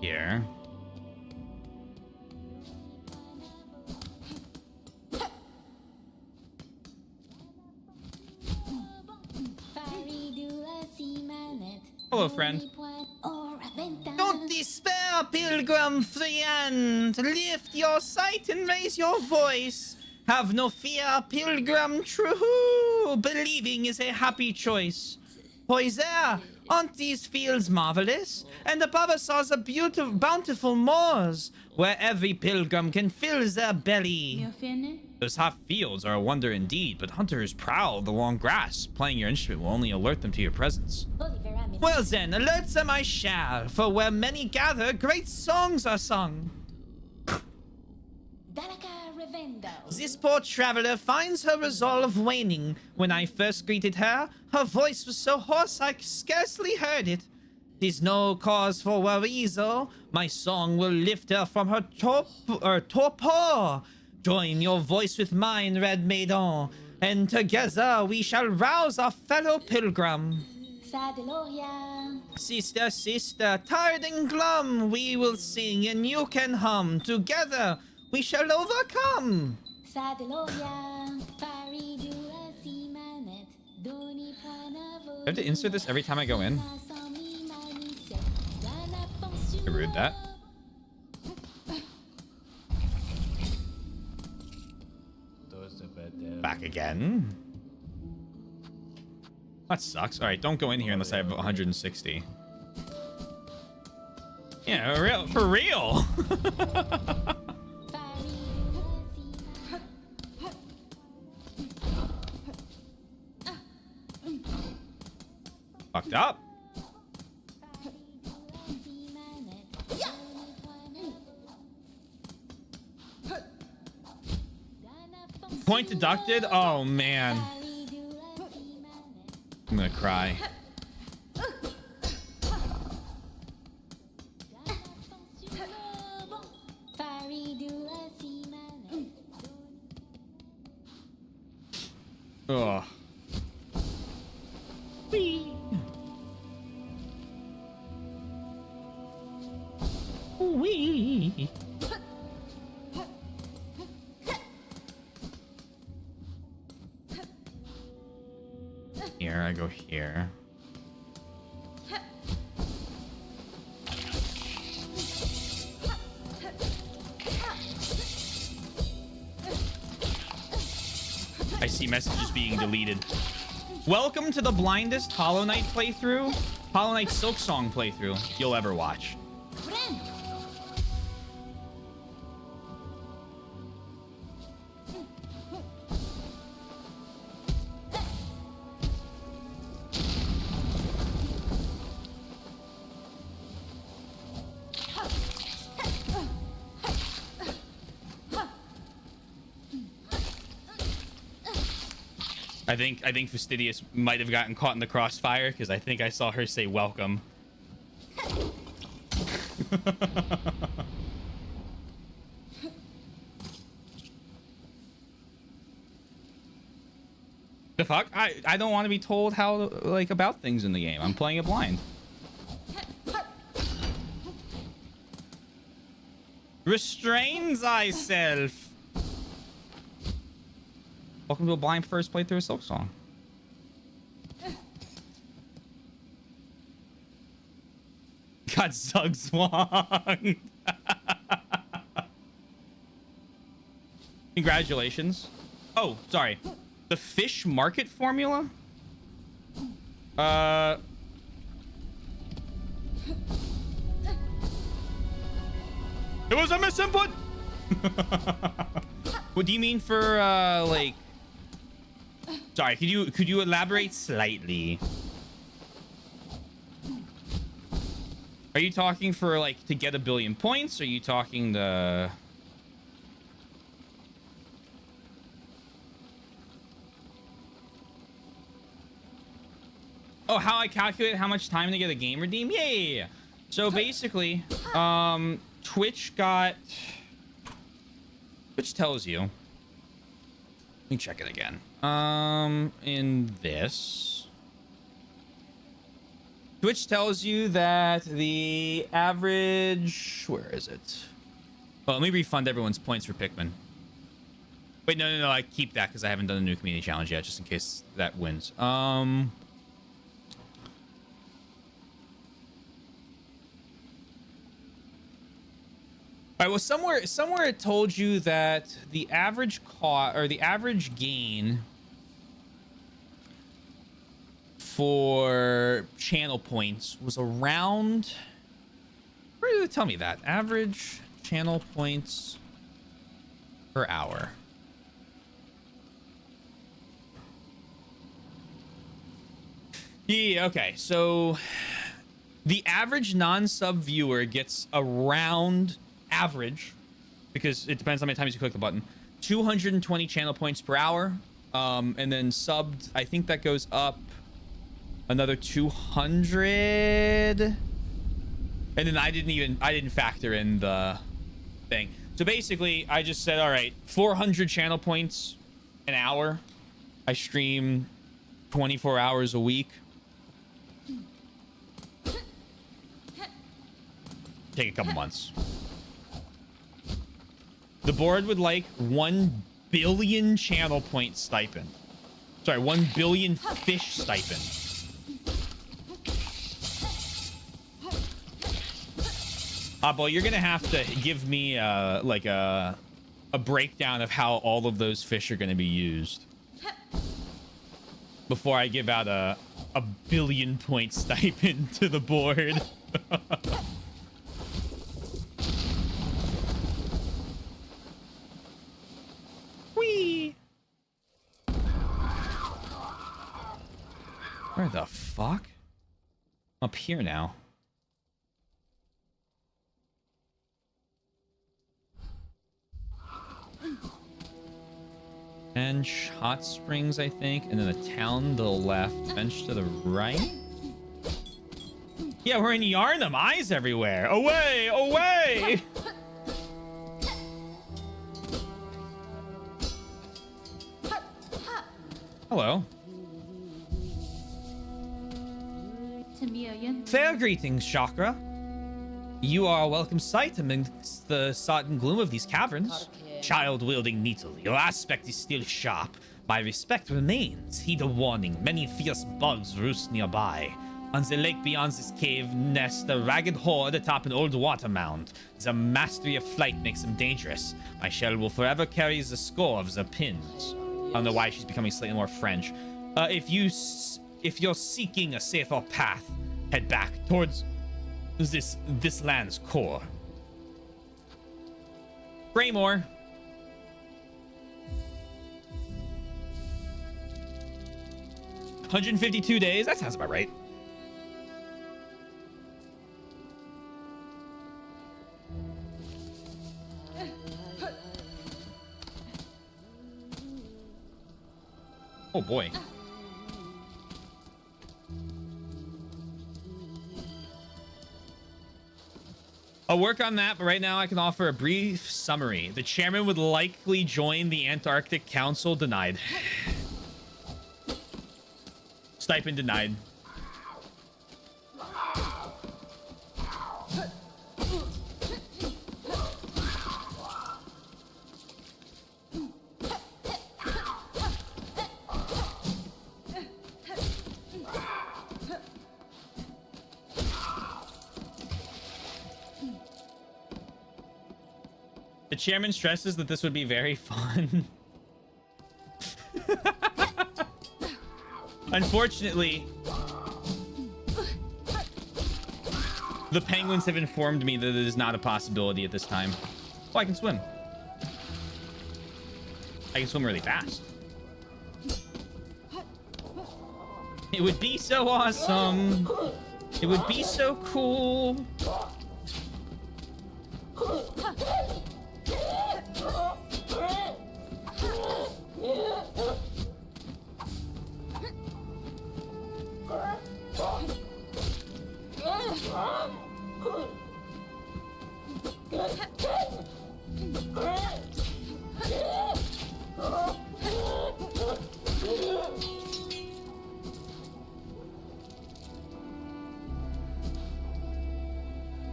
Here. Hello, friend. Don't despair, pilgrim friend. Lift your sight and raise your voice. Have no fear, pilgrim true. Believing is a happy choice. Pois there, aren't these fields marvelous? And above us are the beautiful, bountiful moors, where every pilgrim can fill their belly. Those half fields are a wonder indeed, but hunters prowl the long grass. Playing your instrument will only alert them to your presence. Well then, alert them I shall, for where many gather, great songs are sung. This poor traveler finds her resolve waning. When I first greeted her, her voice was so hoarse I scarcely heard it. 'Tis no cause for worry, though. My song will lift her from her torpor. Join your voice with mine, red maiden, and together we shall rouse our fellow pilgrim. Sister, sister, tired and glum, we will sing and you can hum. Together we shall overcome. Do I have to insert this every time I go in? I read that. Back again. That sucks. All right, don't go in here unless I have 160. Yeah, for real. Fucked up. Point deducted? Oh, man. I'm gonna cry. Ugh. Wee. Wee. Here, I go here. I see messages being deleted. Welcome to the blindest Hollow Knight playthrough, Hollow Knight Silksong playthrough you'll ever watch. I think Fastidious might have gotten caught in the crossfire because I think I saw her say welcome. The fuck? I don't want to be told how like about things in the game. I'm playing it blind. Restrain thyself. Welcome to a blind first playthrough of Silksong. Got Zug Swung. Congratulations. Oh, sorry. The fish market formula? It was a misinput. What do you mean for like? Sorry, could you elaborate slightly? Are you talking for like to get 1 billion points? Are you talking the? Oh, how I calculate how much time to get a game redeem? Yeah. So basically, Twitch tells you. Let me check it again. In this, Twitch tells you that the average, where is it? Well, let me refund everyone's points for Pikmin. Wait, no, I keep that because I haven't done a new community challenge yet, just in case that wins. All right, well, somewhere it told you that the average cost or the average gain for channel points was around, where did it tell me that? Average channel points per hour. Yeah, okay. So the average non-sub viewer gets around average, because it depends how many times you click the button, 220 channel points per hour, and then subbed, I think that goes up another 200, and then I didn't factor in the thing. So basically I just said, all right, 400 channel points an hour. I stream 24 hours a week. Take a couple months. The board would like 1 billion channel point stipend. Sorry, 1 billion fish stipend. Well, you're gonna have to give me like a breakdown of how all of those fish are gonna be used before I give out a billion-point stipend to the board. Whee! Where the fuck? Up here now. And hot springs, I think, and then a town to the left, bench to the right. Yeah, we're in Yarnum. Eyes everywhere. Away, away. Hello. Fair greetings, Chakra. You are a welcome sight amidst the sodden gloom of these caverns. Child-wielding needle, your aspect is still sharp. My respect remains. Heed a warning, many fierce bugs roost nearby. On the lake beyond this cave nest a ragged horde atop an old water mound. The mastery of flight makes them dangerous. My shell will forever carry the score of the pins. I don't know why she's becoming slightly more French. If you're seeking a safer path, head back towards this land's core. Greymore. $152 days. That sounds about right. Oh boy. I'll work on that, but right now I can offer a brief summary. The chairman would likely join the Antarctic Council. Denied. Stipend denied. The chairman stresses that this would be very fun. Unfortunately, the penguins have informed me that it is not a possibility at this time. Oh, I can swim. I can swim really fast. It would be so awesome. It would be so cool.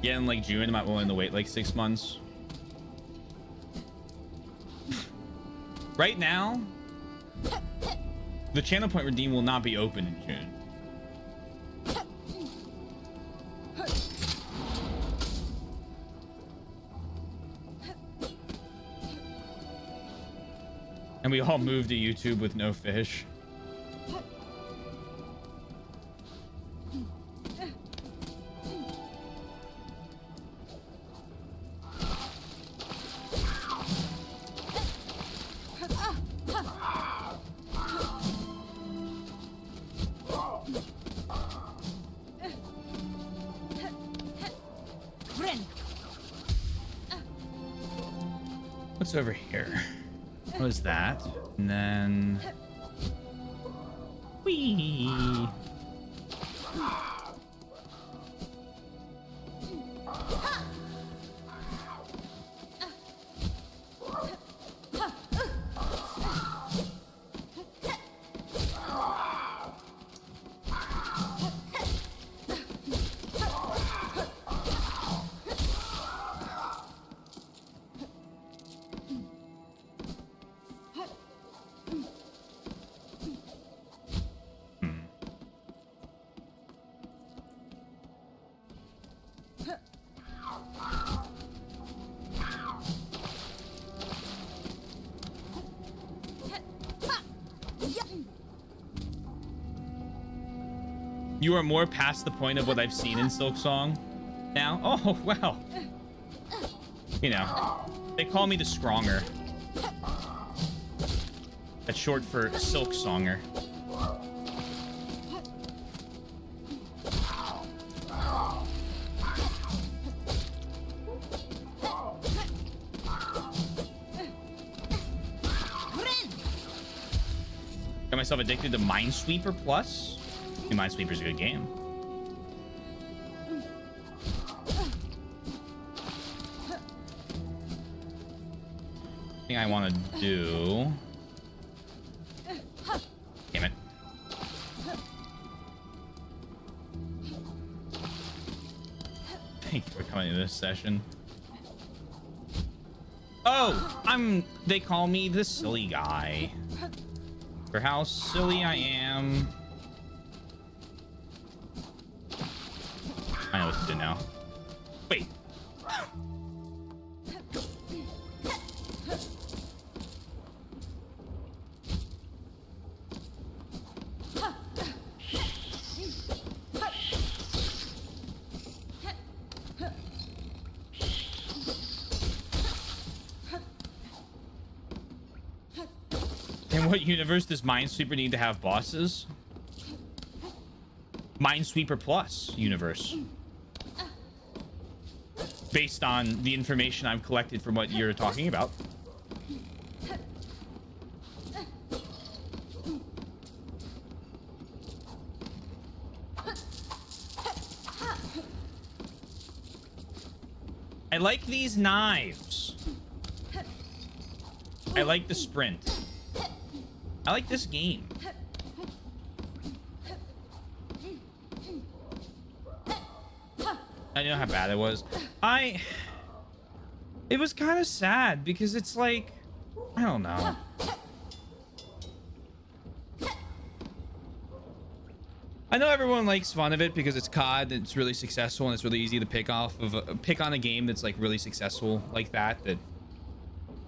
Yeah, in like June, I'm not willing to wait like 6 months. Right now, the channel point redeem will not be open in June. And we all moved to YouTube with no fish. What's over here? What is that? And then... Whee! You are more past the point of what I've seen in Silksong now. Oh, well. You know, they call me the Scronger. That's short for Silksonger. Got myself addicted to Minesweeper Plus. I mean, Minesweeper's a good game. Thing I want to do. Damn it. Thank you for coming to this session. Oh, they call me the silly guy. For how silly I am. I know what to do now. Wait. In what universe does Minesweeper need to have bosses? Minesweeper Plus universe. Based on the information I've collected from what you're talking about. I like these knives. I like the sprint. I like this game. I know how bad it was. It was kind of sad because it's like, I don't know. I know everyone likes fun of it because it's COD and it's really successful and it's really easy to pick on a game that's like really successful like that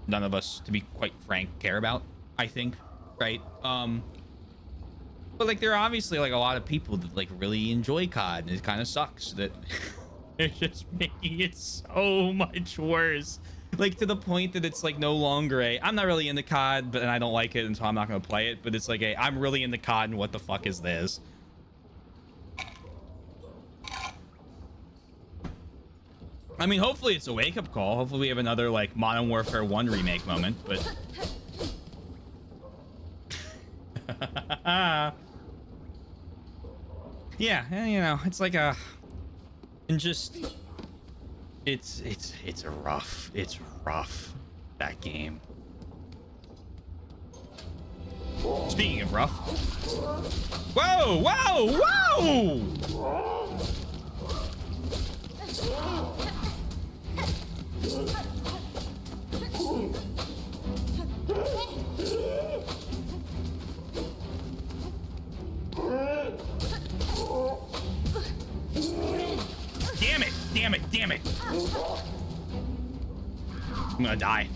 none of us, to be quite frank, care about, I think. Right? But like there are obviously like a lot of people that like really enjoy COD, and it kind of sucks that they're just making it so much worse. Like to the point that it's like no longer I'm not really into COD, but I don't like it, and so I'm not gonna play it. But it's like I'm really into COD, and what the fuck is this? I mean, hopefully it's a wake-up call. Hopefully we have another like Modern Warfare 1 remake moment, but yeah, you know, it's like it's rough, that game. Speaking of rough. Whoa, whoa, whoa! Damn it, damn it, damn it. I'm gonna die.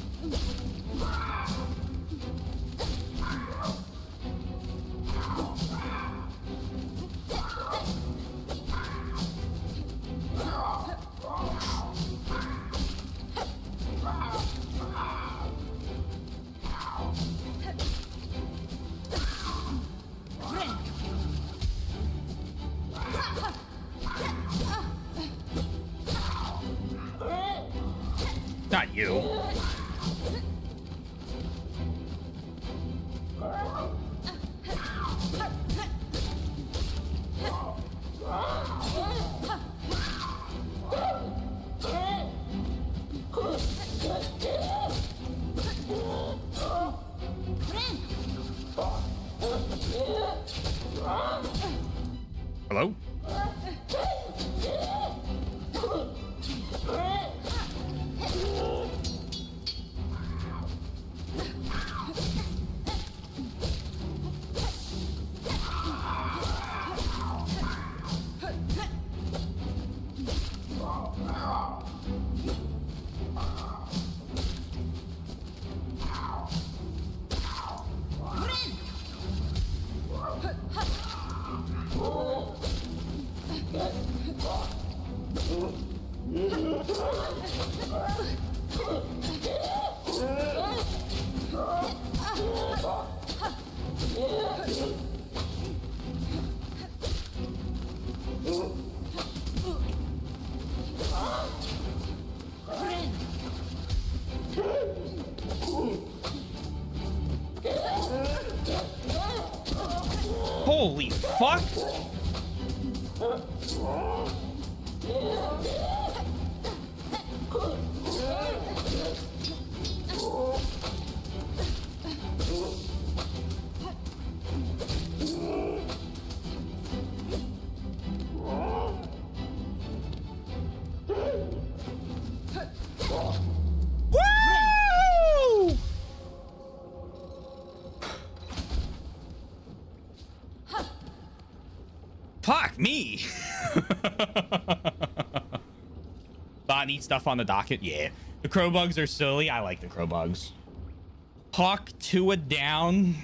Not you. Hello? Holy fuck! Woo! Fuck me. Thought neat stuff on the docket. Yeah, the crow bugs are silly. I like the crow bugs. Hawk Tua down.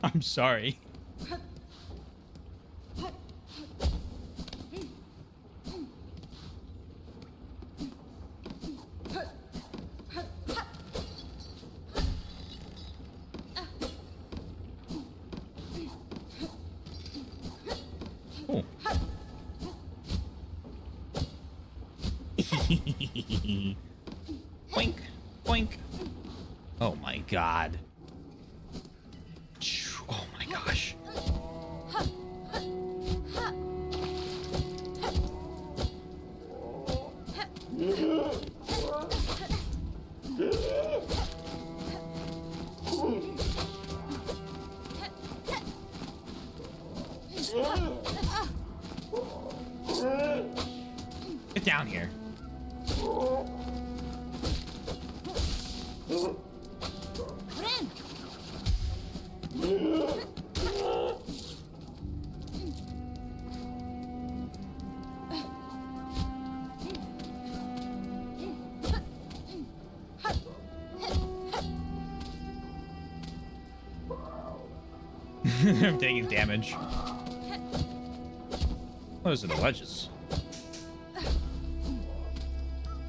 I'm sorry. Oh. Boink, boink. Oh my god. Oh my gosh. Get down here. I'm taking damage. Those are the ledges.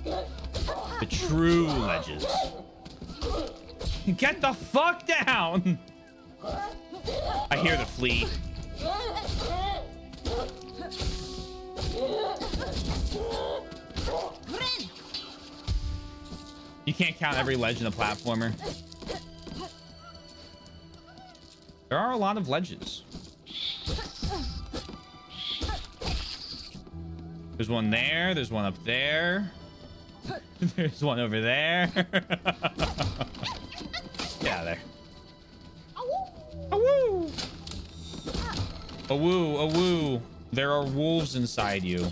The true ledges. Get the fuck down! I hear the flea. You can't count every ledge in a platformer. There are a lot of ledges. There's one there. There's one up there. There's one over there. Get out of there. Awoo! Awoo, awoo. There are wolves inside you.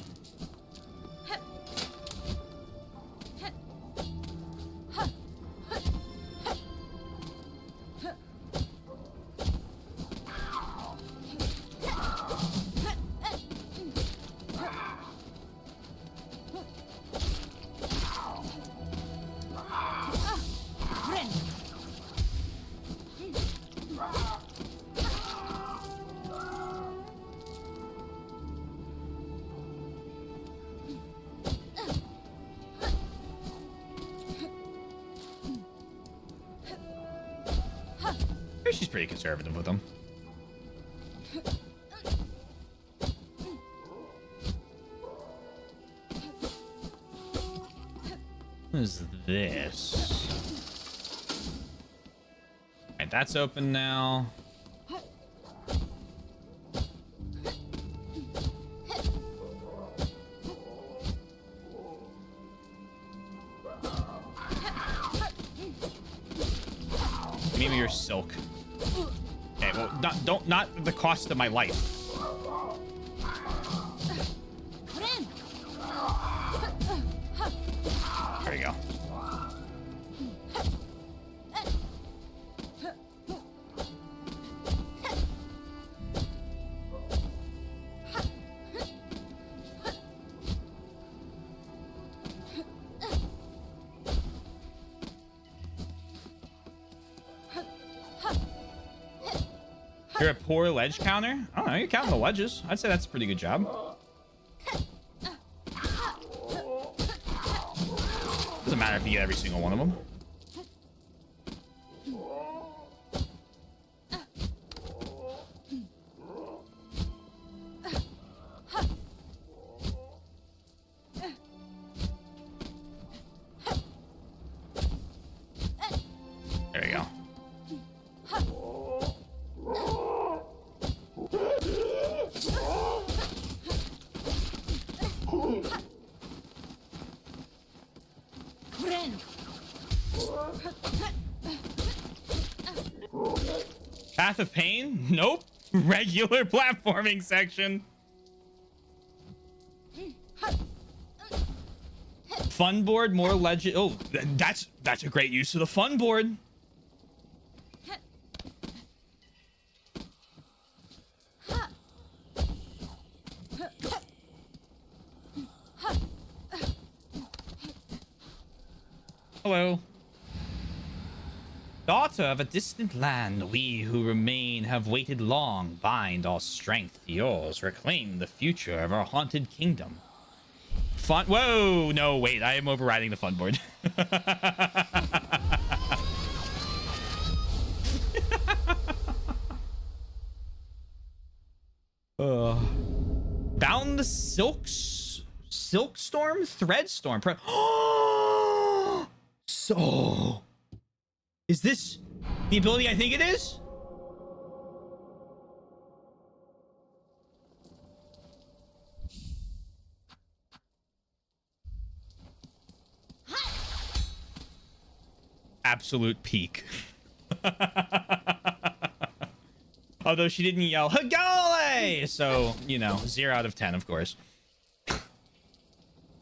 She's pretty conservative with them. What is this? Alright, that's open now. Give me your silk. Okay, well, not at the cost of my life. There you go. You're a poor ledge counter? I don't know, you're counting the ledges. I'd say that's a pretty good job. Doesn't matter if you get every single one of them. Path of Pain? Nope. Regular platforming section. Fun board, more legend. Oh, that's a great use of the fun board. Hello. Daughter of a distant land, we who remain have waited long. Bind all strength to yours. Reclaim the future of our haunted kingdom. Fun. Whoa, no, wait. I am overriding the fun board. Bound the Silkstorm, Threadstorm. So, is this the ability I think it is? Absolute peak. Although she didn't yell Hagale, so you know, 0 out of 10, of course.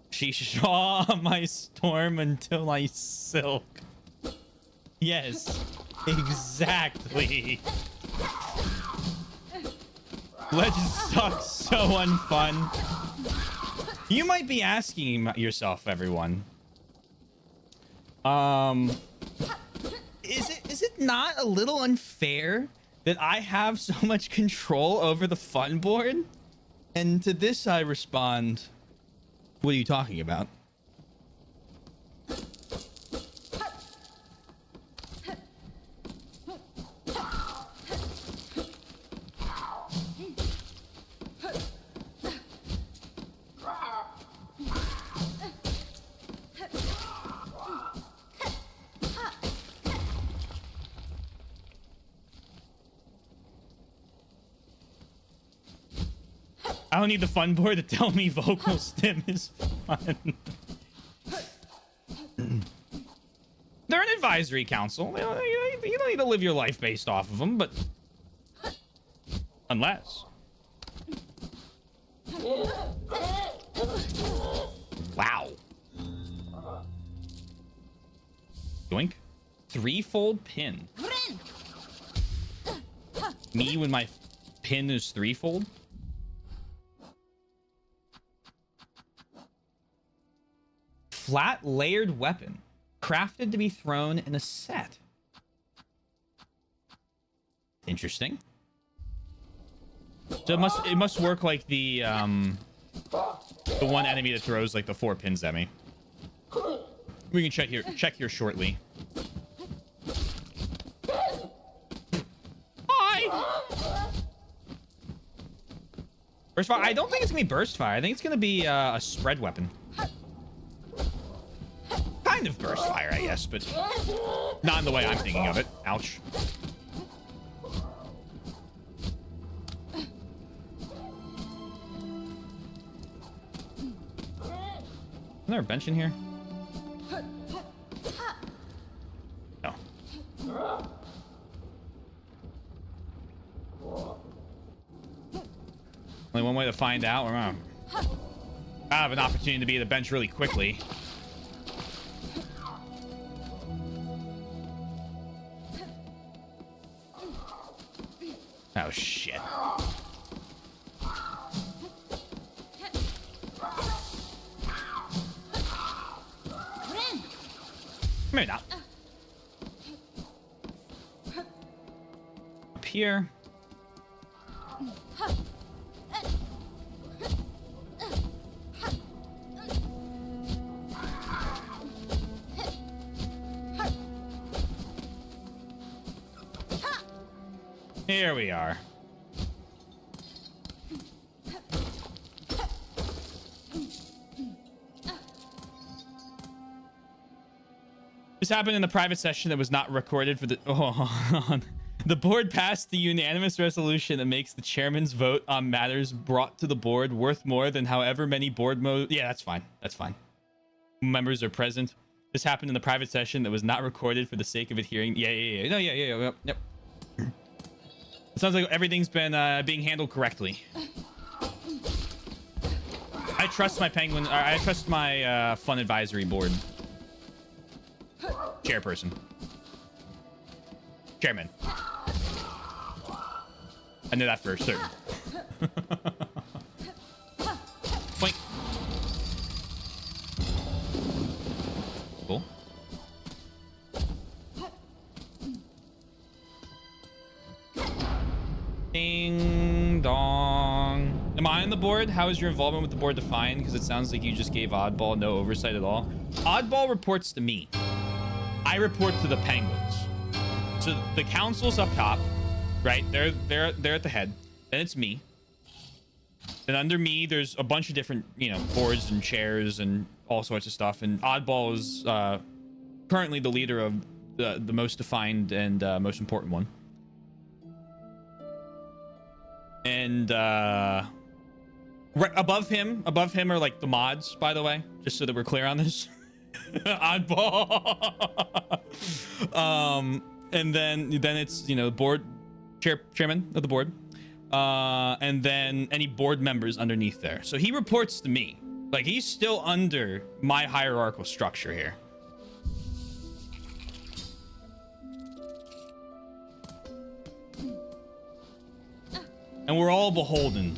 She saw my storm until I silk. Yes, exactly. Legends sucks, so unfun. You might be asking yourself, everyone. Is it not a little unfair that I have so much control over the fun board? And to this I respond, what are you talking about? I don't need the fun board to tell me vocal stim is fun. They're an advisory council. You don't need to live your life based off of them, but unless. Wow. Yoink. 3-fold pin. Me when my pin is 3-fold? Flat layered weapon. Crafted to be thrown in a set. Interesting. So it must work like the one enemy that throws like the 4 pins at me. We can check here shortly. Hi. Burst fire. I don't think it's gonna be burst fire. I think it's gonna be a spread weapon. Kind of burst fire, I guess, but not in the way I'm thinking of it. Ouch. Isn't there a bench in here? No. Only one way to find out. I have an opportunity to be at the bench really quickly. Oh, shit. Maybe not. Up here. Here we are. This happened in the private session that was not recorded for the... Oh, the board passed the unanimous resolution that makes the chairman's vote on matters brought to the board worth more than however many board modes... Yeah, that's fine. That's fine. Members are present. This happened in the private session that was not recorded for the sake of adhering... Yeah. No, yeah. Yep. It sounds like everything's been being handled correctly. I trust my penguin. I trust my fun advisory board. Chairperson. Chairman. I knew that for certain. Boink. Cool. Ding dong. Am I on the board? How is your involvement with the board defined? Because it sounds like you just gave Oddball no oversight at all. Oddball reports to me. I report to the penguins. So the council's up top, right? They're at the head. Then it's me. Then under me, there's a bunch of different, you know, boards and chairs and all sorts of stuff. And Oddball is currently the leader of the most defined and most important one. And right above him are like the mods, by the way, just so that we're clear on this. Oddball. And then it's, you know, board chairman of the board. And then any board members underneath there. So he reports to me. Like, he's still under my hierarchical structure here. And we're all beholden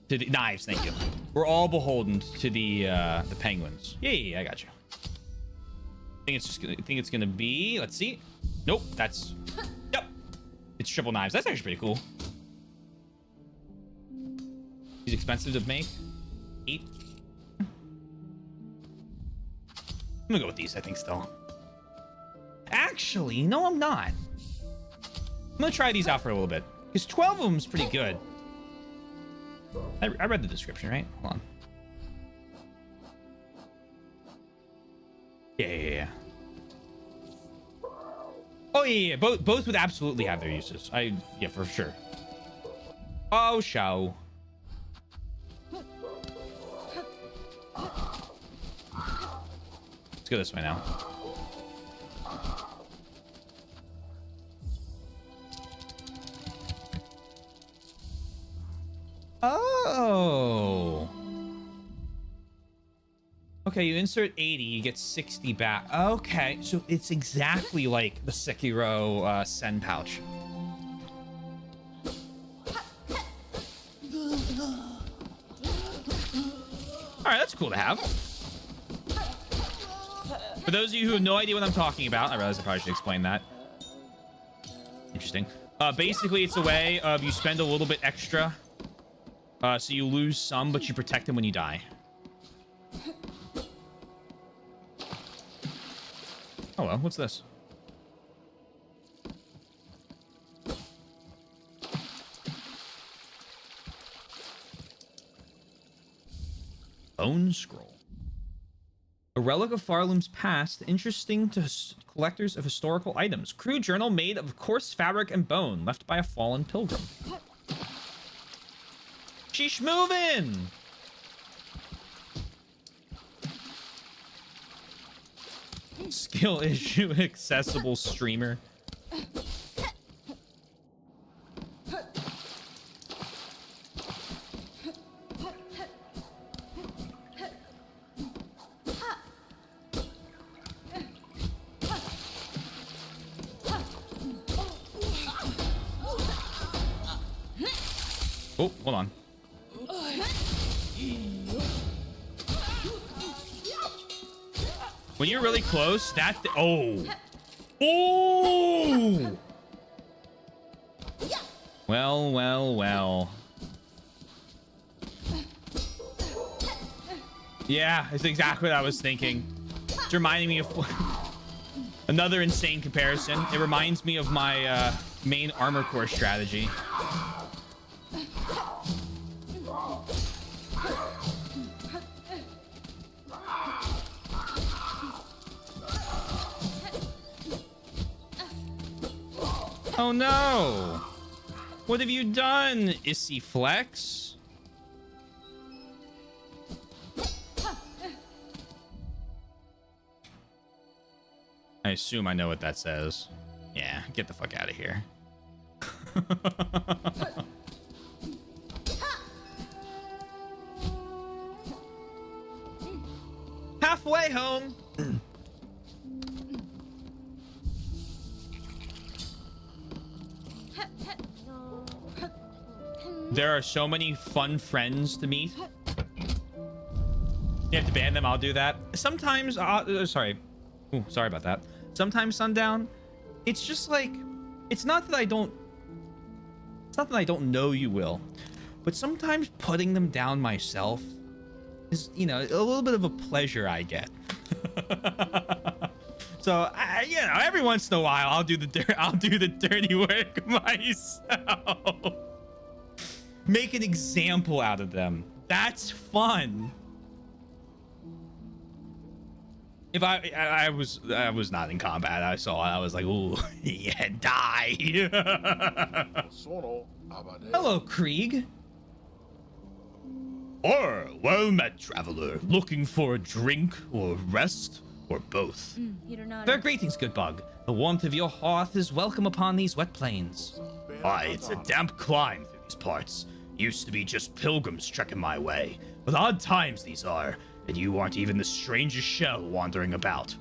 to the knives. Thank you. We're all beholden to the penguins. Yeah, I got you. I think it's gonna be. Let's see. Nope. That's. Yep. It's triple knives. That's actually pretty cool. He's expensive to make. 8. I'm gonna go with these. I think still. Actually, no, I'm not. I'm gonna try these out for a little bit. Because 12 of them is pretty good. I read the description, right? Hold on. Yeah. Oh, yeah. Both would absolutely have their uses. Yeah, for sure. Oh, show. Let's go this way now. Oh. Okay, you insert 80, you get 60 back. Okay, so it's exactly like the Sekiro Sen pouch. All right, that's cool to have. For those of you who have no idea what I'm talking about, I realize I probably should explain that. Interesting. Basically, it's a way of you spend a little bit extra. So you lose some, but you protect them when you die. Oh, well, what's this? Bone Scroll. A relic of Farlam's past, interesting to collectors of historical items. Crew journal made of coarse fabric and bone, left by a fallen pilgrim. She's moving! Skill issue accessible streamer. Oh, hold on. When you're really close, that... Oh. Oh! Well. Yeah, it's exactly what I was thinking. It's reminding me of... Another insane comparison. It reminds me of my main armor core strategy. Oh no! What have you done, Issy Flex? I assume I know what that says. Yeah, get the fuck out of here. Halfway home. There are so many fun friends to meet. You have to ban them. I'll do that. Sometimes, sorry. Ooh, sorry about that. Sometimes, Sundown, it's just like, it's not that I don't know you will, but sometimes putting them down myself is, you know, a little bit of a pleasure I get. So, you know, every once in a while, I'll do the dirty work myself. Make an example out of them. That's fun. If I was not in combat, I saw it, I was like, ooh, yeah, die. Hello, Krieg. Or, well met, traveler. Looking for a drink or rest or both? Fair greetings, good bug. The warmth of your hearth is welcome upon these wet plains. Why, it's a damp climb through these parts. Used to be just pilgrims trekking my way. But odd times these are, and you aren't even the strangest shell wandering about.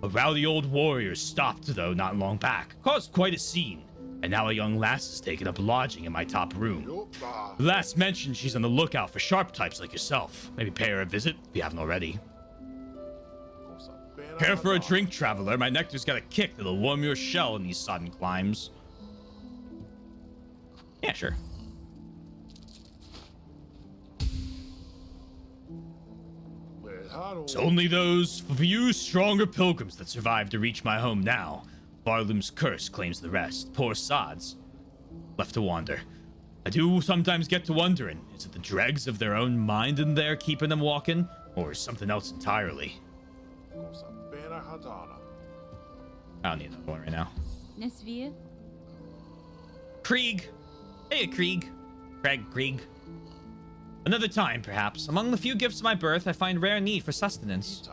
A rowdy old warrior stopped, though, not long back. Caused quite a scene. And now a young lass has taken up lodging in my top room. The lass mentioned she's on the lookout for sharp types like yourself. Maybe pay her a visit, if you haven't already. Care for a drink, traveler? My nectar's got a kick that'll warm your shell in these sodden climes. Yeah, sure. It's only those few stronger pilgrims that survive to reach my home now. Barloom's curse claims the rest. Poor sods. Left to wander. I do sometimes get to wondering, is it the dregs of their own mind in there keeping them walking, or something else entirely? I don't need another one right now.
Nesvia?
Krieg. Hey, Krieg. Krieg. Another time, perhaps. Among the few gifts of my birth, I find rare need for sustenance.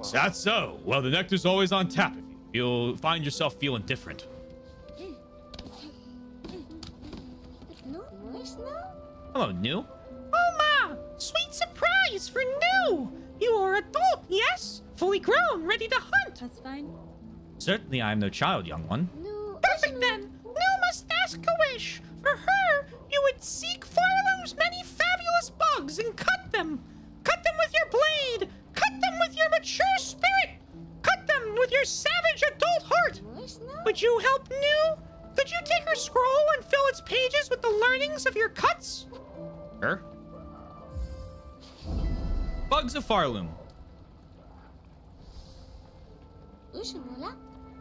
Is that so? Well, the nectar's always on tap if you'll find yourself feeling different. Hello, New.
Oh, Ma! Sweet surprise for New! You are adult, yes? Fully grown, ready to hunt. That's fine.
Certainly I am no child, young one.
Perfect then. New must ask a wish. For her, you would seek Farlow's many fabulous bugs and cut them. Cut them with your blade. Cut them with your mature spirit. Cut them with your savage adult heart. Would you help New? Could you take her scroll and fill its pages with the learnings of your cuts?
Sure. Bugs of Farloom.
Oh,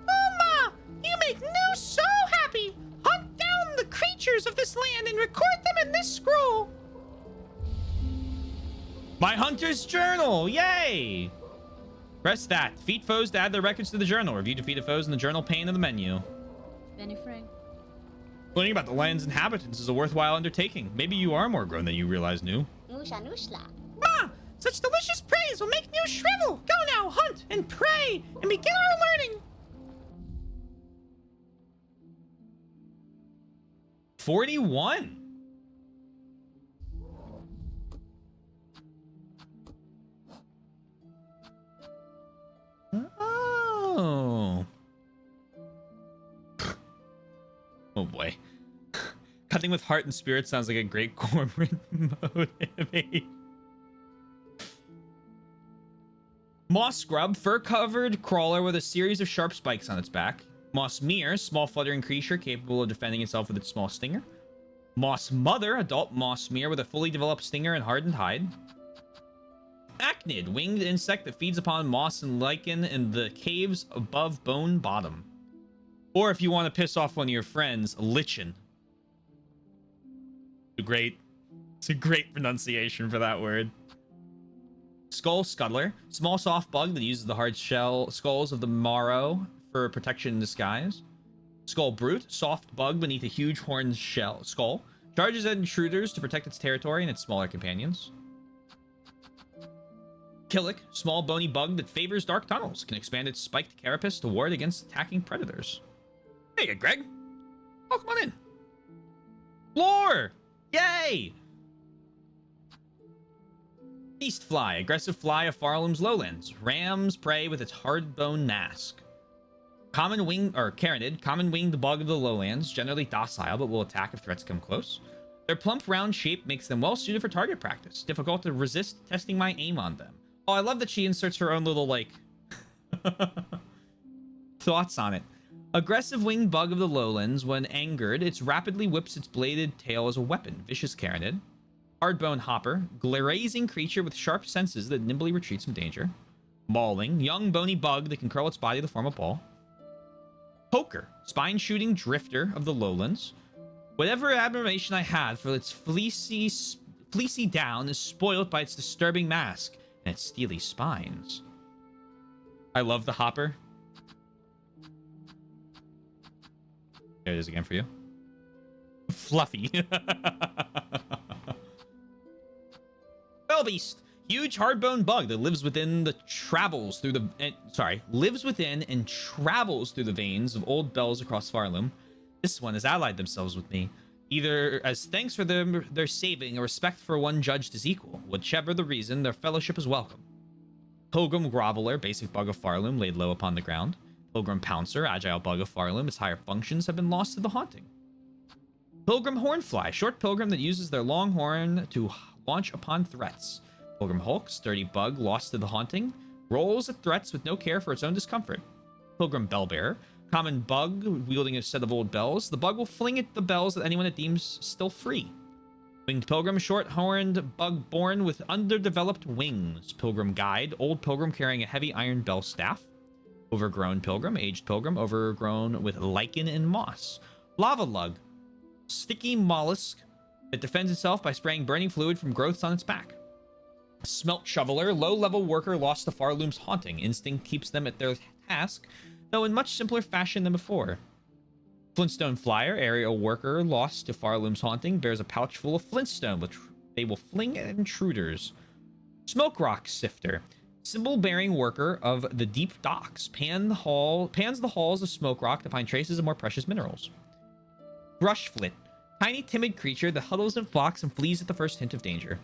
Ma! You make New so happy! Hunt down the creatures of this land and record them in this scroll!
My hunter's journal! Yay! Press that. Defeat foes to add their records to the journal. Review defeated foes in the journal pane of the menu.
Benny Frank.
Learning about the land's inhabitants is a worthwhile undertaking. Maybe you are more grown than you realize, New.
Ma! Such delicious praise will make New shrivel! Go now, hunt and pray and begin our learning!
41. Oh. Oh boy. Cutting with heart and spirit sounds like a great corporate motive. Moss scrub, fur-covered crawler with a series of sharp spikes on its back. Moss mere, small fluttering creature capable of defending itself with its small stinger. Moss mother, adult moss mere with a fully developed stinger and hardened hide. Achnid, winged insect that feeds upon moss and lichen in the caves above bone bottom. Or if you want to piss off one of your friends, lichen. It's a great pronunciation for that word. Skull Scuttler, small soft bug that uses the hard shell skulls of the marrow for protection in disguise. Skull Brute, soft bug beneath a huge horned skull. Charges at intruders to protect its territory and its smaller companions. Killick, small bony bug that favors dark tunnels. Can expand its spiked carapace to ward against attacking predators. Hey, Greg. Welcome on in. Floor! Yay! Beast fly, aggressive fly of Farlum's lowlands. Rams prey with its hard bone mask. Common winged or carinid, common winged bug of the lowlands, generally docile but will attack if threats come close. Their plump round shape makes them well suited for target practice. Difficult to resist testing my aim on them. Oh, I love that she inserts her own little like thoughts on it. Aggressive winged bug of the lowlands, when angered, it rapidly whips its bladed tail as a weapon. Vicious carinid. Hardbone hopper, glazing creature with sharp senses that nimbly retreats from danger. Mauling, young bony bug that can curl its body to form a ball. Poker, spine shooting drifter of the lowlands. Whatever admiration I had for its fleecy down is spoiled by its disturbing mask and its steely spines. I love the hopper. There it is again for you. Fluffy. Bellbeast, huge hardbone bug that lives within and travels through the veins of old bells across Farloom. This one has allied themselves with me, either as thanks for their saving or respect for one judged as equal. Whichever the reason, their fellowship is welcome. Pilgrim Groveler, basic bug of Farloom, laid low upon the ground. Pilgrim Pouncer, agile bug of Farloom, its higher functions have been lost to the haunting. Pilgrim Hornfly, short pilgrim that uses their long horn to launch upon threats. Pilgrim Hulk, sturdy bug lost to the haunting, rolls at threats with no care for its own discomfort. Pilgrim Bellbearer, common bug wielding a set of old bells. The bug will fling at the bells at anyone it deems still free. Winged Pilgrim, short-horned bug born with underdeveloped wings. Pilgrim Guide, old pilgrim carrying a heavy iron bell staff. Overgrown Pilgrim, aged pilgrim, overgrown with lichen and moss. Lava Lug, sticky mollusk that defends itself by spraying burning fluid from growths on its back. Smelt Shoveler, low-level worker lost to Farloom's haunting. Instinct keeps them at their task, though in much simpler fashion than before. Flintstone Flyer, aerial worker lost to Farloom's haunting, bears a pouch full of flintstone, which they will fling at intruders. Smoke Rock Sifter, symbol-bearing worker of the deep docks, pans the halls of Smoke Rock to find traces of more precious minerals. Brushflit, tiny timid creature that huddles in flocks and flees at the first hint of danger.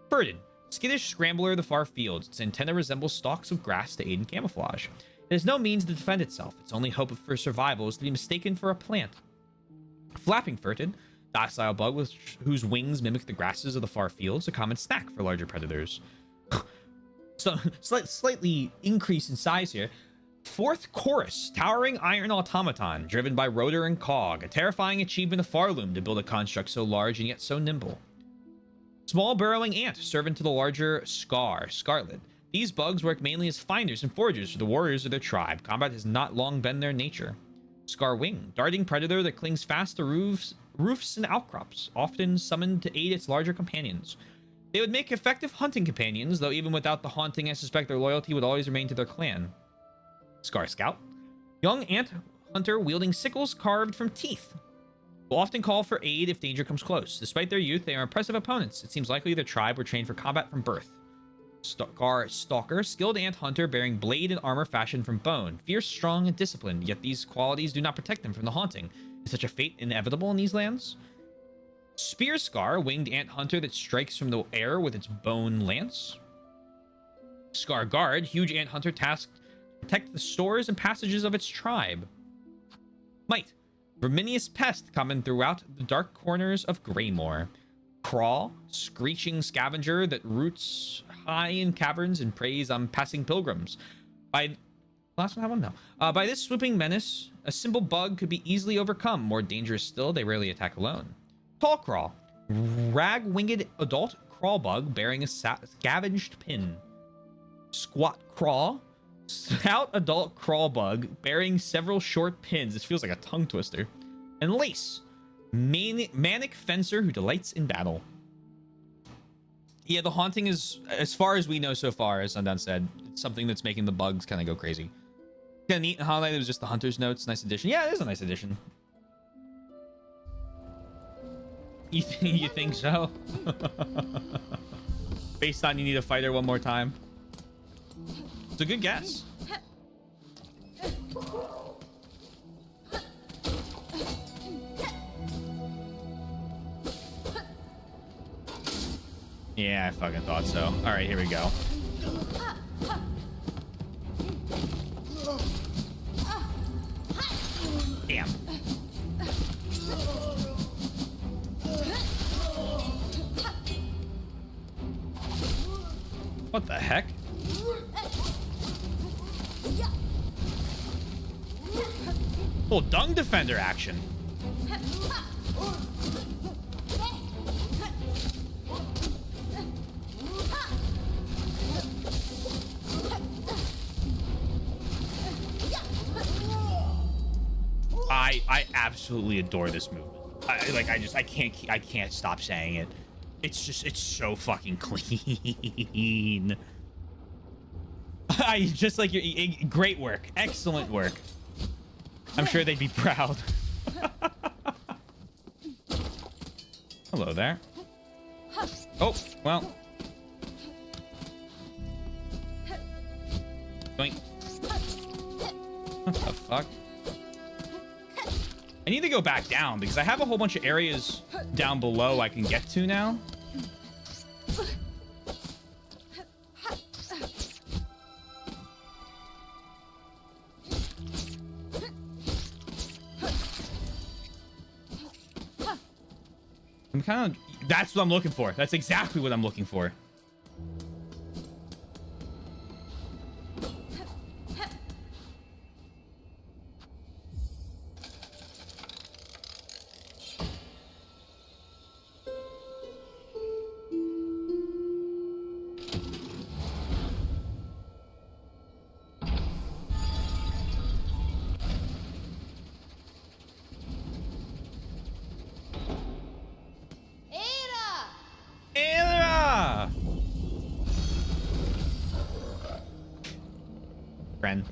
Furted, skittish scrambler of the far fields. Its antenna resembles stalks of grass to aid in camouflage. It has no means to defend itself. Its only hope for survival is to be mistaken for a plant. Flapping Furted, docile bug whose wings mimic the grasses of the far fields, a common snack for larger predators. So, slightly increase in size here. Fourth Chorus, towering iron automaton, driven by rotor and cog, a terrifying achievement of Farloom to build a construct so large and yet so nimble. Small burrowing ant, servant to the larger Scarlet. These bugs work mainly as finders and foragers for the warriors of their tribe. Combat has not long been their nature. Scarwing, darting predator that clings fast to roofs and outcrops, often summoned to aid its larger companions. They would make effective hunting companions, though even without the haunting, I suspect their loyalty would always remain to their clan. Scar Scout, young ant hunter wielding sickles carved from teeth, will often call for aid if danger comes close. Despite their youth, they are impressive opponents. It seems likely their tribe were trained for combat from birth. Stalker, skilled ant hunter bearing blade and armor fashioned from bone. Fierce, strong, and disciplined, yet these qualities do not protect them from the haunting. Is such a fate inevitable in these lands? Spear Scar, winged ant hunter that strikes from the air with its bone lance. Scar Guard, huge ant hunter tasked to protect the stores and passages of its tribe. Might, verminious pest common throughout the dark corners of Greymore. Crawl, screeching scavenger that roots high in caverns and preys on passing pilgrims. By this swooping menace, a simple bug could be easily overcome. More dangerous still, they rarely attack alone. Tall Crawl, rag-winged adult crawl bug bearing a scavenged pin. Squat Crawl, stout adult crawl bug bearing several short pins. This feels like a tongue twister. And Lace, manic fencer who delights in battle. Yeah, the haunting is, as far as we know so far, as Sundown said, it's something that's making the bugs kind of go crazy. Kind of neat and highlighted was just the Hunter's Notes. Nice addition. Yeah, it is a nice addition. You think so? Based on you need to fight her one more time. It's a good guess. Yeah, I fucking thought so. All right, here we go. Damn. What the heck? Oh, dung defender action. I absolutely adore this movement. I can't stop saying it. It's so fucking clean. I just like your great work. Excellent work. I'm sure they'd be proud. Hello there. Oh, well. Doink. What the fuck? I need to go back down because I have a whole bunch of areas down below I can get to now. I'm kind of... That's what I'm looking for. That's exactly what I'm looking for. Friend.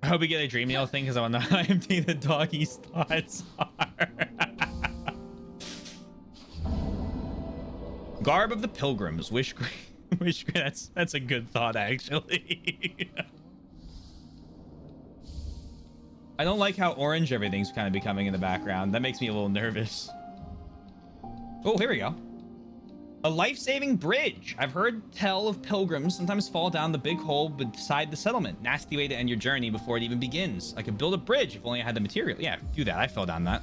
I hope we get a dream meal thing because I want to know how empty the doggy's thoughts are. Garb of the Pilgrims. Wish that's a good thought, actually. I don't like how orange everything's kind of becoming in the background. That makes me a little nervous. Oh, here we go. A life-saving bridge. I've heard tell of pilgrims sometimes fall down the big hole beside the settlement. Nasty way to end your journey before it even begins. I could build a bridge if only I had the material. Yeah, do that. I fell down that.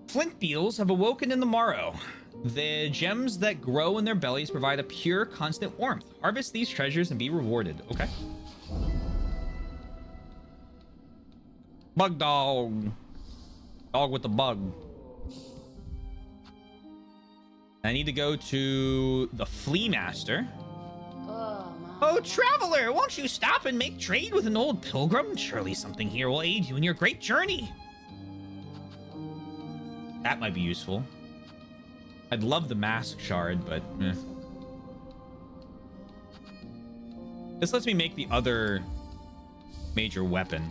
Flint beetles have awoken in the morrow. The gems that grow in their bellies provide a pure, constant warmth. Harvest these treasures and be rewarded. Okay. Bug dog. Dog with the bug. I need to go to the Flea Master. Oh, traveler, won't you stop and make trade with an old pilgrim? Surely something here will aid you in your great journey. That might be useful. I'd love the mask shard, but eh. This lets me make the other major weapon.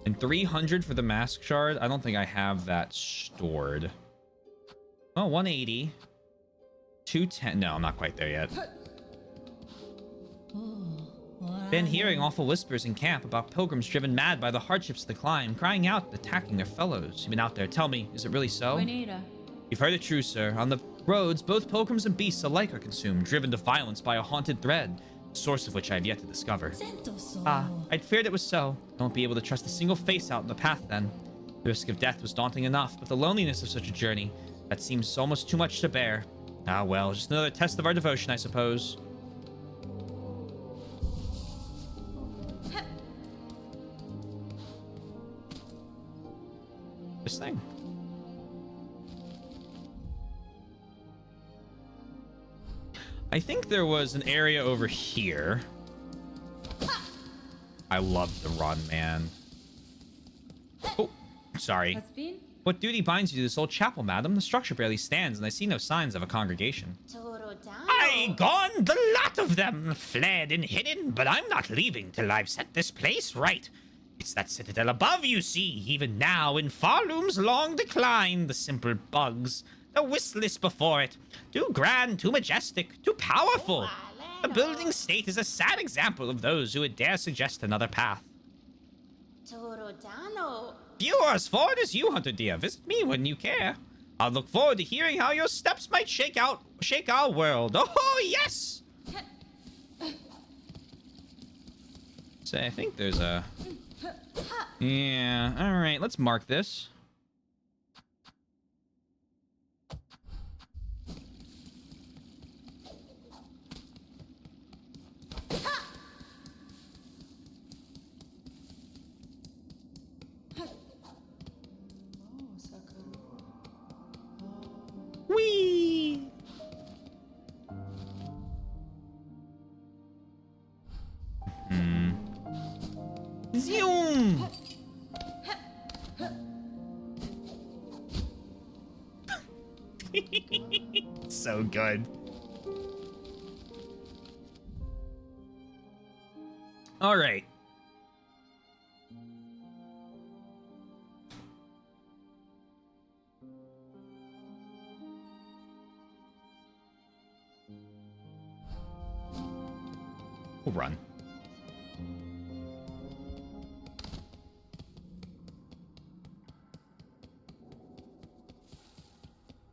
And 300 for the mask shard. I don't think I have that stored. Oh, 180. 210. No, I'm not quite there yet. Been hearing awful whispers in camp about pilgrims driven mad by the hardships of the climb, crying out and attacking their fellows. You've been out there. Tell me, is it really so? You've heard it true, sir. On the roads, both pilgrims and beasts alike are consumed, driven to violence by a haunted thread, the source of which I have yet to discover. Ah, I'd feared it was so. I won't be able to trust a single face out in the path then. The risk of death was daunting enough, but the loneliness of such a journey, that seems almost too much to bear. Ah well, just another test of our devotion, I suppose. This thing. I think there was an area over here. I love the run, man. Oh, sorry. What duty binds you to this old chapel, madam? The structure barely stands, and I see no signs of a congregation.
I gone the lot of them, fled and hidden, but I'm not leaving till I've set this place right. It's that citadel above, you see, even now in Farloom's long decline, the simple bugs, the whistless before it, too grand, too majestic, too powerful. The building state is a sad example of those who would dare suggest another path. You are as forward as you, Hunter dear. Visit me when you care. I'll look forward to hearing how your steps might shake our world. Oh, yes! So I think there's a... Yeah, alright, let's mark this. Whee! Zoom! So good. All right. We'll run.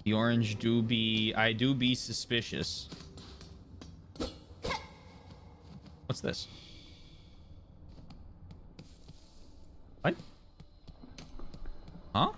The orange do be... I do be suspicious. What's this? What? Huh?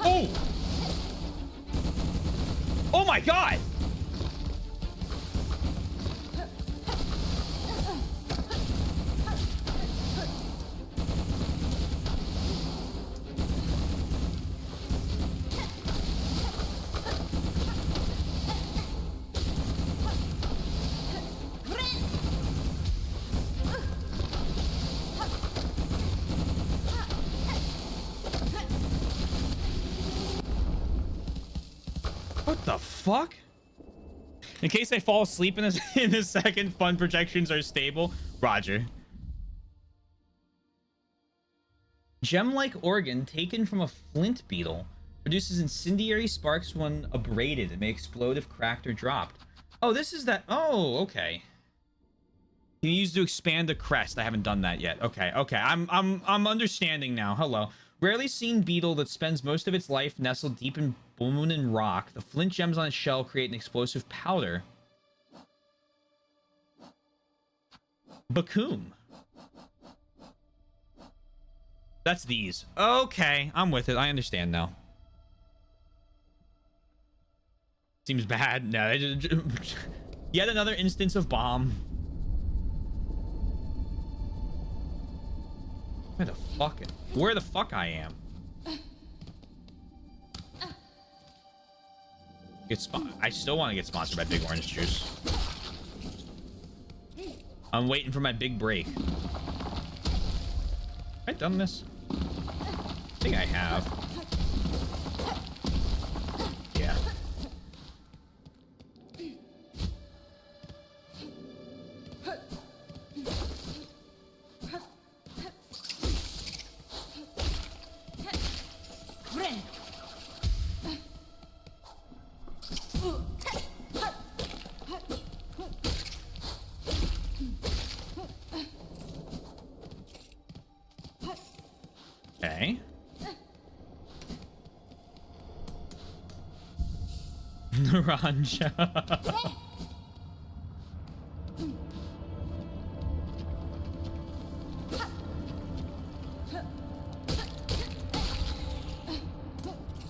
Oh! Oh my god! What the fuck? In case I fall asleep in a second, fun projections are stable. Roger. Gem-like organ taken from a flint beetle produces incendiary sparks when abraded. It may explode if cracked or dropped. Oh, this is that. Oh, okay. Can you use to expand the crest? I haven't done that yet. Okay, okay. I'm understanding now. Hello. Rarely seen beetle that spends most of its life nestled deep in bone and rock. The flint gems on its shell create an explosive powder. Bakum. That's these. Okay, I'm with it. I understand now. Seems bad. No. Yet another instance of bomb. Where the fuck I am? I still want to get sponsored by Big Orange Juice. I'm waiting for my big break. Have I done this? I think I have. Yeah. Okay. Naranja.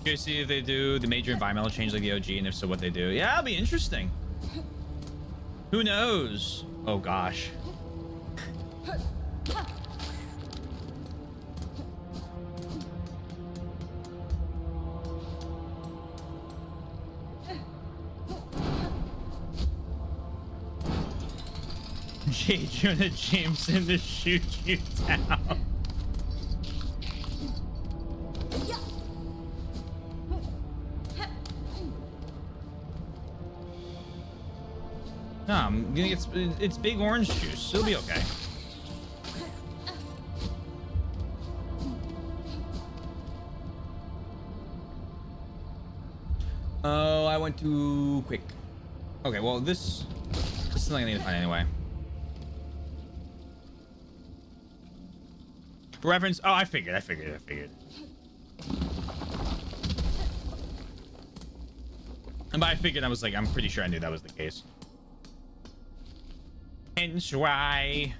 Curious to see if they do the major environmental change like the OG, and if so, what they do. Yeah, it'll be interesting. Who knows? Oh gosh.
J. Jonah Jameson to shoot you down. No, I'm gonna get it's big orange juice. It'll be okay. Oh, I went too quick. Okay, well this is something I need to find anyway. Reference. Oh, I figured. And by I figured, I was like, I'm pretty sure I knew that was the case. Hence why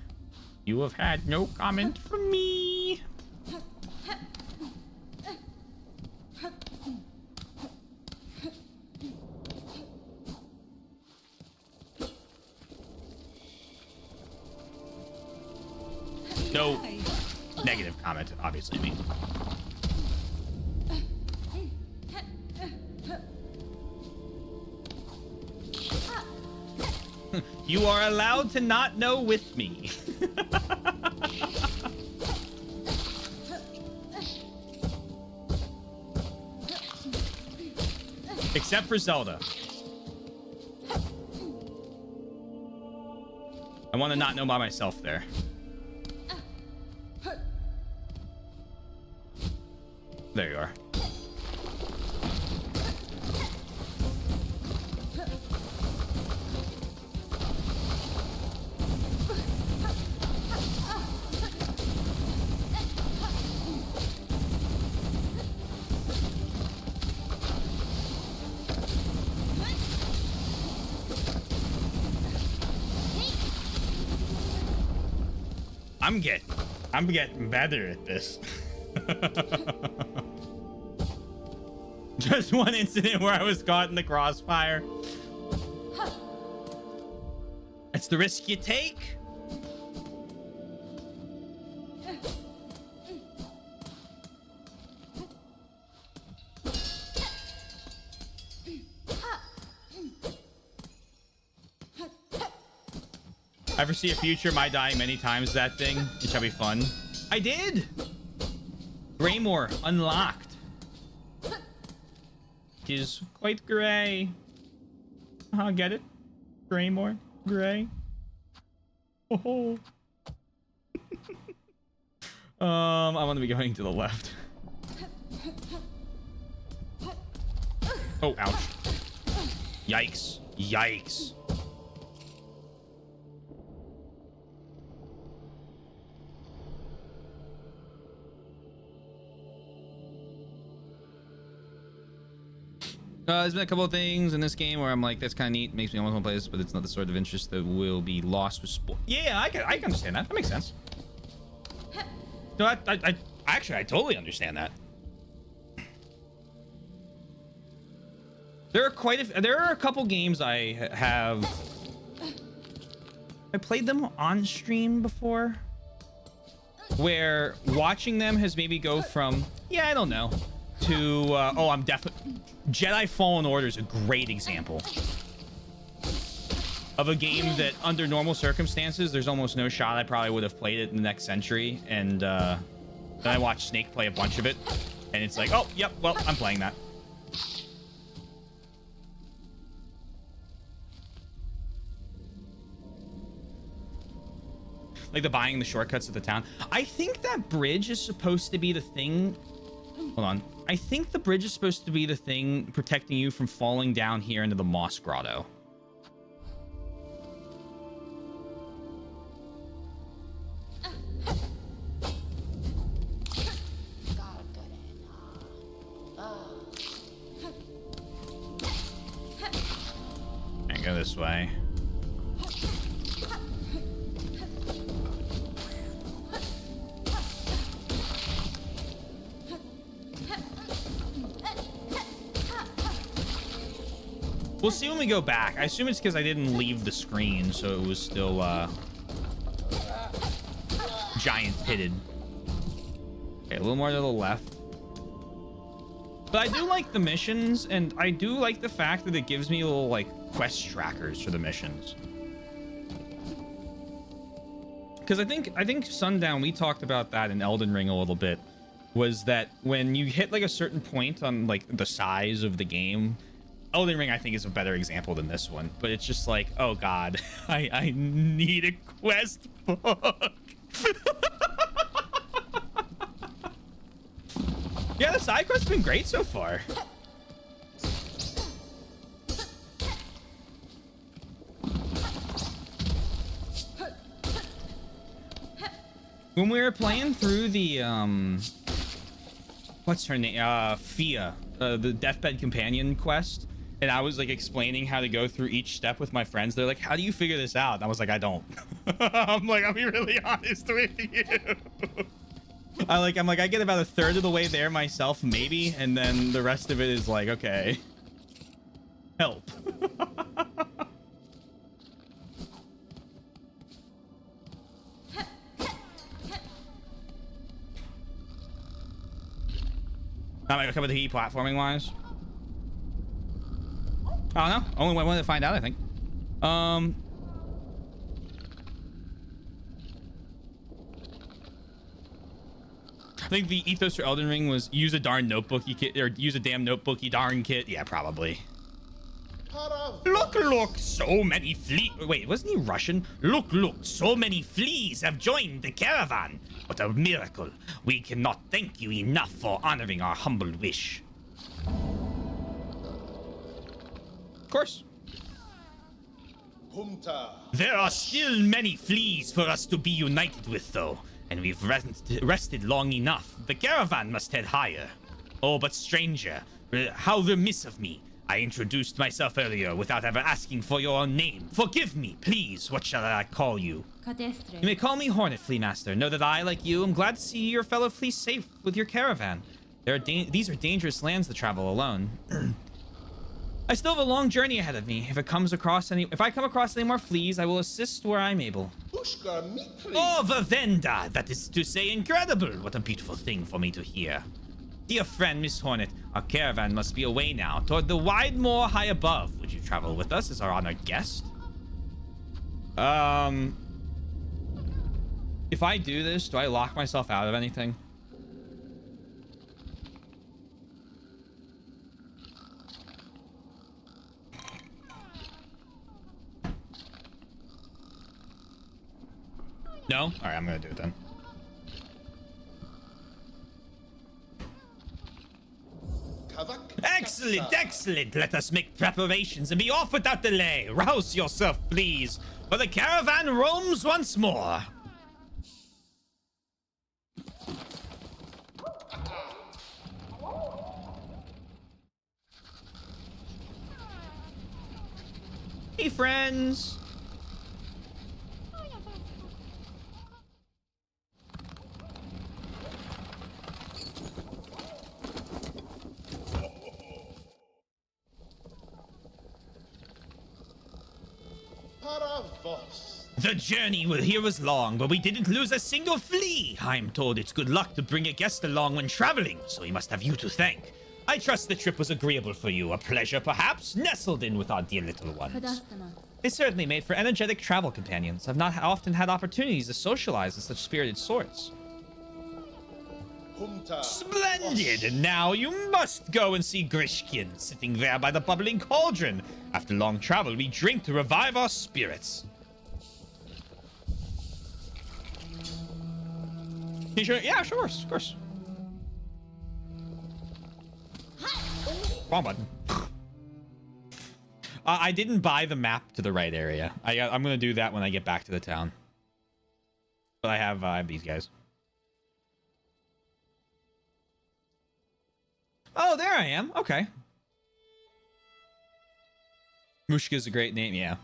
you have had no comment from me. No negative comment, obviously, me. You are allowed to not know with me. Except for Zelda. I want to not know by myself there. There you are. I'm getting better at this. Just one incident where I was caught in the crossfire. That's the risk you take. Ever see a future my dying many times that thing? It shall be fun. I did. Greymore unlocked. Is quite gray. Get it? Greymore, gray. Oh. I want to be going to the left. Oh, ouch. Yikes. Yikes. There's been a couple of things in this game where I'm like, that's kind of neat. Makes me almost want to play this, but it's not the sort of interest that will be lost with sport. Yeah, I can understand that. That makes sense. No, I actually totally understand that. There are a couple games I played them on stream before, where watching them has maybe go from, yeah, I don't know, to oh, I'm definitely Jedi Fallen Order is a great example of a game that under normal circumstances there's almost no shot I probably would have played it in the next century, and then I watched Snake play a bunch of it and it's like, oh yep, well, I'm playing that. Like the buying the shortcuts of the town. I think that bridge is supposed to be the thing. Hold on. I think the bridge is supposed to be the thing protecting you from falling down here into the Moss Grotto. And go this way. We'll see when we go back. I assume it's because I didn't leave the screen, so it was still giant pitted. Okay, a little more to the left. But I do like the missions, and I do like the fact that it gives me little like quest trackers for the missions. Because I think Sundown, we talked about that in Elden Ring a little bit, was that when you hit like a certain point on like the size of the game, Elden Ring I think is a better example than this one, but it's just like, oh god, I need a quest book. Yeah, the side quest's been great so far. When we were playing through the what's her name, Fia, the Deathbed Companion quest, and I was like explaining how to go through each step with my friends, they're like, how do you figure this out? And I was like, I don't. I'm like, I'll be really honest with you. I'm like I get about a third of the way there myself, maybe, and then the rest of it is like, okay, help. Not my cup of tea platforming wise. I don't know. Only one way to find out, I think. I think the ethos for Elden Ring was use a darn notebooky kit, or use a damn notebooky darn kit. Yeah, probably. Look, so many fleas. Wait, wasn't he Russian? Look, so many fleas have joined the caravan. What a miracle. We cannot thank you enough for honoring our humble wish. Of course. There are still many fleas for us to be united with, though. And we've rested long enough. The caravan must head higher. Oh, but stranger, how remiss of me. I introduced myself earlier without ever asking for your name. Forgive me, please. What shall I call you? You may call me Hornet, Flea Master. Know that I, like you, am glad to see your fellow fleas safe with your caravan. These are dangerous lands to travel alone. I still have a long journey ahead of me. If I come across any more fleas, I will assist where I'm able. Oh, Vavenda! That is to say, incredible! What a beautiful thing for me to hear. Dear friend, Miss Hornet, our caravan must be away now, toward the wide moor high above. Would you travel with us as our honored guest? If I do this, do I lock myself out of anything? No? Alright, I'm gonna do it then. Excellent! Let us make preparations and be off without delay. Rouse yourself, please, for the caravan roams once more. Hey, friends. The journey here was long, but we didn't lose a single flea. I'm told it's good luck to bring a guest along when traveling, so he must have you to thank. I trust the trip was agreeable for you. A pleasure, perhaps, nestled in with our dear little ones. They certainly made for energetic travel companions. I've not often had opportunities to socialize with such spirited sorts. Splendid! And now you must go and see Grishkin, sitting there by the bubbling cauldron. After long travel, we drink to revive our spirits. Sure? Yeah, sure, of course. Wrong button. I didn't buy the map to the right area. I'm gonna do that when I get back to the town. But I have these guys. Oh, there I am. Okay. Mushka's a great name, yeah.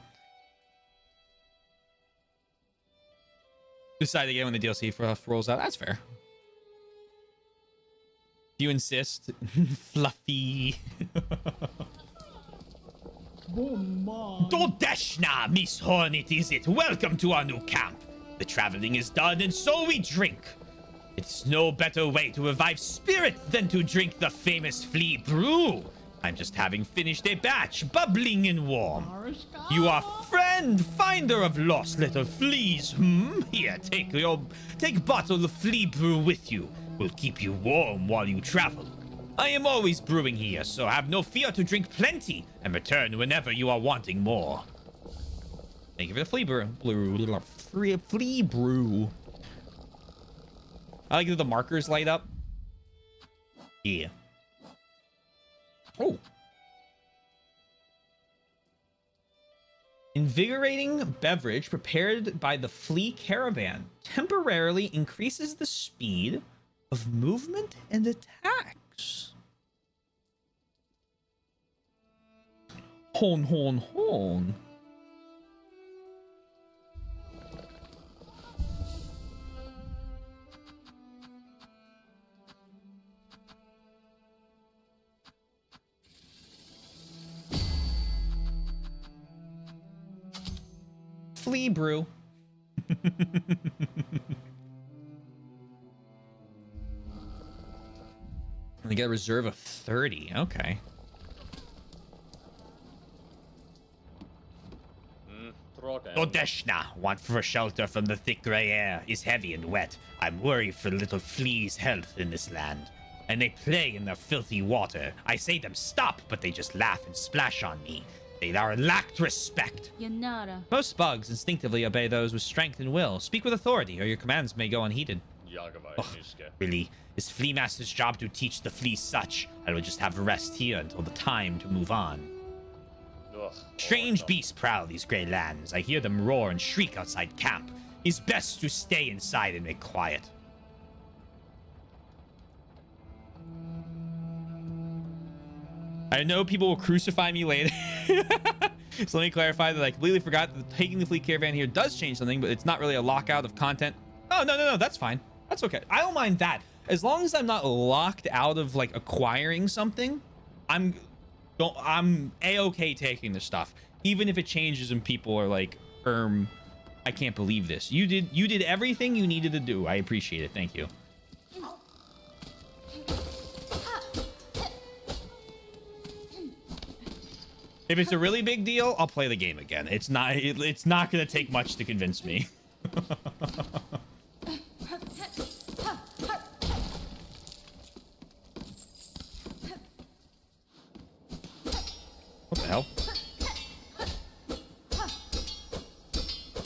Decide to get when the DLC rolls out. That's fair. Do you insist? Fluffy. Dodeshna, Miss Hornet, is it? Welcome to our new camp. The traveling is done, and so we drink. It's no better way to revive spirit than to drink the famous flea brew. I'm just having finished a batch, bubbling and warm. You are friend, finder of lost little fleas, hmm? Here, take bottle of flea brew with you. Will keep you warm while you travel. I am always brewing here, so have no fear to drink plenty and return whenever you are wanting more. Thank you for the flea brew. Flea brew. I like that the markers light up. Yeah. Oh. Invigorating beverage prepared by the flea caravan temporarily increases the speed of movement and attacks. Hon, hon, hon. Flea brew. They get a reserve of 30. Okay. Odeshna, want for shelter from the thick gray air, is heavy and wet. I'm worried for little fleas' health in this land. And they play in their filthy water. I say them stop, but they just laugh and splash on me. They are lacked respect.
Yanara.
Most bugs instinctively obey those with strength and will. Speak with authority, or your commands may go unheeded. Ugh, really? Is Flea Master's job to teach the fleas such? I will just have rest here until the time to move on. Strange beasts prowl these gray lands. I hear them roar and shriek outside camp. It's best to stay inside and make quiet. I know people will crucify me later. So let me clarify that I completely forgot that taking the fleet caravan here does change something, but it's not really a lockout of content. Oh, no, that's fine. That's okay. I don't mind that. As long as I'm not locked out of like acquiring something, I'm a-okay taking this stuff. Even if it changes and people are like, I can't believe this. You did everything you needed to do. I appreciate it. Thank you. If it's a really big deal, I'll play the game again. It's not going to take much to convince me. What the hell?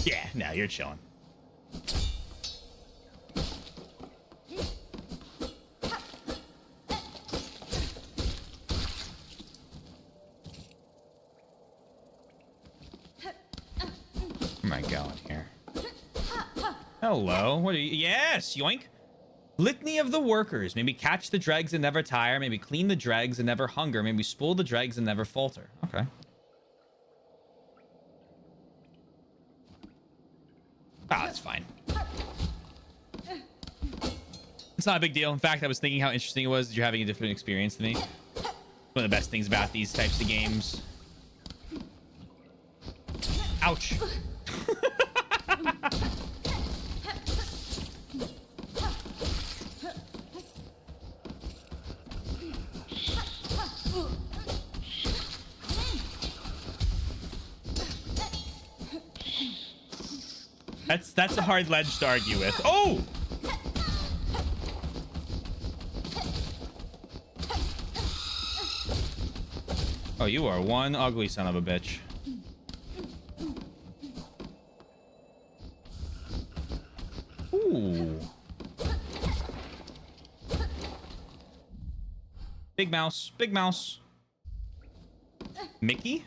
Yeah, now you're chilling. Where am I going here? Hello. What are you? Yes, yoink. Litany of the workers. Maybe catch the dregs and never tire. Maybe clean the dregs and never hunger. Maybe spool the dregs and never falter. Okay. Ah, that's fine. It's not a big deal. In fact, I was thinking how interesting it was that you're having a different experience than me. One of the best things about these types of games. Ouch. That's a hard ledge to argue with. Oh! Oh, you are one ugly son of a bitch. Ooh. Big mouse. Big mouse. Mickey?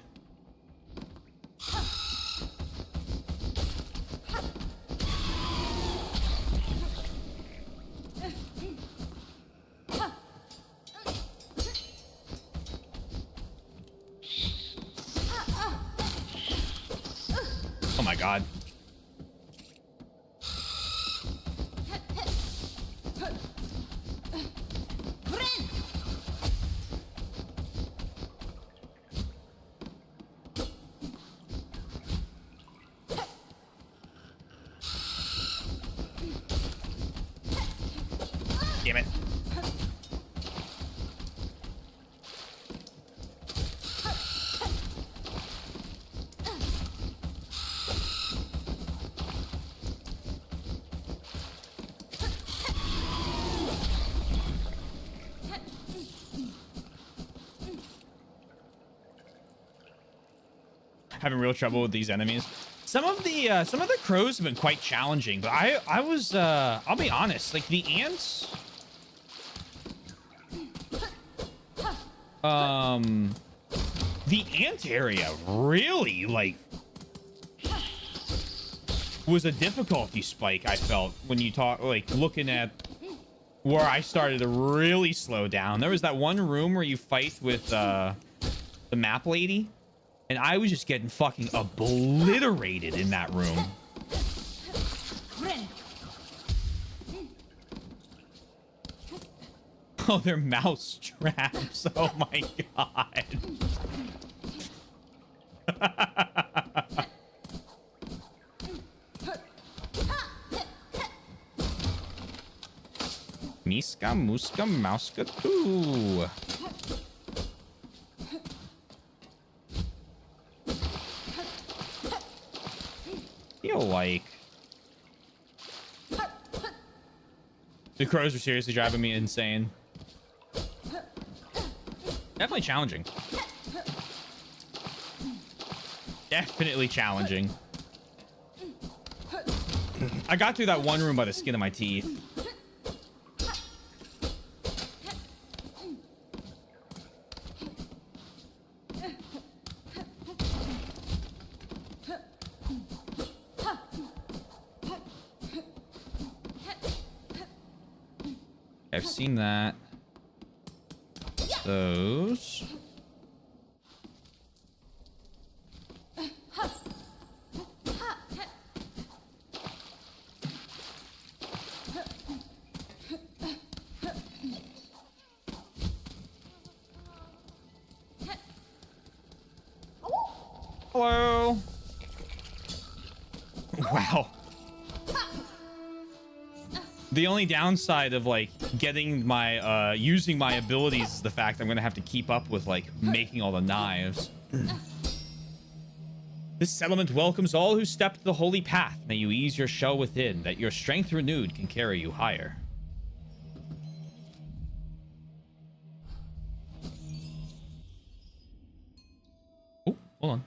Oh my god. Damn it. having real trouble with these enemies. Some of the crows have been quite challenging, but I was I'll be honest, like the ants, the ant area really like was a difficulty spike. I felt when you talk, like looking at where I started to really slow down. There was that one room where you fight with the map lady, and I was just getting fucking obliterated in that room. Oh, they're mouse traps. Oh my god. Miska muska mauska too. Feel like the crows are seriously driving me insane. Definitely challenging. Definitely challenging. I got through that one room by the skin of my teeth. I've seen that. Those. Hello. Wow. The only downside of like getting my using my abilities is the fact I'm gonna have to keep up with like making all the knives. This settlement welcomes all who step the holy path. May you ease your shell within, that your strength renewed can carry you higher. Oh, hold on.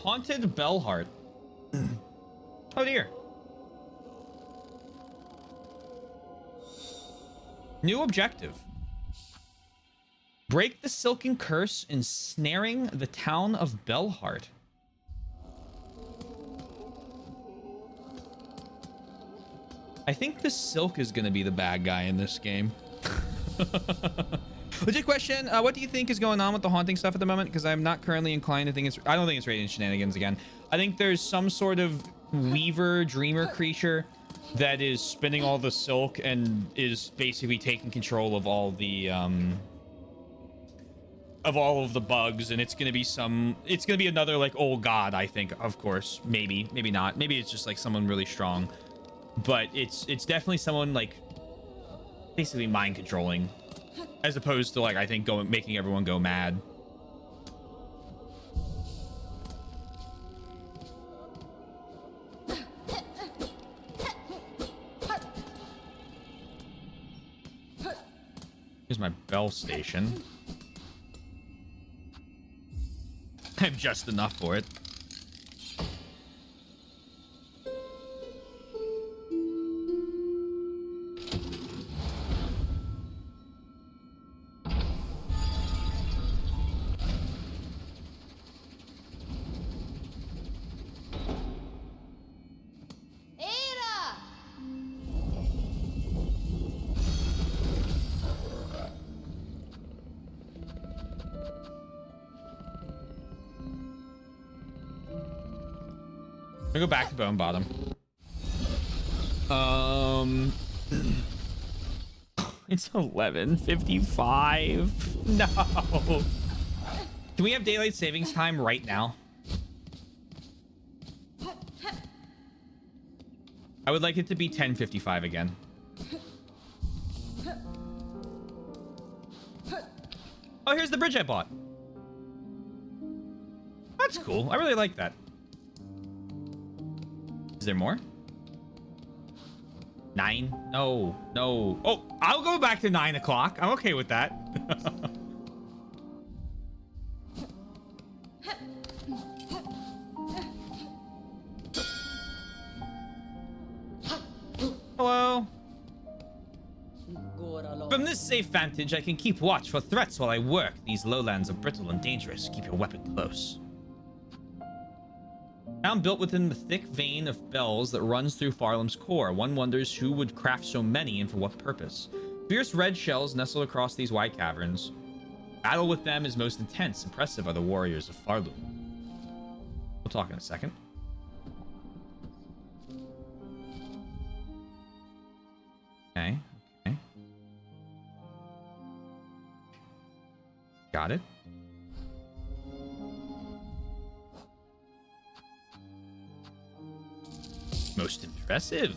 Haunted Bellheart. Oh dear. New objective. Break the silken curse ensnaring the town of Bellheart. I think the Silk is going to be the bad guy in this game. Legit question, what do you think is going on with the haunting stuff at the moment? Because I'm not currently inclined to think it's... I don't think it's Radiant Shenanigans again. I think there's some sort of weaver, dreamer creature that is spinning all the silk and is basically taking control of all the... of all of the bugs, and it's gonna be some... It's gonna be another, like, old god, I think, of course. Maybe. Maybe not. Maybe it's just, like, someone really strong. But it's definitely someone, like, basically mind controlling. As opposed to, like, I think making everyone go mad. Here's my bell station. I have just enough for it. I'm gonna go back to Bone Bottom. It's 11:55. No. Can we have daylight savings time right now? I would like it to be 10:55 again. Oh, here's the bridge I bought. That's cool. I really like that. Is there more? 9? No, no. Oh, I'll go back to 9 o'clock. I'm okay with that. Hello. From this safe vantage, I can keep watch for threats while I work. These lowlands are brittle and dangerous. Keep your weapon close. Town built within the thick vein of bells that runs through Farlam's core. One wonders who would craft so many and for what purpose. Fierce red shells nestle across these wide caverns. Battle with them is most intense. Impressive are the warriors of Farlum. We'll talk in a second. Okay. Okay. Got it. Most impressive.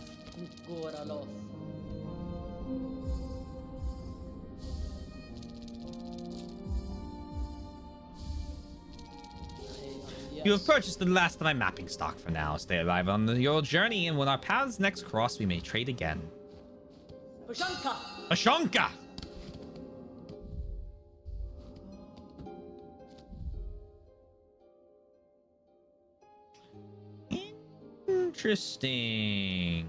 You have purchased the last of my mapping stock for now. Stay alive on your journey, and when our paths next cross, we may trade again.
Ashanka!
Ashanka! Interesting.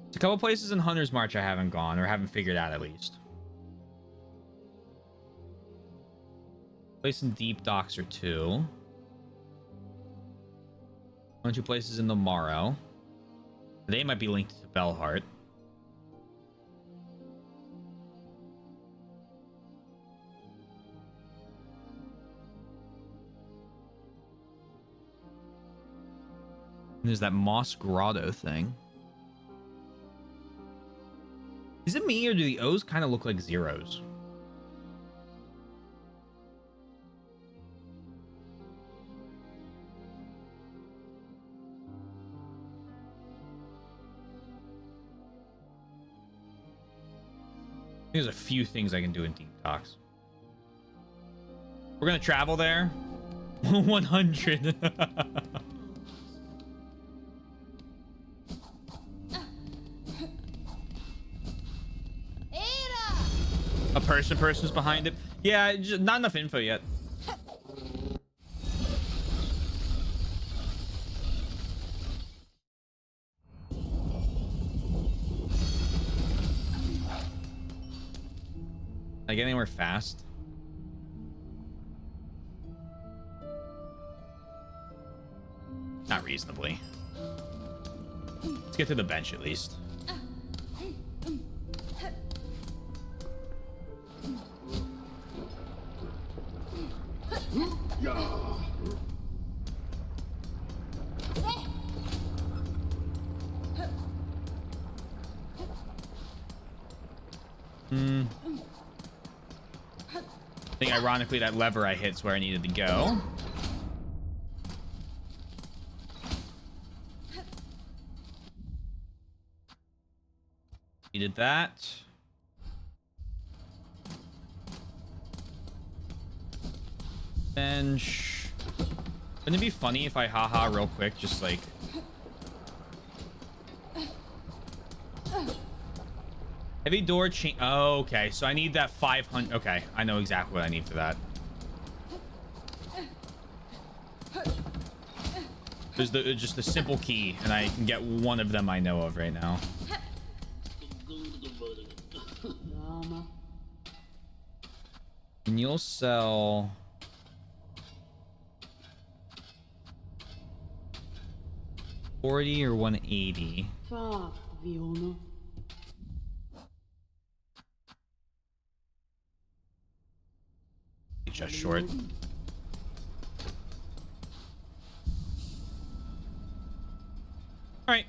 There's a couple places in Hunter's March I haven't gone, or haven't figured out at least. Place in Deep Docks or 2. 1 or 2 places in the Morrow. They might be linked to Bellheart. And there's that Moss Grotto thing. Is it me, or do the O's kind of look like zeros? There's a few things I can do in Deep Docks. We're gonna travel there. 100. A person's behind it. Yeah, just not enough info yet. I get anywhere fast? Not reasonably. Let's get to the bench at least. I think ironically that lever I hit's where I needed to go. Needed that. Bench. Wouldn't it be funny if I haha real quick, just like... Heavy door chain. Oh, okay. So I need that 500. Okay. I know exactly what I need for that. There's just the simple key, and I can get one of them I know of right now. And you'll sell... $40 or $180.
Fuck, Fiona.
Just short. All right.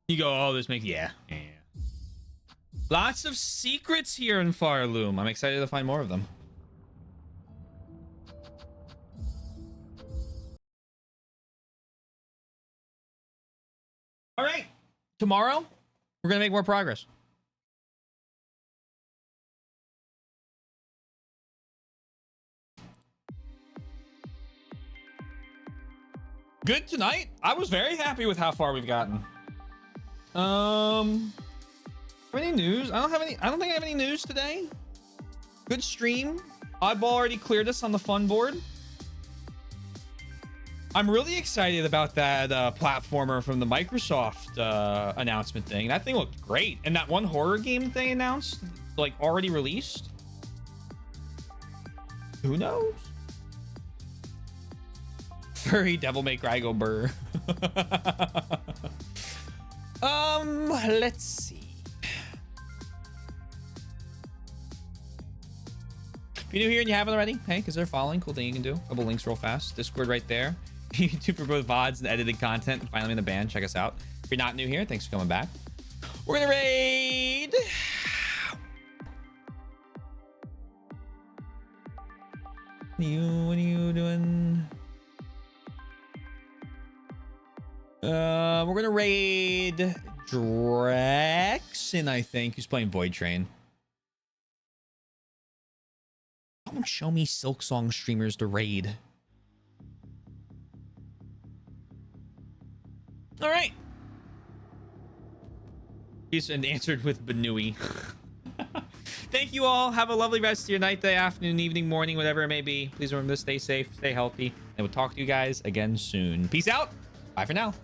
You go, oh, this makes, yeah. Lots of secrets here in Farloom. I'm excited to find more of them. All right. Tomorrow, we're going to make more progress. Good tonight. I was very happy with how far we've gotten. Any news? I don't think I have any news today. Good stream. Oddball already cleared us on the fun board. I'm really excited about that platformer from the Microsoft announcement thing. That thing looked great. And that one horror game that they announced, like already released. Who knows? Furry devil may cry go burr. Let's see. If you're new here and you haven't already, hey, because they're following, cool thing you can do. A couple links real fast. Discord right there. YouTube for both VODs and edited content. And finally in the band, check us out. If you're not new here, thanks for coming back. We're gonna raid. What are you doing? We're gonna raid Draxon, I think, who's playing Void Train. Someone show me Silksong streamers to raid. All right. He's answered with Banui. Thank you all. Have a lovely rest of your night, day, afternoon, evening, morning, whatever it may be. Please remember to stay safe, stay healthy, and we'll talk to you guys again soon. Peace out. Bye for now.